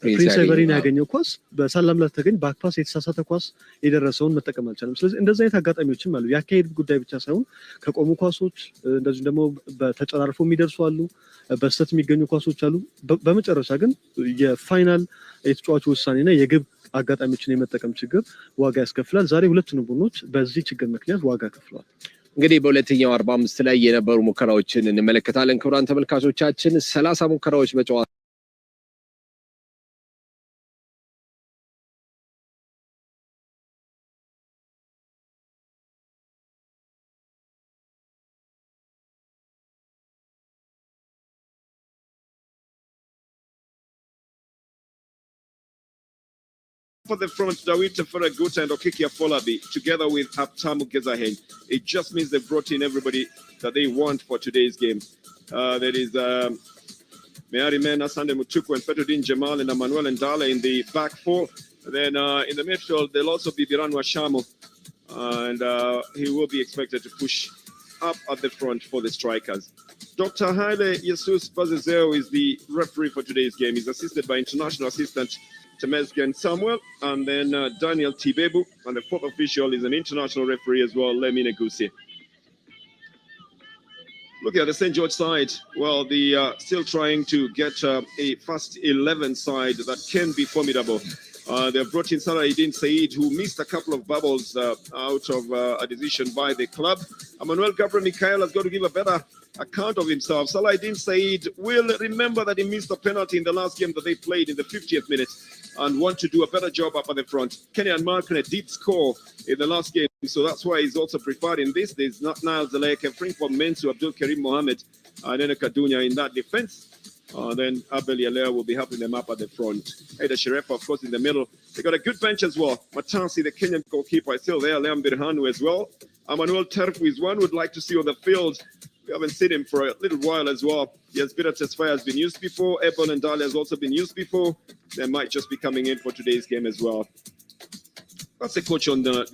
ፕሪንስ አይቨሪን ያገኘው ኳስ በሳላም ላይ ተገኝ ባክፓስ የተሳሳተ ኳስ የደረሰውን መጠቀም አልቻለም። ስለዚህ እንደዚህ አይነት አጋጣሚዎችም አሉ። የአካሄድ ጉዳይ ብቻ ሳይሆን ከቆሙ ኳሶች እንደዚሁም ደግሞ በተጨራርፎ የሚደርሱ አሉ፣ በስተት የሚገኙ ኳሶች አሉ። በመጨረሻ ግን የፋይናል የተጫዋቹ ውሳኔና የግብ አጋጣሚዎችን የመጠቀም ችግር ዋጋ ያስከፍላል። ዛሬ ሁለቱንም ቡድኖች በዚህ ችግር ምክንያት ዋጋ ከፍለዋል። እንግዲህ በሁለተኛው 45 ላይ የነበሩ ሙከራዎችን እንመለከታለን። ክቡራን ተመልካቾቻችን 30 ሙከራዎች በጨዋታ For the front, Dawit Faragut and Okiki Afolabi, together with Haptamu Gezahen. It just means they've brought in everybody that they want for today's game. There is Meari Mena, Sande Mutuku, and Fetudin Jamal, and Emmanuel Ndala in the back four. Then in the midfield, there'll also be Biran Washamo, and he will be expected to push up at the front for the strikers. Dr. Haile Jesus Bazizeo is the referee for today's game. He's assisted by international assistant Temesgen Samuel, and then Daniel Tibebu, and the fourth official is an international referee as well, Lemine Gusi. Looking at the St. George side, well, still trying to get a first 11 side that can be formidable. They've brought in Saladin Said, who missed a couple of bubbles out of a decision by the club. Emmanuel Gabriel Mikhail has got to give a better account of himself. Saladin Said will remember that he missed a penalty in the last game that they played in the 50th minute and want to do a better job up at the front. Kenyan Markne did score in the last game, so that's why he's also preferred in this. There's not Niall Zaleke, Frimpong Mensu, Abdul Karim Mohammed, and then Kadunya in that defense. Then Abel Yalea will be helping them up at the front. Ada Sherefa, of course, in the middle. They got a good bench as well. Matansi, the Kenyan goalkeeper, is still there. Liam Birhanu as well. Emmanuel Terfu is one would like to see on the field. We haven't seen him for a little while as well. Yes, Peter Tesfaye has been used before. Ebon and Dali has also been used before. They might just be coming in for today's game as well. That's the coach on the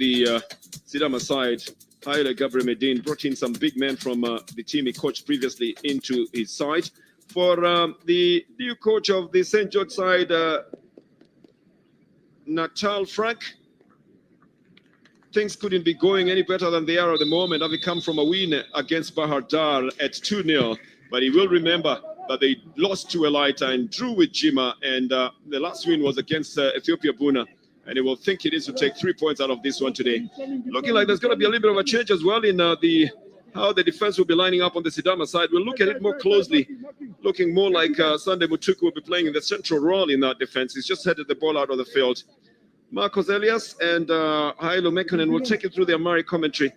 Sidama side. Haile Gabriel Medin brought in some big men from the team he coached previously into his side. For the new coach of the St. George side, Natal Frank, things couldn't be going any better than they are at the moment, having come from a win against Bahar Dar at 2-0. But he will remember that they lost to Elita and drew with Jima, and the last win was against Ethiopia Buna. And he will think he needs to take 3 points out of this one today. Looking like there's going to be a little bit of a change as well in how the defense will be lining up on the Sidama side. We'll look at it more closely, looking more like Sunday Mutuku will be playing in the central role in that defense. He's just headed the ball out of the field. Marcos Elias and Hailo Mekonen will take you through the Amari commentary.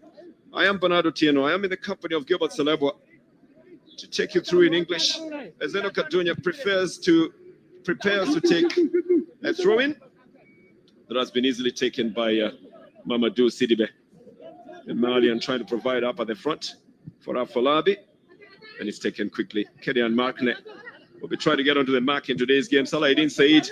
I am Bernardo Tieno. I am in the company of Gilbert Celebwa to take you through in English. Ezeno Kadunya prepares to take a throw-in that has been easily taken by Mamadou Sidibe. And Malian trying to provide up at the front for Afolabi, and it's taken quickly. Kenyan Markne will be trying to get onto the mark in today's game. Saladin Said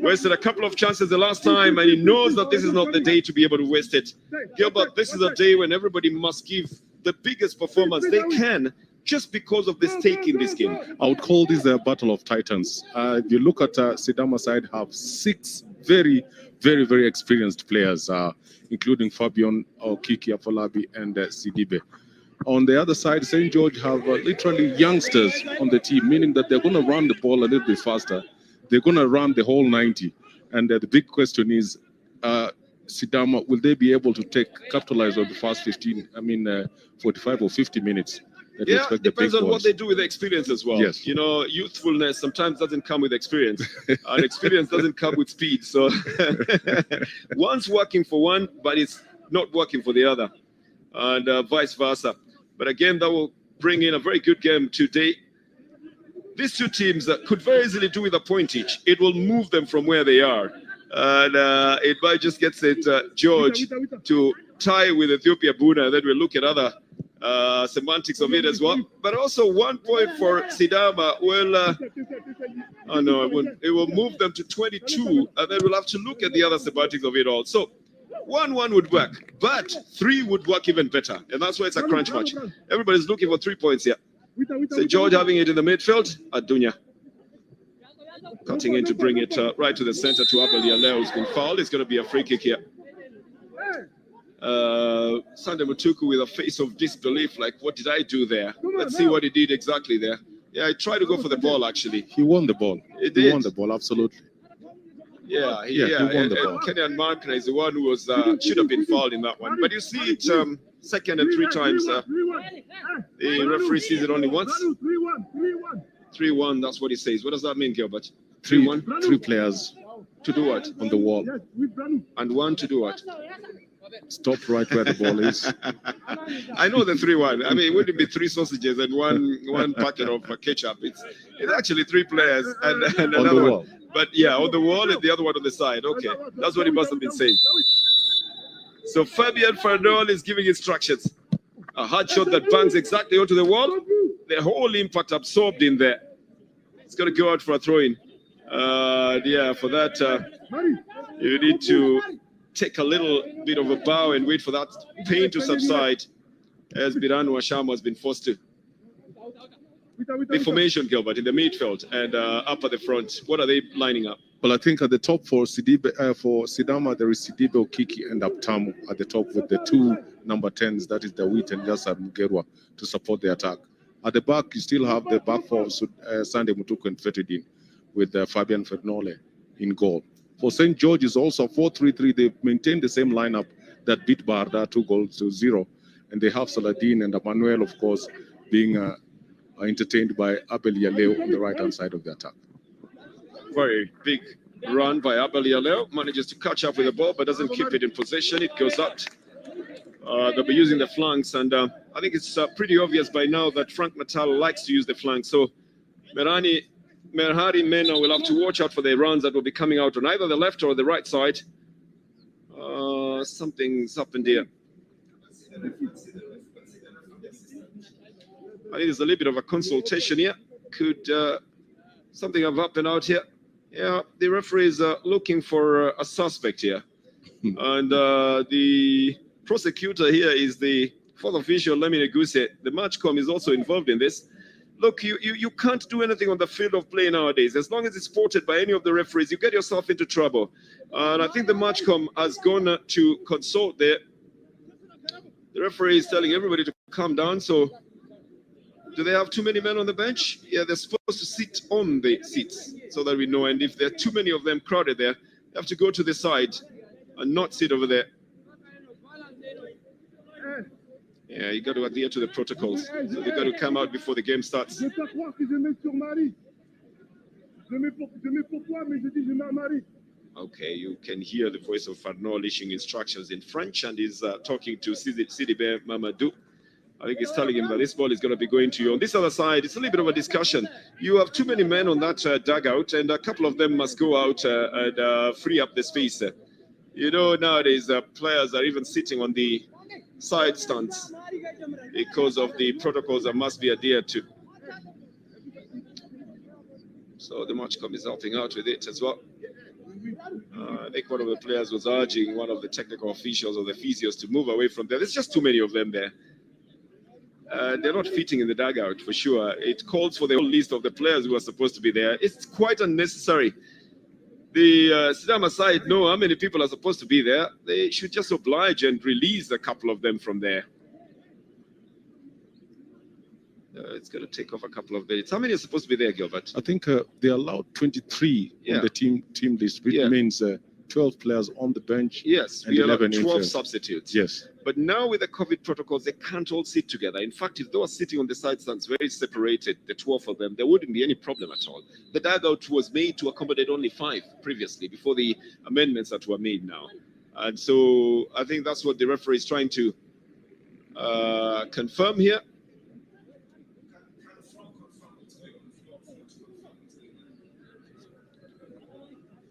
wasted a couple of chances the last time, and he knows that this is not the day to be able to waste it. Gilbert, this is a day when everybody must give the biggest performance they can just because of the stake in this game. I would call this a battle of titans. If you look at Sidama side, have 6 very, very, very experienced players, including Fabian, Okiki Afolabi, and Sidibe. On the other side, St. George have literally youngsters on the team, meaning that they're going to run the ball a little bit faster. They're going to run the whole 90. And the big question is, Sidama, will they be able to capitalize on the first 45 or 50 minutes? Yeah, it depends on what they do with the experience as well. Yes. You know, youthfulness sometimes doesn't come with experience, and experience doesn't come with speed. So one's working for one, but it's not working for the other, and vice versa. But again, that will bring in a very good game today. These two teams could very easily do with a point each. It will move them from where they are, and it might just get St. George to tie with Ethiopia Buna, and then we'll look at other semantics of it as well. But also 1 point for Sidama will it will move them to 22, and then we'll have to look at the other semantics of it all. So 1-1 would work, but 3 would work even better, and that's why it's a crunch match. Everybody's looking for 3 points here. St. George having it in the midfield. Adunya cutting in to bring it right to the center to Abel Yalea, who's been fouled. It's going to be a free kick here. Sunday Mutuku with a face of disbelief, like, what did I do there? Let's see what he did exactly there. Yeah, I tried to go for the ball, actually. He won the ball. He won the ball, absolutely. Yeah, he won the ball. Kenyan Markna is the one who was should have been fouled in that one. But you see it second and 3 times. The referee sees it only once. 3-1, that's what he says. What does that mean, Gilbert? 3-1? 3 players. To do what? On the wall. And 1 to do what? Stop right where the ball is. I know the 3-1. I mean, it wouldn't be 3 sausages and one packet of ketchup. It's actually 3 players and another one. But yeah, on the wall and the other one on the side. Okay, that's what he must have been saying. So Fabian Fernol is giving instructions. A hard shot that bangs exactly onto the wall. The whole impact absorbed in there. It's going to go out for a throw-in. Yeah, for that, you need to take a little bit of a bow and wait for that pain to subside, as Biran Washam has been forced to. The formation, Gilbert, in the midfield and up at the front, what are they lining up? Well, I think at the top for Sidama, there is Sidibe Okiki and Aptamu at the top with the two number 10s, that is Dawit and Yasser Mugerwa, to support the attack. At the back, you still have the back four, Sunday Mutuku and Fetudin, with Fabian Fernole in goal. For St. George is also 4-3-3. They maintain the same lineup that beat Barda 2-0. And they have Saladin and Emmanuel, of course, being entertained by Abel Yaleo on the right-hand side of the attack. Very big run by Abel Yaleo. Manages to catch up with the ball, but doesn't keep it in possession. It goes out. They'll be using the flanks. And I think it's pretty obvious by now that Frank Natal likes to use the flanks. So Merhari Mena will have to watch out for the runs that will be coming out on either the left or the right side. Something's happened here. I think there's a little bit of a consultation here. Could something have happened out here? Yeah, the referee is looking for a suspect here. And the prosecutor here is the fourth official, Lemine Guse. The matchcom is also involved in this. Look, you can't do anything on the field of play nowadays. As long as it's spotted by any of the referees, you get yourself into trouble. And I think the matchcom has gone to consult there. The referee is telling everybody to calm down. So do they have too many men on the bench? Yeah, they're supposed to sit on the seats so that we know. And if there are too many of them crowded there, they have to go to the side and not sit over there. Yeah, you got to adhere to the protocols. So they got to come out before the game starts. Okay, you can hear the voice of Farnol issuing instructions in French, and he's talking to Sidibe Mamadou. I think he's telling him that this ball is going to be going to you. On this other side, it's a little bit of a discussion. You have too many men on that dugout, and a couple of them must go out and free up the space. You know, nowadays, players are even sitting on the side stands because of the protocols that must be adhered to. So the matchcom is helping out with it as well. I think one of the players was urging one of the technical officials or the physios to move away from there. There's just too many of them there. They're not fitting in the dugout for sure. It calls for the whole list of the players who are supposed to be there. It's quite unnecessary. The Sidama side know how many people are supposed to be there. They should just oblige and release a couple of them from there. It's going to take off a couple of minutes. How many are supposed to be there, Gilbert? I think they allowed 23 on the team list, which means 12 players on the bench. Yes, and we allowed 11 12 substitutes. Yes. But now with the COVID protocols, they can't all sit together. In fact, if they were sitting on the side stands very separated, the 12 of them, there wouldn't be any problem at all. The dugout was made to accommodate only 5 previously, before the amendments that were made now. And so I think that's what the referee is trying to confirm here.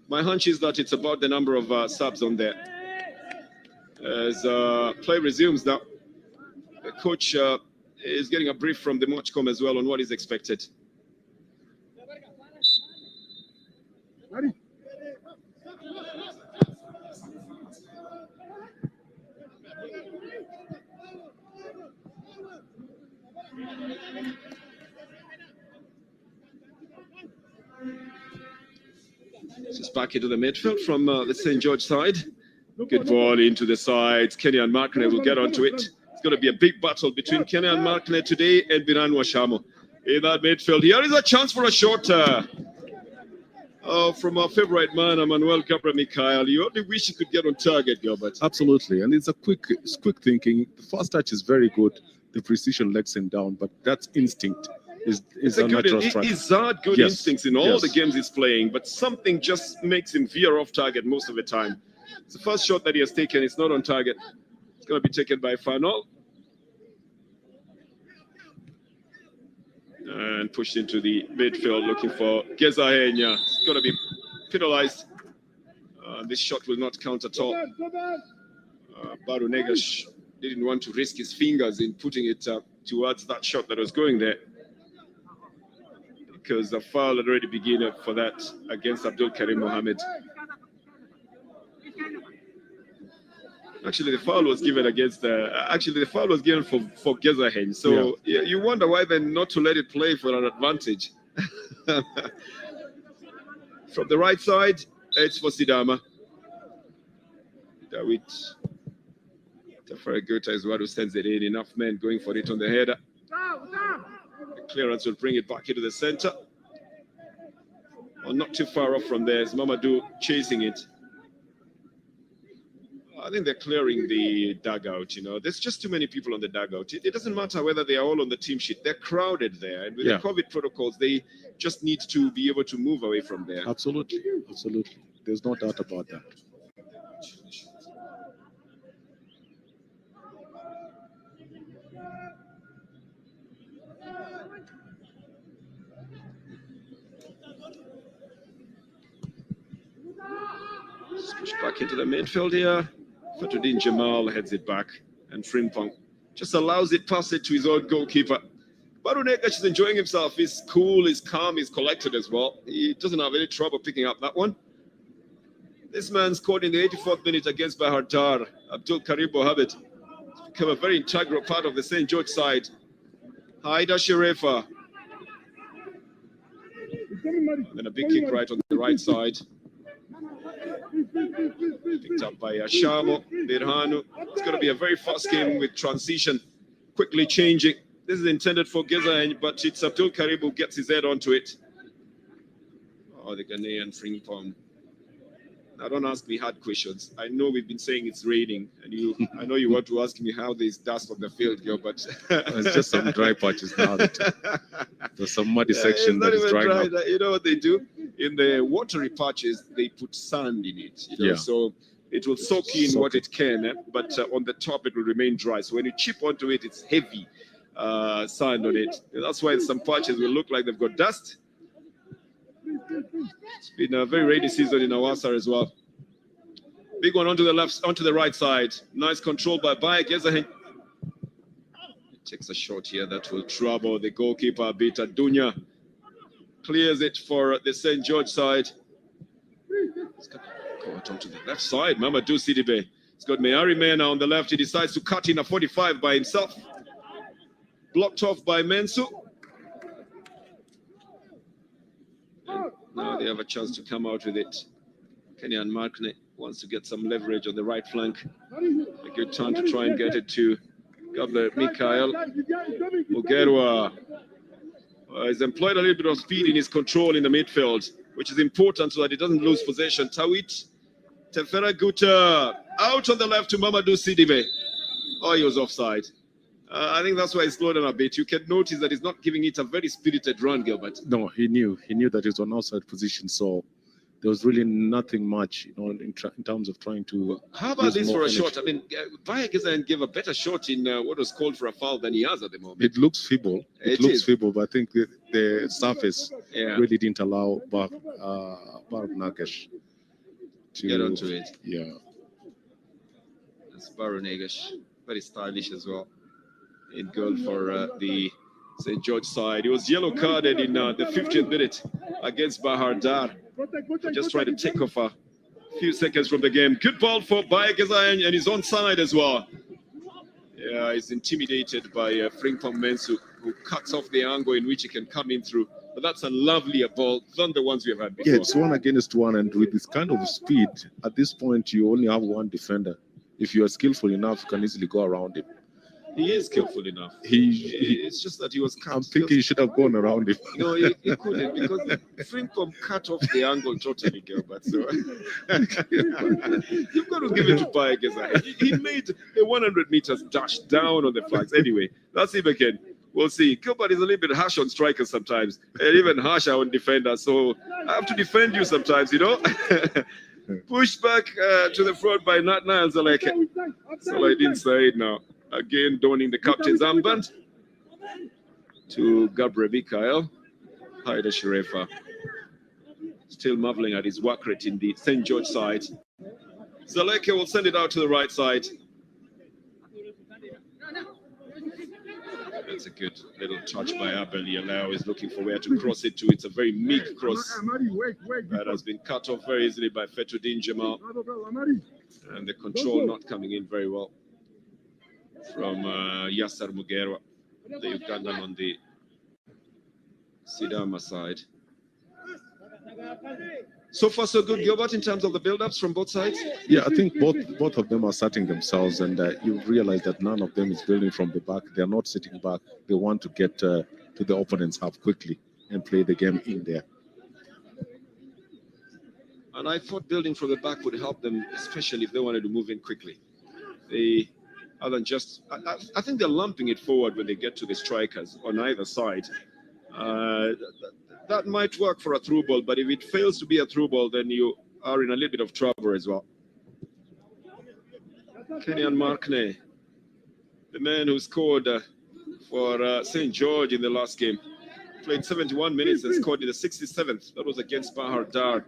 My hunch is that it's about the number of subs on there. As play resumes now, the coach is getting a brief from the matchcom as well on what is expected. This is back into the midfield from the St. George side. Good ball into the sides. Kenya and Markne will get onto it. It's going to be a big battle between Kenya and Markne today and Biran Washamo in that midfield. Here is a chance for a shot from our favorite man, Emmanuel Cabra Mikhail. You only wish he could get on target, Gilbert. Absolutely, and it's quick thinking. The first touch is very good. The precision lets him down, but that's instinct. Is a natural strike. He's had good instincts in all the games he's playing, but something just makes him veer off target most of the time. It's the first shot that he has taken. It's not on target. It's going to be taken by Fanol. And pushed into the midfield looking for Gezahenya. It's going to be penalized. This shot will not count at all. Baru Negash didn't want to risk his fingers in putting it towards that shot that was going there, because the foul had already begun for that against Abdul Karim Mohammed. Actually, the foul was given against the foul was given for Gezahen. So you wonder why then not to let it play for an advantage. From the right side, it's for Sidama. David Tafaraguta is one who sends it in. Enough men going for it on the header. The clearance will bring it back into the center. Well, not too far off from there. It's Mamadou chasing it. I think they're clearing the dugout. You know, there's just too many people on the dugout. It doesn't matter whether they are all on the team sheet. They're crowded there, and with the COVID protocols, they just need to be able to move away from there. Absolutely, absolutely. There's no doubt about that. Push back into the midfield here. Fatuddin Jamal heads it back, and Frimpong just allows it past it to his own goalkeeper. Baru Negash is enjoying himself. He's cool, he's calm, he's collected as well. He doesn't have any trouble picking up that one. This man scored in the 84th minute against Bahar Dar. Abdul Karim Mohammed has become a very integral part of the St. George side. Haida Sherefa. And then a big kick right on the right side. Picked up by Ashamo Birhanu. It's going to be a very fast game with transition quickly changing. This is intended for Geza, but it's Abdul Karim who gets his head onto it. Oh, the Ghanaian Frimpong. Now, don't ask me hard questions. I know we've been saying it's raining, and I know you want to ask me how there's dust on the field, girl, but it's just some dry patches now. There's some muddy section that is drying up. You know what they do? In the watery patches, they put sand in it. You know? So it will soak in what it can, but on the top it will remain dry. So when you chip onto it, it's heavy sand on it. And that's why some patches will look like they've got dust. It's been a very rainy season in Awasa as well. Big one onto the left, onto the right side. Nice control by Baye Gezahen. Takes a shot here that will trouble the goalkeeper a bit. Adunya clears it for the St. George side. It's got onto the left side. Mamadou Sidibe. It's got Meari Mena on the left. He decides to cut in a 45 by himself. Blocked off by Mensu. And now they have a chance to come out with it. Kenyan Markne wants to get some leverage on the right flank. A good time to try and get it to Governor Mikael Mugerwa. He's employed a little bit of speed in his control in the midfield, which is important so that he doesn't lose possession. Tawit Teferaguta out on the left to Mamadou Sidibe. Oh, he was offside. I think that's why he slowed down a bit. You can notice that he's not giving it a very spirited run, Gilbert. No, he knew that it was an outside position, so there was really nothing much, in terms of trying to. How about this for a shot? I mean, Baye Gezahen gave a better shot in what was called for a foul than he has at the moment. It looks feeble. It looks feeble, but I think the surface really didn't allow Baru Negash to get onto it. Yeah. That's Baru Negash, very stylish as well. In goal for the St. George side. He was yellow carded in the 50th minute against Bahar Dar. Just trying to take off a few seconds from the game. Good ball for Baye Gezahen, and he's onside as well. Yeah, he's intimidated by Frimpong Mensu, who cuts off the angle in which he can come in through. But that's a lovelier ball than the ones we have had before. Yeah, it's 1 against 1, and with this kind of speed, at this point, you only have one defender. If you are skillful enough, you can easily go around him. He is skillful enough. It's just that he was cut. I'm thinking he should have gone around him. No, he couldn't, because Frimpong cut off the angle totally, Gilbert. So you've got to give it to Baye Gezahen. He made a 100 meters dash down on the flags. Anyway, that's him again. We'll see. Gilbert is a little bit harsh on strikers sometimes, and even harsher on defenders. So I have to defend you sometimes, Push back to the front by Nat Niles. So I didn't say it now. Again, donning the captain's armband to Gabriel Mikael. Haida Sherefa. Still marveling at his work rate in the St. George side. Zaleke will send it out to the right side. That's a good little touch by Abel Yalao. Is looking for where to cross it to. It's a very meek cross that has been cut off very easily by Fethuddin Jamal. And the control not coming in very well from Yassar Mugerwa, the Ugandan on the Sidama side. So far, so good, Gilbert, in terms of the build-ups from both sides? Yeah, I think both of them are starting themselves, and you realize that none of them is building from the back. They're not sitting back. They want to get to the opponent's half quickly and play the game in there. And I thought building from the back would help them, especially if they wanted to move in quickly. Other than just, I think they're lumping it forward when they get to the strikers on either side. That might work for a through ball, but if it fails to be a through ball, then you are in a little bit of trouble as well. Kenyan Markney, the man who scored for St. George in the last game, played 71 minutes and scored in the 67th. That was against Bahar Dar.